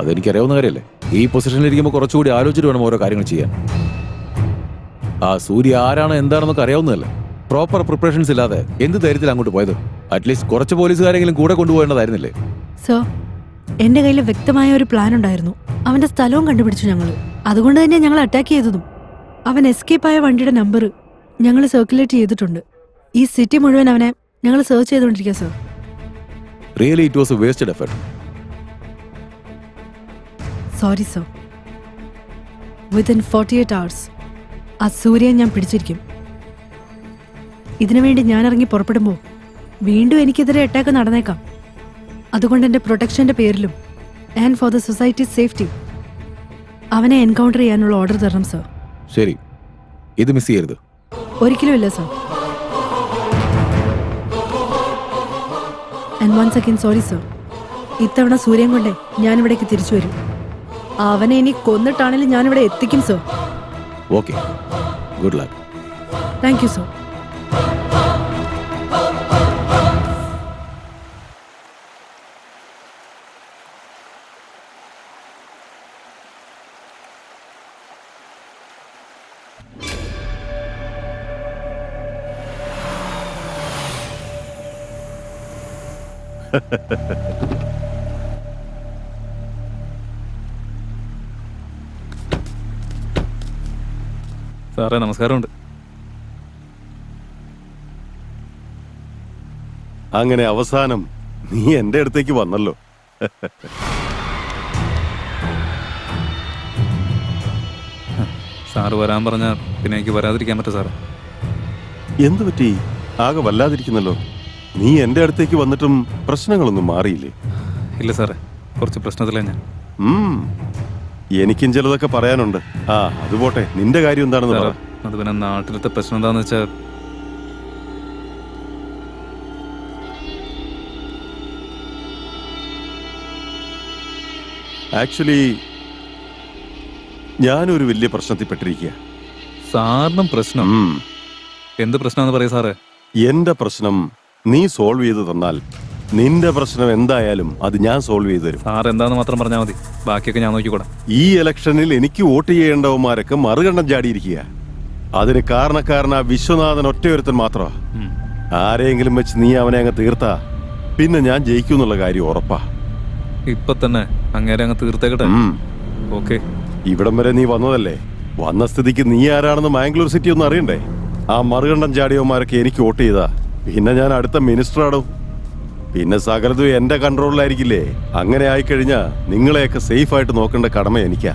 അതെനിക്കറിയാവുന്ന കാര്യമല്ലേ. ഈ പൊസിഷനിലിരിക്കുമ്പോൾ കുറച്ചുകൂടി ആലോചിച്ചിട്ട് വേണം ഓരോ കാര്യങ്ങൾ ചെയ്യാൻ. ആ സൂര്യ ആരാണ് എന്താണെന്നൊക്കെ അറിയാവുന്നതല്ലേ. പ്രോപ്പർ പ്രിപ്പറേഷൻസ് ഇല്ലാതെ എന്ത് ധൈര്യത്തിൽ അങ്ങോട്ട് പോയത്? അറ്റ്ലീസ്റ്റ് കുറച്ച് പോലീസുകാരെങ്കിലും കൂടെ കൊണ്ടുപോകേണ്ടതായിരുന്നില്ലേ? സർ, എന്റെ കയ്യിൽ വ്യക്തമായ ഒരു പ്ലാൻ ഉണ്ടായിരുന്നു. അവന്റെ സ്ഥലവും കണ്ടുപിടിച്ചു ഞങ്ങൾ. അതുകൊണ്ട് തന്നെ ഞങ്ങൾ അറ്റാക്ക് ചെയ്തതും. അവൻ എസ്കേപ്പ് ആയ വണ്ടിയുടെ നമ്പർ ഞങ്ങൾ സർക്കുലേറ്റ് ചെയ്തിട്ടുണ്ട്. ഈ സിറ്റി മുഴുവൻ അവനെ ഞങ്ങൾ സെർച്ച് ചെയ്തുകൊണ്ടിരിക്കുക sir. Really it was A wasted effort. Sorry sir. Within 48 hours ആ സൂര്യൻ ഞാൻ പിടിച്ചിരിക്കും. ഇതിനുവേണ്ടി ഞാൻ ഇറങ്ങി പുറപ്പെടുമ്പോൾ വീണ്ടും എനിക്കെതിരെ അറ്റാക്ക് നടന്നേക്കാം. അതുകൊണ്ട് എൻ്റെ പ്രൊട്ടക്ഷൻ്റെ പേരിലും and for the society safety അവനെ എൻകൗണ്ടർ ചെയ്യാനുള്ള ഓർഡർ തരണം സർ. ശരി, ഇത് മിസ് ചെയ്യരുത്. ഒരിക്കലും ഇല്ല sir. And once again sorry sir. ഇത്തവണ സൂര്യൻ കൊണ്ടേ ഞാനിവിടേക്ക് തിരിച്ചു വരും. അവനെ ഇനി കൊന്നിട്ടാണെങ്കിലും ഞാനിവിടെ എത്തിക്കും sir. Okay, good luck. Thank you sir. സാറേ നമസ്കാരമുണ്ട്. അങ്ങനെ അവസാനം നീ എന്റെ അടുത്തേക്ക് വന്നല്ലോ. സാറ് വരാൻ പറഞ്ഞാൽ പിന്നെ എനിക്ക് വരാതിരിക്കാൻ പറ്റും സാറേ. എന്തു പറ്റി? ആകെ വല്ലാതിരിക്കുന്നല്ലോ. നീ എന്റെ അടുത്തേക്ക് വന്നിട്ടും പ്രശ്നങ്ങളൊന്നും മാറിയില്ലേ? ഇല്ല സാറേ, കുറച്ച് പ്രശ്നത്തിലാണ് ഞാൻ. എനിക്കും ചിലതൊക്കെ പറയാനുണ്ട്. ആ അത് പോട്ടെ, നിന്റെ കാര്യം എന്താണെന്ന് പറ. അത് പിന്നെ നാട്ടിലത്തെ പ്രശ്നം എന്താന്ന് വെച്ചാൽ ആക്ച്വലി ഞാനൊരു വലിയ പ്രശ്നത്തിൽ പെട്ടിരിക്കുക. സാറിനും പ്രശ്നം? എന്ത് പ്രശ്നമാണെന്ന് പറയൂ സാറേ. എന്റെ പ്രശ്നം നീ സോൾവ് ചെയ്ത് തന്നാൽ നിന്റെ പ്രശ്നം എന്തായാലും അത് ഞാൻ സോൾവ് ചെയ്തു തരും. സാർ എന്താന്ന് മാത്രം പറഞ്ഞാൽ മതി, ബാക്കിയൊക്കെ ഞാൻ നോക്കിക്കൂടാ. ഈ ഇലക്ഷനിൽ എനിക്ക് വോട്ട് ചെയ്യേണ്ടവന്മാരൊക്കെ മറുകണ്ഠം ചാടിയിരിക്കുക. അതിന് കാരണക്കാരൻ ആ വിശ്വനാഥൻ ഒറ്റയൊരുത്തൻ മാത്രമാ. ആരെങ്കിലും വെച്ച് നീ അവനെ അങ്ങ് തീർത്താ പിന്നെ ഞാൻ ജയിക്കും എന്നുള്ള കാര്യം ഉറപ്പാ. ഇപ്പൊ തന്നെ അങ്ങേരെ അങ്ങ് തീർത്തേക്കട്ടെ. ഓക്കെ, ഇവിടം വരെ നീ വന്നതല്ലേ, വന്ന സ്ഥിതിക്ക് നീ ആരാണെന്ന് മാംഗ്ലൂർ സിറ്റി ഒന്നും അറിയണ്ടേ? ആ മറുകണ്ഠം ചാടിയവന്മാരൊക്കെ എനിക്ക് വോട്ട് ചെയ്താ പിന്നെ ഞാൻ അടുത്ത മിനിസ്റ്റർ ആടും. പിന്നെ സകലതും എന്റെ കൺട്രോളിലായിരിക്കില്ലേ? അങ്ങനെ ആയിക്കഴിഞ്ഞാ നിങ്ങളെയൊക്കെ സേഫ് ആയിട്ട് നോക്കേണ്ട കടമ എനിക്കാ.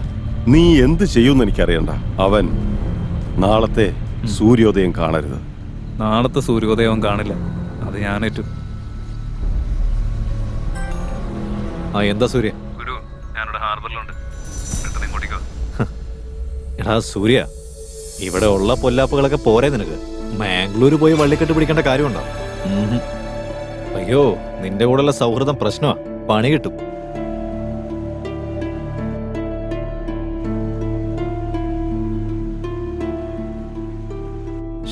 നീ എന്ത് ചെയ്യുമെന്ന് എനിക്കറിയണ്ട. അവൻ നാളത്തെ സൂര്യോദയം കാണരുത്. നാളത്തെ സൂര്യോദയം കാണില്ല, അത് ഞാനേറ്റു. ആ എന്താ സൂര്യ? ഞാനിവിടെ ഹാർബറിലുണ്ട്. എടാ സൂര്യ, ഇവിടെ ഉള്ള പൊല്ലാപ്പുകളൊക്കെ പോരെ നിനക്ക്? മാംഗ്ലൂര് പോയി വള്ളിക്കെട്ട് പിടിക്കേണ്ട കാര്യമുണ്ടോ? അയ്യോ, നിന്റെ കൂടെയുള്ള സൗഹൃദം പ്രശ്നമാ, പണി കിട്ടും.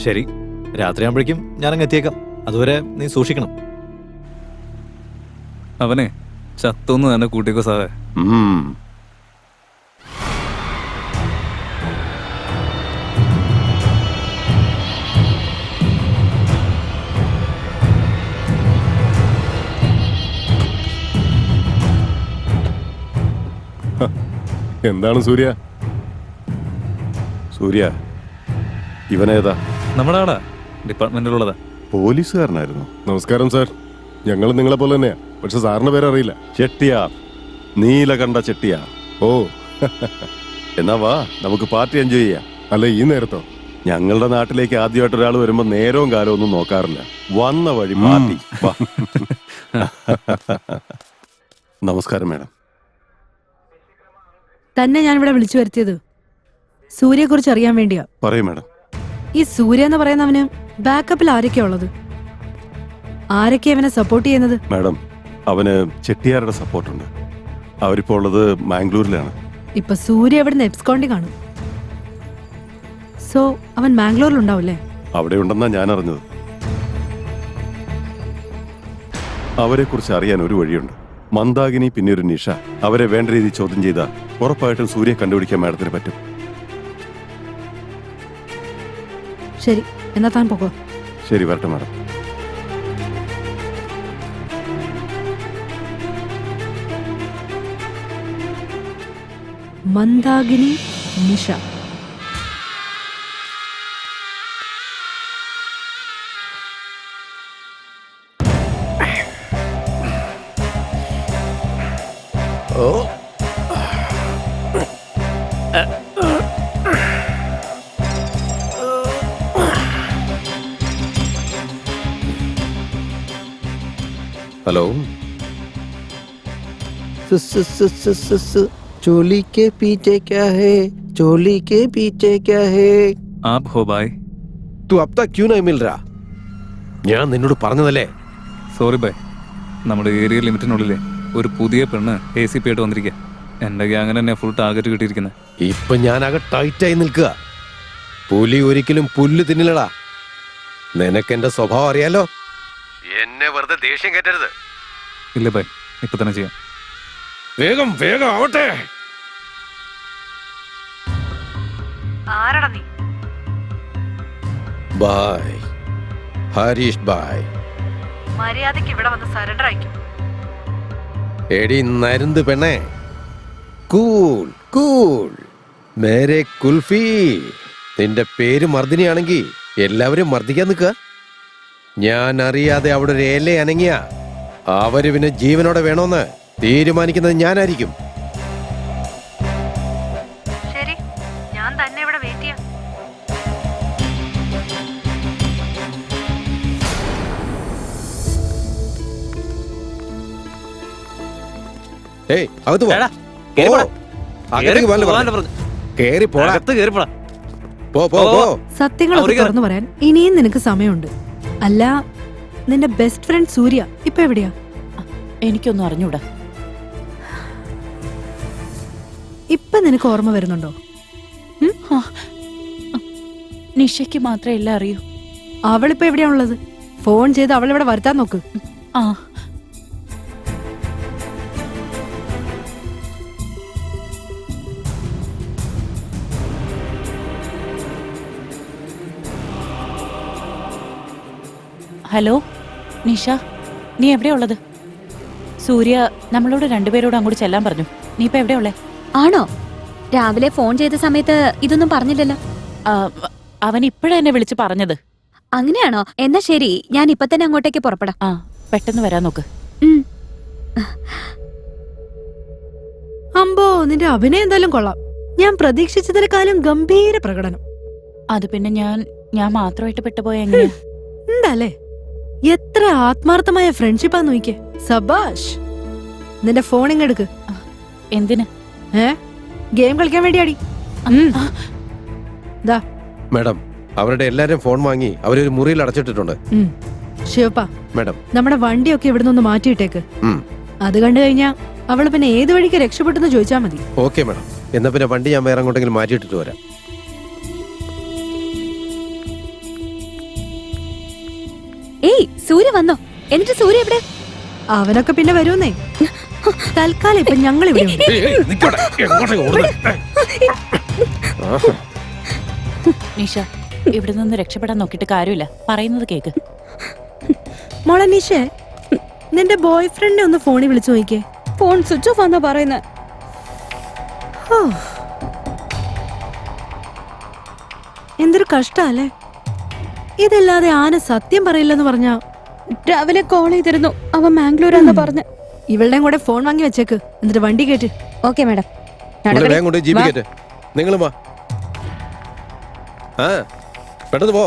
ശരി, രാത്രിയാകുമ്പോഴേക്കും ഞാനങ്ങ് എത്തിയേക്കാം. അതുവരെ നീ സൂക്ഷിക്കണം. അവനെ ചത്തൊന്ന് തന്നെ കൂട്ടിക്കോ സാറേ. എന്താണ് സൂര്യ? സൂര്യ, ഇവനേതാ? നമ്മുടെ ആടാ, ഡിപ്പാർട്ട്മെന്റിലുള്ളതാ. പോലീസുകാരനായിരുന്നു. നമസ്കാരം സാർ, ഞങ്ങൾ നിങ്ങളെ പോലെ തന്നെയാ, പക്ഷെ സാറിന്റെ പേരറിയില്ല. ചെട്ടിയാർ, നീലകണ്ഠ ചെട്ടിയാർ. ഓ എന്നാ വാ, നമുക്ക് പാർട്ടി എൻജോയ് ചെയ്യാം. അല്ല ഈ നേരത്തോ? ഞങ്ങളുടെ നാട്ടിലേക്ക് ആദ്യമായിട്ട് ഒരാൾ വരുമ്പോ നേരവും കാലവും ഒന്നും നോക്കാറില്ല. വന്ന വഴി പാർട്ടി. നമസ്കാരം മാഡം. തന്നെ ഞാനിവിടെ വിളിച്ചു വരുത്തിയത് സൂര്യയെ കുറിച്ച് അറിയാൻ വേണ്ടിയാ. പറയൂ മാഡം. ഈ സൂര്യ എന്ന് പറയുന്നവന് ബാക്കപ്പിൽ ആരൊക്കെയാ ഉള്ളത്? ആരൊക്കെയാ അവനെ സപ്പോർട്ട് ചെയ്യുന്നത്? മാഡം, അവന് ചെട്ടിയാരുടെ സപ്പോർട്ടുണ്ട്. അവരിപ്പോ ഉള്ളത് മാംഗ്ലൂരിലാണ്. ഇപ്പൊ സൂര്യ എവിടുന്ന് എബ്സ്കോണ്ടി കാണും. സോ അവൻ മാംഗ്ലൂരിലുണ്ടാവില്ലേ? അവിടെ ഉണ്ടെന്നാ ഞാൻ അറിഞ്ഞത്. അവരെ കുറിച്ച് അറിയാൻ ഒരു വഴിയുണ്ട്. മന്ദാകിനി പിന്നെ ഒരു നിഷ, അവരെ വേണ്ട രീതിയിൽ ചോദ്യം ചെയ്താൽ ഉറപ്പായിട്ടും സൂര്യ കണ്ടുപിടിക്കാൻ മാഡത്തിന് പറ്റും. ശരി, എന്നാ താൻ പോകോ. ശരി, വരട്ടെ മാഡം. മന്ദാകിനി, നിഷ. हेलो। चोली के पीछे क्या है? चोली के पीछे क्या है? आप हो भाई? तू अब तक क्यों नहीं मिल रहा? ഞാൻ നിന്നോട് പറഞ്ഞതല്ലേ. സോറി ബൈ, നമ്മുടെ ഏരിയ ലിമിറ്റിനുള്ളിലെ ഒരു പുതിയ പെണ്ണ് ACP ആയിട്ട് വന്നിരിക്കുക. എന്റെ ഗ്യാങ്ങിന് തന്നെ ഫുൾ ടാർഗറ്റ് കിട്ടിയിരിക്കുന്നത്. ഇപ്പൊ ഞാനാകെ ടൈറ്റായി നിൽക്കുക. പുലി ഒരിക്കലും പുല്ല് തിന്നില്ലടാ. നിനക്ക് എന്റെ സ്വഭാവം അറിയാലോ. എന്നെ വെറുതെ ദേഷ്യം കയറ്റരുത്. ഇല്ല ബൈ, ഇപ്പൊ തന്നെ ചെയ്യാം. വേഗം വേഗം ആവട്ടെ. ആരാടാ നീ? Bye Harish bye. മര്യാദയ്ക്ക് ഇവിടെ വന്ന് സറണ്ടർ ആയിക്കും. എടി നരുന്ത് പെണ്ണേ, കൂൾ കൂൾ മേരെ കുൽഫി. നിന്റെ പേര് മർദിനിയാണെങ്കിൽ എല്ലാവരും മർദ്ദിക്കാൻ നിൽക്കുക. ഞാൻ അറിയാതെ അവിടെ ഒരു ഏല അനങ്ങിയ അവര് പിന്നെ ജീവനോടെ വേണോന്ന് തീരുമാനിക്കുന്നത് ഞാനായിരിക്കും. ശരി, ഞാൻ തന്നെ ഇവിടെ വെയിറ്റ് ചെയ്യാം. ഏയ് അകത്ത് പോ. എടാ, കേറി പോ. പോടാ. അകത്തേക്ക് പോകാനല്ലേ പോകാനല്ലേ പറഞ്ഞത്? പറഞ്ഞത്? കേറി പോടാ. അകത്ത് കേറിപ്പോടാ. പോ പോ പോ. സത്യങ്ങളൊക്കെ അവര് തുറന്നു പറയാൻ ഇനിയും നിനക്ക് സമയമുണ്ട്. അല്ല, നിന്റെ ബെസ്റ്റ് ഫ്രണ്ട് സൂര്യ ഇപ്പൊ എവിടെയാ? എനിക്കൊന്നും അറിഞ്ഞൂടാ. ഇപ്പൊ നിനക്ക് ഓർമ്മ വരുന്നുണ്ടോ? നിഷയ്ക്ക് മാത്രമേ എല്ലാം അറിയൂ. അവളിപ്പോ എവിടെയാ ഉള്ളത്? ഫോൺ ചെയ്ത് അവളിവിടെ വരുത്താൻ നോക്ക്. ആ ഹലോ നിഷ, നീ എവിടെയാ ഉള്ളത്? സൂര്യ നമ്മളോട് രണ്ടുപേരോട് അങ്ങോട്ട് ചെല്ലാൻ പറഞ്ഞു. നീ ഇപ്പൊ എവിടെയാ ഉള്ളേ? ആണോ? രാവിലെ ഫോൺ ചെയ്ത സമയത്ത് ഇതൊന്നും പറഞ്ഞില്ലല്ലോ. അവൻ ഇപ്പഴാ എന്നെ വിളിച്ച് പറഞ്ഞത്. അങ്ങനെയാണോ? എന്നാ ശരി, ഞാൻ ഇപ്പൊ തന്നെ അങ്ങോട്ടേക്ക് പുറപ്പെടാം. ആ, പെട്ടെന്ന് വരാൻ നോക്ക്. അമ്പോ, നിന്റെ അഭിനയം എന്തായാലും കൊള്ളാം. ഞാൻ പ്രതീക്ഷിച്ചതിനെക്കാളും ഗംഭീര പ്രകടനം. അത് പിന്നെ ഞാൻ മാത്രമായിട്ട് പെട്ടുപോയ എങ്ങനെയാ? എന്താല്ലേ, എത്ര ആത്മാർത്ഥമായ ഫ്രണ്ട്ഷിപ്പാ നോക്കിയേ. സബാഷ്. നിന്റെ ഫോൺ ഇങ്ങെടുക്ക്. എന്തിന്? ഗെയിം കളിക്കാൻ വേണ്ടിയാടി. മാഡം, അവരുടെ എല്ലാരും ഫോൺ വാങ്ങി അവരൊരു മുറിയിൽ അടച്ചിട്ടിട്ടുണ്ട്. ശിവപ്പ, മാഡം, നമ്മുടെ വണ്ടിയൊക്കെ ഇവിടെ നിന്ന് മാറ്റിയിട്ടേക്ക്. അത് കണ്ടു കഴിഞ്ഞാ അവള് പിന്നെ ഏത് വഴിക്ക് രക്ഷപ്പെട്ടെന്ന് ചോദിച്ചാ മതി. Okay madam. എന്നാ പിന്നെ വണ്ടി ഞാൻ വേറെ അങ്ങോട്ടെങ്കിലും മാറ്റിയിട്ടിട്ട് വരാം. ഏയ്, സൂര്യ വന്നോ? എന്നിട്ട് സൂര്യ എവിടെ? അവനൊക്കെ പിന്നെ വരുന്നേ. തൽക്കാലം ഇപ്പൊ ഞങ്ങൾ ഇവിടെ ഉണ്ട്. നിഷ, ഇവിടെ നിന്ന് രക്ഷപ്പെടാൻ നോക്കിയിട്ട് കാര്യമില്ല. പറയുന്നത് കേക്ക്. മോളെ നിഷേ, നിന്റെ ബോയ് ഫ്രണ്ടിനെ ഒന്ന് ഫോണിൽ വിളിച്ചു നോക്കിയേ. ഫോൺ സ്വിച്ച് ഓഫ് ആണെന്നാ പറയുന്നത്. എന്തൊരു കഷ്ടല്ലേ. ഇതല്ലാതെ ആന സത്യം പറയില്ലെന്ന് പറഞ്ഞാ. രാവിലെ കോൾ ചെയ്തിരുന്നു, അവൻ മാംഗ്ലൂരാന്ന് പറഞ്ഞ്. ഇവളുടെയും കൂടെ ഫോൺ വാങ്ങി വെച്ചേക്ക്, എന്നിട്ട് വണ്ടി കേട്ട്. Okay madam. വേഗം കൊണ്ട് ജീപ്പ് കയറ്റ്. നിങ്ങളും വാ. ആ, പെട്ടെന്ന് പോ.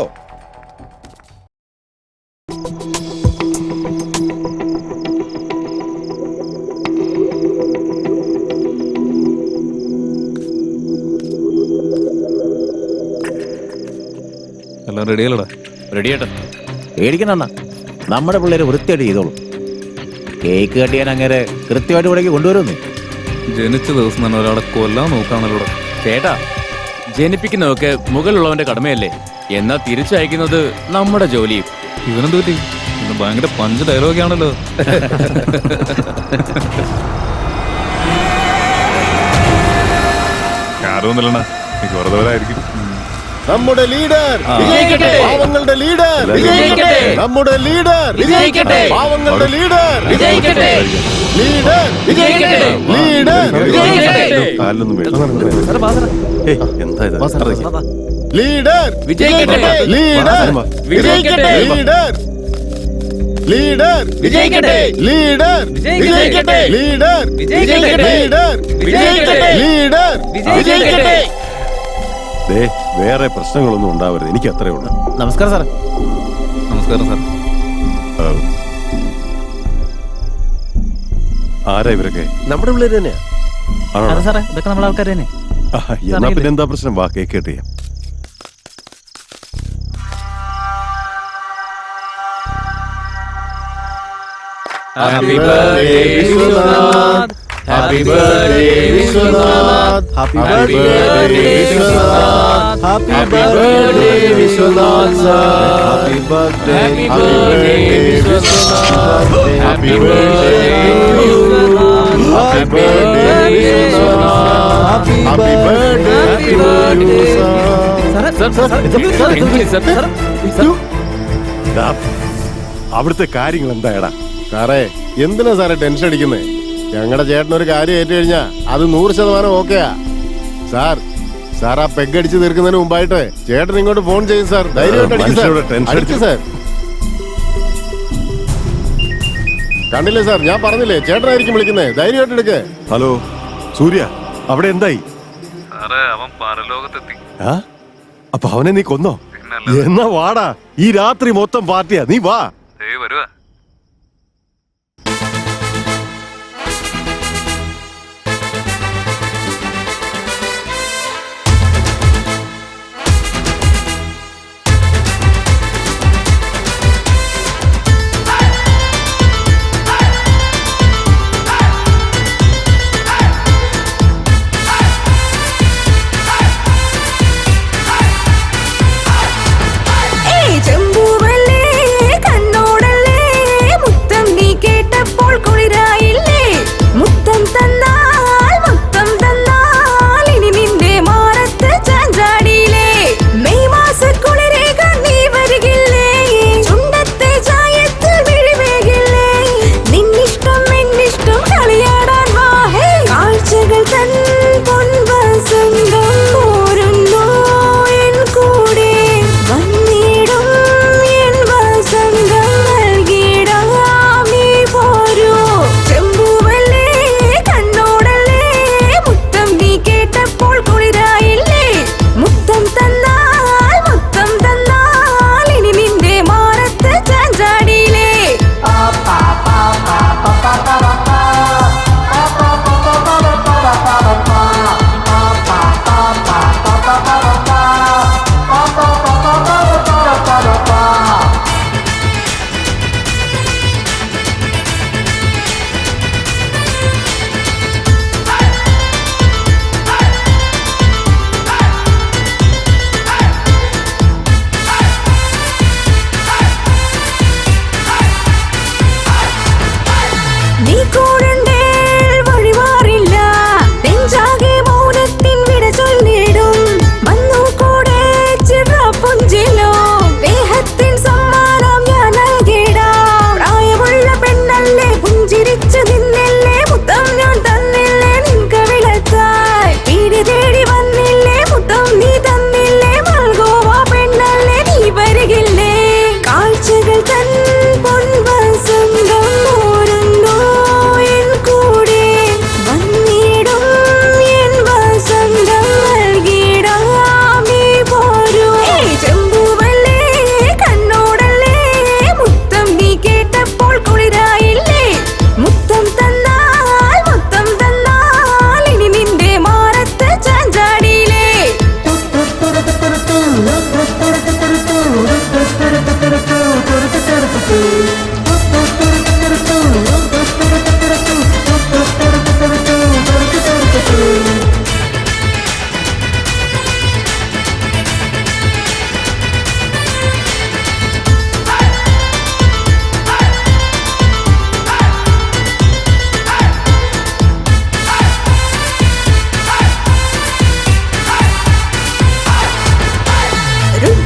എല്ലാം റെഡിയല്ലടാ? റെഡിയാട്ടോ. പേടിക്കണ, നമ്മുടെ പിള്ളേര് വൃത്തിയായിട്ട് ചെയ്തോളൂ. കേക്ക് കട്ടിയാൻ അങ്ങനെ കൃത്യമായിട്ട് ഇവിടേക്ക് കൊണ്ടുവരുന്നേ. ജനിച്ച ദിവസം തന്നെ ഒരാളെ കൊല്ലാൻ നോക്കാണല്ലോ. ചേട്ടാ, ജനിപ്പിക്കുന്നതൊക്കെ മുകളിലുള്ളവന്റെ കടമയല്ലേ? എന്നാ തിരിച്ചയക്കുന്നത് നമ്മുടെ ജോലിയും. ഇവനെന്ത് പറ്റി? ഇന്ന് ഭയങ്കര പഞ്ച് ഡയലോഗാണല്ലോ. ആരോന്നല്ലണ, നീ വെറുതെവരായിരിക്കും. നമ്മുടെ ലീഡർ, വിജയിക്കട്ടെ. പാവങ്ങളുടെ ലീഡർ, വിജയിക്കട്ടെ. നമ്മുടെ ലീഡർ, വിജയിക്കട്ടെ. പാവങ്ങളുടെ ലീഡർ, വിജയിക്കട്ടെ. ലീഡർ, വിജയിക്കട്ടെ. ലീഡർ, കാലിലൊന്നും വീഴാൻ എന്താ ഇത്? ലീഡർ, വിജയിക്കട്ടെ. ലീഡർ, വിജയിക്കട്ടെ. ലീഡർ, ലീഡർ, വിജയിക്കട്ടെ. ലീഡർ, വിജയിക്കട്ടെ. ലീഡർ, വിജയിക്കട്ടെ. ലീഡർ, വിജയിക്കട്ടെ. ലീഡർ, വിജയിക്കട്ടെ. ദേ, വേറെ പ്രശ്നങ്ങളൊന്നും ഉണ്ടാവരുത്, എനിക്ക് അത്രേ ഉള്ളൂ. നമസ്കാരം സാറേ. നമസ്കാരം സാർ. ആരാ ഇവരൊക്കെ? നമ്മുടെ പിള്ളേര് തന്നെയാ. ആണോ? അതെ സാറേ, ഇതൊക്കെ നമ്മളെ ആൾക്കാർ തന്നെ. എന്നാ പിന്നെ എന്താ പ്രശ്നം? വാ, കേക്ക് കട്ട് ചെയ്യാം. Happy birthday, Vishwanath. Happy birthday, Vishwanath. Happy birthday, Vishwanath. Happy birthday, Vishwanath sir. Happy birthday, Vishwanath. Happy birthday to you. Happy birthday, Vishwanath. Happy birthday to you, sir. അവിടുത്തെ കാര്യങ്ങൾ എന്തായടാ? സാറേ, എന്തിനാ സാറേ ടെൻഷൻ അടിക്കുന്നേ? ഞങ്ങളുടെ ചേട്ടൻ ഒരു കാര്യം ഏറ്റു കഴിഞ്ഞാ അത് 100% ഓക്കെയാ. സാർ ആ പെഗ് അടിച്ച് തീർക്കുന്നതിന് മുമ്പായിട്ട് ചേട്ടൻ ഇങ്ങോട്ട് ഫോൺ ചെയ്യും സാർ. ധൈര്യമായിട്ട് സാർ. കണ്ടില്ലേ സാർ, ഞാൻ പറഞ്ഞില്ലേ ചേട്ടനായിരിക്കും വിളിക്കുന്നേ. ധൈര്യമായിട്ട് എടുക്കേ. ഹലോ സൂര്യ, അവിടെ എന്തായി? അവൻ പരലോകത്തെത്തി. അപ്പൊ അവനെ നീ കൊന്നോ? എന്നാ വാടാ, ഈ രാത്രി മൊത്തം പാർട്ടിയാ, നീ വാ. വരുവാ.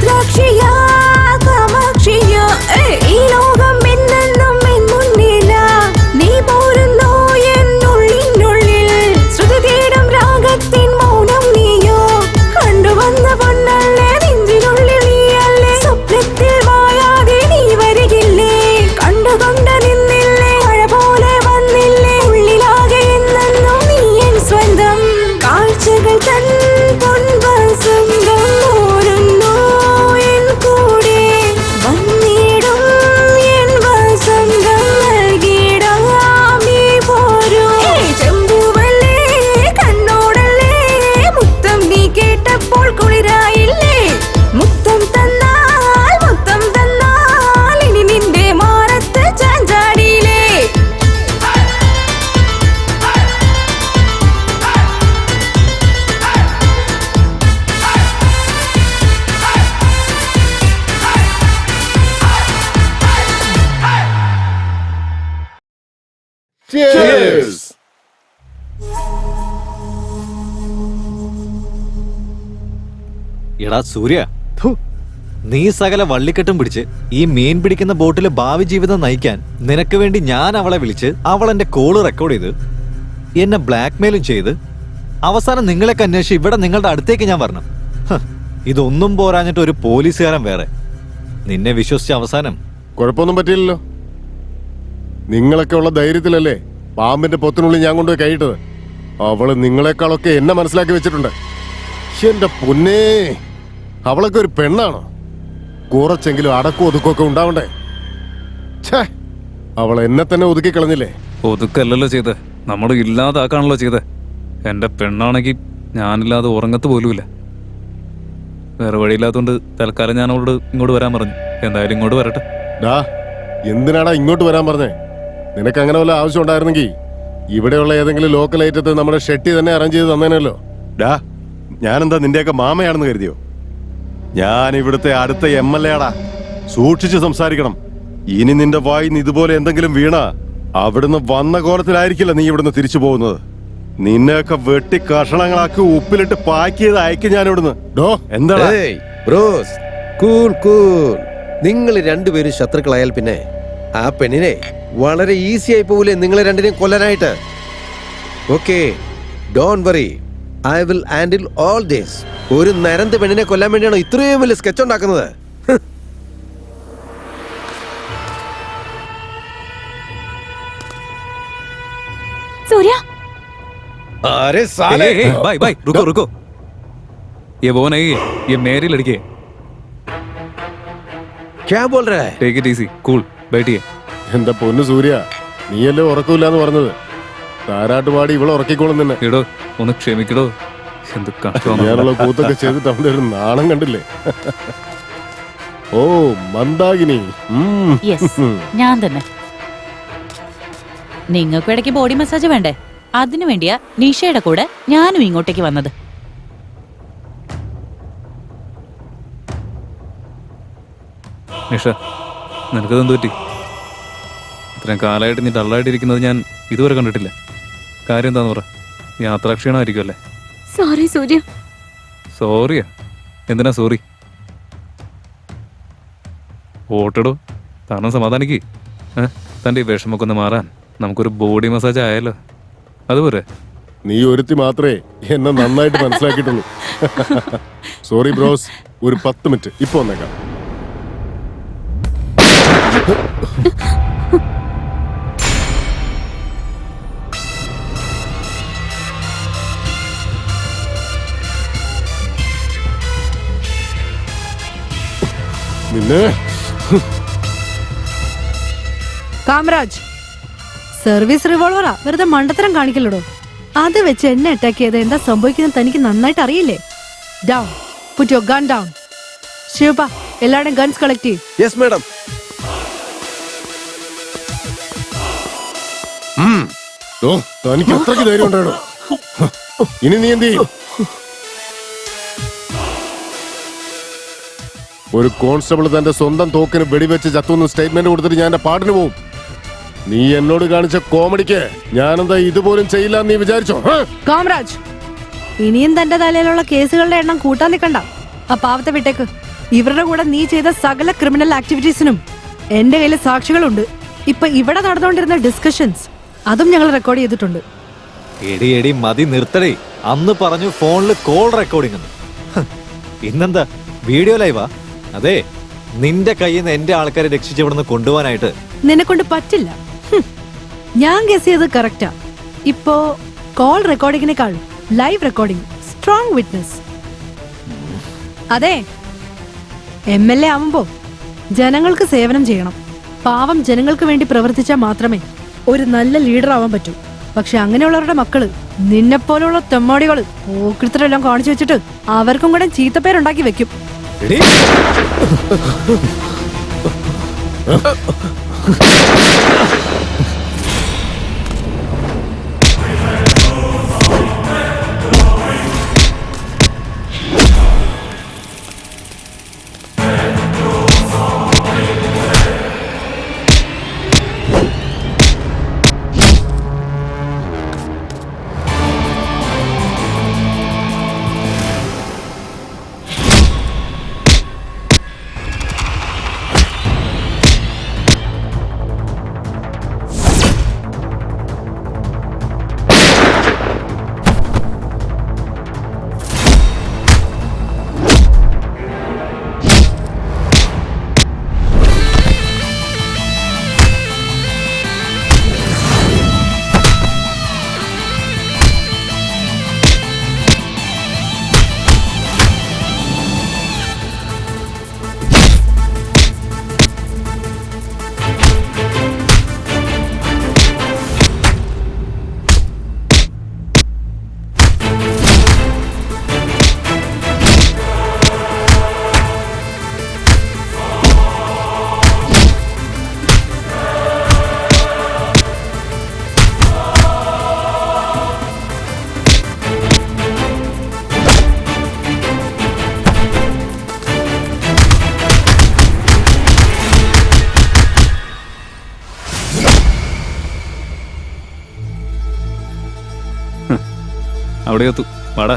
രുദ്രാക്ഷിയാ കാമാക്ഷിയാ ഈ ലോകം എന്നെന്നും എൻ മുന്നിലാ നീ പോരുന്നോ എന്നുള്ളിനുള്ളിൽ ശ്രുതി തേടും രാഗത്തിൻ മൗനം നീയോ കണ്ടുവന്ന പൊന്നല്ലേ നെഞ്ചിനുള്ളിൽ നീയല്ലേ സ്വപ്നത്തിൽ മായാതെ നീ വരികില്ലേ കണ്ടുകൊണ്ട നിന്നില്ലേ മഴ പോലെ വന്നില്ലേ ഉള്ളിലാകെ എന്നെന്നും നീ എൻ സ്വന്തം കാഴ്ചകൾ തൻ പൊൻവസന്തം ഓരുന്നോ എൻ കൂടെ വന്നിടും എൻ വസന്തം നൽകിടാം നീ പോരൂ ചെമ്പൂവല്ലേ കണ്ണോടല്ലേ മുത്തം നീ കേട്ടപ്പോൾ കുളിരായില്ലേ മുത്തം തന്നാൽ ഇനി നിന്റെ മാറത്ത് ചാഞ്ചാടിയില്ലേ Cheers! എടാ സൂര്യ ഥു, നീ സകല വള്ളിക്കെട്ടും പിടിച്ച് ഈ മീൻ പിടിക്കുന്ന ബോട്ടിലെ ഭാവി ജീവിതം നയിക്കാൻ നിനക്ക് വേണ്ടി ഞാൻ അവളെ വിളിച്ച് അവൾ എന്റെ കോള് റെക്കോർഡ് ചെയ്ത് എന്നെ ബ്ലാക്ക്മെയിലും ചെയ്ത് അവസാനം നിങ്ങളെയൊക്കെ അന്വേഷിച്ച് ഇവിടെ നിങ്ങളുടെ അടുത്തേക്ക് ഞാൻ വരണം. ഹ്, ഇതൊന്നും പോരാഞ്ഞിട്ട് ഒരു പോലീസുകാരൻ വേറെ നിന്നെ വിശ്വസിച്ച അവസാനം കുഴപ്പമൊന്നും പറ്റിയില്ലല്ലോ. നിങ്ങളൊക്കെ ഉള്ള ധൈര്യത്തിലല്ലേ പാമ്പിന്റെ പൊത്തിനുള്ളിൽ ഞാൻ കൊണ്ടുപോയി കൈയിട്ടത്. അവള് നിങ്ങളെക്കാളൊക്കെ എന്നെ മനസ്സിലാക്കി വെച്ചിട്ടുണ്ട്. എന്റെ പൊന്നേ, അവളൊക്കെ ഒരു പെണ്ണാണോ? കുറച്ചെങ്കിലും അടക്കവും ഒതുക്കൊക്കെ ഉണ്ടാവണ്ടേ? ഛേ, അവൾ എന്നെ തന്നെ ഒതുക്കി കളഞ്ഞില്ലേ? ഒതുക്കല്ലല്ലോ ചെയ്ത്, നമ്മൾ ഇല്ലാതാക്കാണല്ലോ ചെയ്ത്. എന്റെ പെണ്ണാണെങ്കിൽ ഞാനില്ലാതെ ഉറങ്ങത്ത് പോലുമില്ല. വേറെ വഴിയില്ലാത്തോണ്ട് തൽക്കാലം ഞാൻ അവളോട് ഇങ്ങോട്ട് വരാൻ പറഞ്ഞു. എന്തായാലും ഇങ്ങോട്ട് വരട്ടെ. ഡാ, എന്തിനാടാ ഇങ്ങോട്ട് വരാൻ പറഞ്ഞേ? നിനക്ക് അങ്ങനെ വല്ല ആവശ്യം ഉണ്ടായിരുന്നെങ്കിൽ ഇവിടെയുള്ള ഏതെങ്കിലും ലോക്കൽ ഐറ്റത്തെ നമ്മുടെ ഷെട്ടി തന്നെ അറേഞ്ച് ചെയ്ത് തന്നേനല്ലോ. ഡാ, ഞാനെന്താ നിന്റെയൊക്കെ മാമയാണെന്ന് കരുതിയോ? ഞാൻ ഇവിടുത്തെ അടുത്ത MLA ആടാ. സൂക്ഷിച്ച് സംസാരിക്കണം. ഇനി നിന്റെ വായിന്ന് ഇതുപോലെ എന്തെങ്കിലും വീണ അവിടുന്ന് വന്ന കോലത്തിലായിരിക്കില്ല നീ ഇവിടുന്ന് തിരിച്ചു പോകുന്നത്. നിന്നെയൊക്കെ വെട്ടി കഷണങ്ങളാക്കി ഉപ്പിലിട്ട് പാക്ക് ചെയ്ത് അയക്കും ഞാൻ ഇവിടുന്ന്. ഡോ, എന്താ ബ്രോസ്, കൂൾ കൂൾ. നിങ്ങൾ രണ്ടുപേരും ശത്രുക്കളായാൽ പിന്നെ ആ പെണ്ണിനെ വളരെ ഈസി ആയി പോകില്ലേ നിങ്ങളെ രണ്ടിനെയും കൊല്ലാനായിട്ട്? Okay, don't worry, I will handle all this. ഒരു നരന്ത് പെണ്ണിനെ കൊല്ലാൻ വേണ്ടിയാണോ ഇത്രയും വലിയ സ്കെച്ച് ഉണ്ടാക്കുന്നത്? सूर्या अरे साले, भाई भाई रुको रुको, ये वो नहीं है, ये मेरी लड़की है. क्या बोल रहा है? टेक इट इजी, कूल, बैठिए. എന്റെ പൊന്നു സൂര്യ, നീയല്ലേ ഉറക്കൂലെന്ന് പറഞ്ഞത്? താരാട്ടുപാടി ഇവളെ ഉറക്കിക്കോളും തന്നെ. എടോ, ഒന്ന് ക്ഷമിക്കടോ. എന്ത് ഞാനുള്ള കൂത്തൊക്കെ ചെയ്തിട്ട് അവന്റെ ഒരു നാണം കണ്ടില്ലേ? ഓ മന്ദാകിനി. യെസ്, ഞാൻ തന്നെ. നിങ്ങൾക്ക് ഇടയ്ക്ക് ബോഡി മസാജ് വേണ്ടേ? അതിനു വേണ്ടിയാ നിഷയുടെ കൂടെ ഞാനും ഇങ്ങോട്ടേക്ക് വന്നത്. നിഷ, നിനക്കതെന്ത് പറ്റി? ഇത്രയും കാലമായിട്ട് നീ ഡള്ളായിട്ടിരിക്കുന്നത് ഞാൻ ഇതുവരെ കണ്ടിട്ടില്ല. കാര്യം എന്താന്ന് പറ. യാത്രാക്ഷീണമായിരിക്കും അല്ലേ? സോറി സൂര്യ. സോറിയാ? എന്തിനാ സോറി? ഓട്ടടോ, താനും സമാധാനിക്ക്. തൻ്റെ ഈ വിഷമൊക്കെ ഒന്ന് മാറാൻ നമുക്കൊരു ബോഡി മസാജ് ആയാലോ? അതുപോലെ നീ ഒരുത്തി മാത്രമേ എന്നെ നന്നായിട്ട് മനസ്സിലാക്കിയിട്ടുള്ളൂ. സോറി ബ്രോസ്, ഒരു 10 മിനിറ്റ് ഇപ്പൊ വന്നേക്കാം. നിന്നെ കാമരാജ്, സർവീസ് റിവോൾവറാ, വെറുതെ മണ്ടത്തരം കാണിക്കല്ലോ. അത് വെച്ച് എന്നെ അറ്റാക്ക് ചെയ്ത് എന്താ സംഭവിക്കുന്നത് തനിക്ക് നന്നായിട്ട് അറിയില്ലേ? Down, put your gun down. Shivappa, എല്ലാവരുടെയും ഗൺസ് കളക്ട് ചെയ്യും. Yes madam. തനിക്ക് അത്രയ്ക്ക് ധൈര്യം ഉണ്ടായോ? ഇനി നീ എന്ത് ചെയ്യും? ഒരു കോൺസ്റ്റബിൾ തന്റെ സ്വന്തം തോക്കിന് വെടിവെച്ച് ചത്തുന്ന് സ്റ്റേറ്റ്മെന്റ് കൊടുത്തിട്ട് ഞാൻ എന്റെ പാട്ടിന് പോവും. നീ എന്നോട് കാണിച്ച കോമഡിക്ക് ഞാനെന്താ ഇതുപോലും ചെയ്യില്ല നീ വിചാരിച്ചോ? കാമരാജ്, ഇനിയും തന്റെ തലയിലുള്ള കേസുകളുടെ എണ്ണം കൂട്ടാൻ നിൽക്കണ്ട. ആ പാവത്തെ വിട്ടേക്ക്. ഇവരുടെ കൂടെ നീ ചെയ്ത സകല ക്രിമിനൽ ആക്ടിവിറ്റീസിനും എന്റെ കയ്യിൽ സാക്ഷികളുണ്ട്. ഇപ്പൊ ഇവിടെ നടന്നുകൊണ്ടിരുന്ന ഡിസ്കഷൻസ് അതും ഞങ്ങൾ റെക്കോർഡ് ചെയ്തിട്ടുണ്ട്. എടി മതി നിർത്തടേ. അന്ന് പറഞ്ഞു ഫോണിൽ കോൾ റെക്കോർഡിംഗ് എന്ന്. ഇന്നെന്താ വീഡിയോ ലൈവാ? അതെ, നിന്റെ കയ്യിൽ നിന്ന് എന്റെ ആൾക്കാരെ രക്ഷിച്ച് ഇവിടുന്ന് കൊണ്ടുപോകാനായിട്ട് നിന്നെ കൊണ്ട് പറ്റില്ല. ഞാൻ ഗസ് ചെയ്തത് കറക്റ്റാ. ഇപ്പോ കോൾ റെക്കോർഡിങ്ങിനേക്കാൾ ലൈവ് റെക്കോർഡിംഗ് സ്ട്രോങ് വിറ്റ്നസ്. അതെ, MLA ആവുമ്പോ ജനങ്ങൾക്ക് സേവനം ചെയ്യണം. പാവം ജനങ്ങൾക്ക് വേണ്ടി പ്രവർത്തിച്ചാൽ മാത്രമേ ഒരു നല്ല ലീഡർ ആവാൻ പറ്റൂ. പക്ഷെ അങ്ങനെയുള്ളവരുടെ മക്കള് നിന്നെപ്പോലുള്ള തെമ്മാടികള് പോക്കിരിത്തരെല്ലാം കാണിച്ചു വെച്ചിട്ട് അവർക്കും കൂടെ ചീത്തപ്പേരുണ്ടാക്കി വെക്കും. അവിടെ എത്തു വാടാ.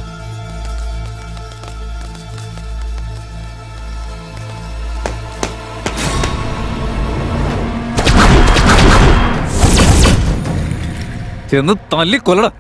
ചെന്ന് തല്ലിക്കൊല്ലടാ.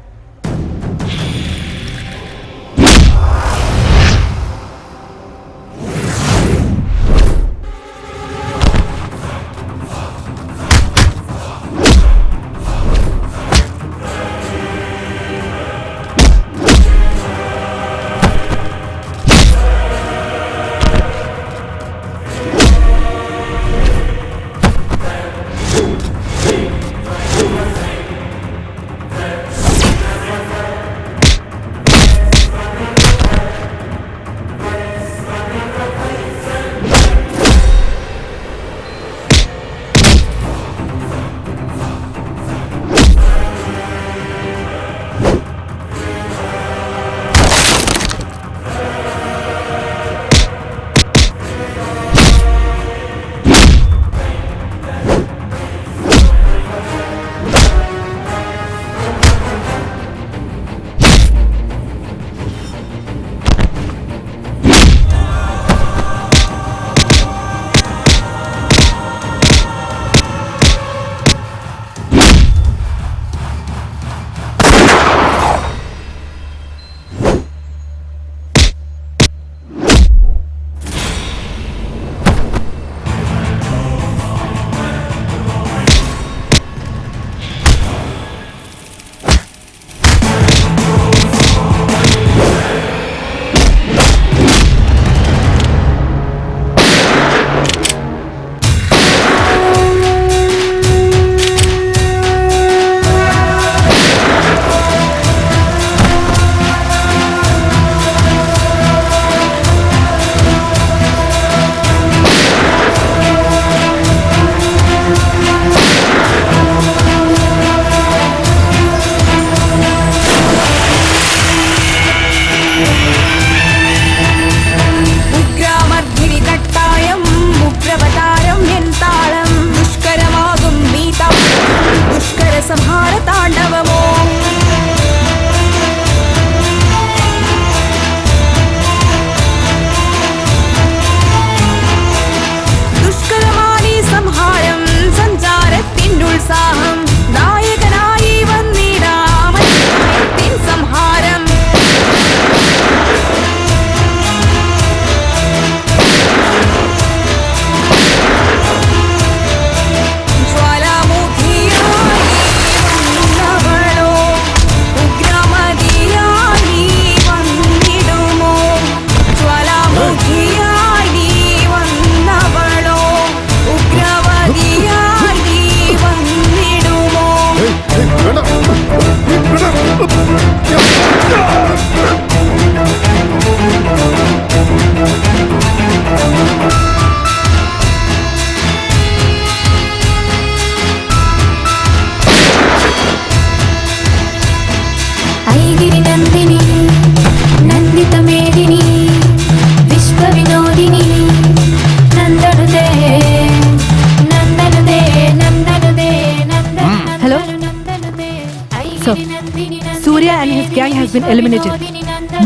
This gang has been eliminated.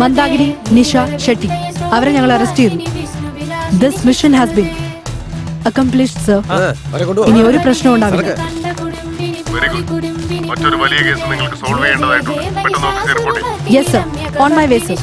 Mandakini, Nisha, Shetty അവരെ ഞങ്ങൾ അറസ്റ്റ് ചെയ്തു. This mission has been accomplished sir. ഇനി ഒരു പ്രശ്നം ഉണ്ടാവില്ല. മറ്റൊരു വലിയ കേസ് നിങ്ങൾക്ക് സോൾവ് ചെയ്യേണ്ടതായിട്ടുണ്ട്. പെട്ടെന്ന് ഓഫീസിൽ റിപ്പോർട്ട് ചെയ്യൂ. Yes sir, on my way sir.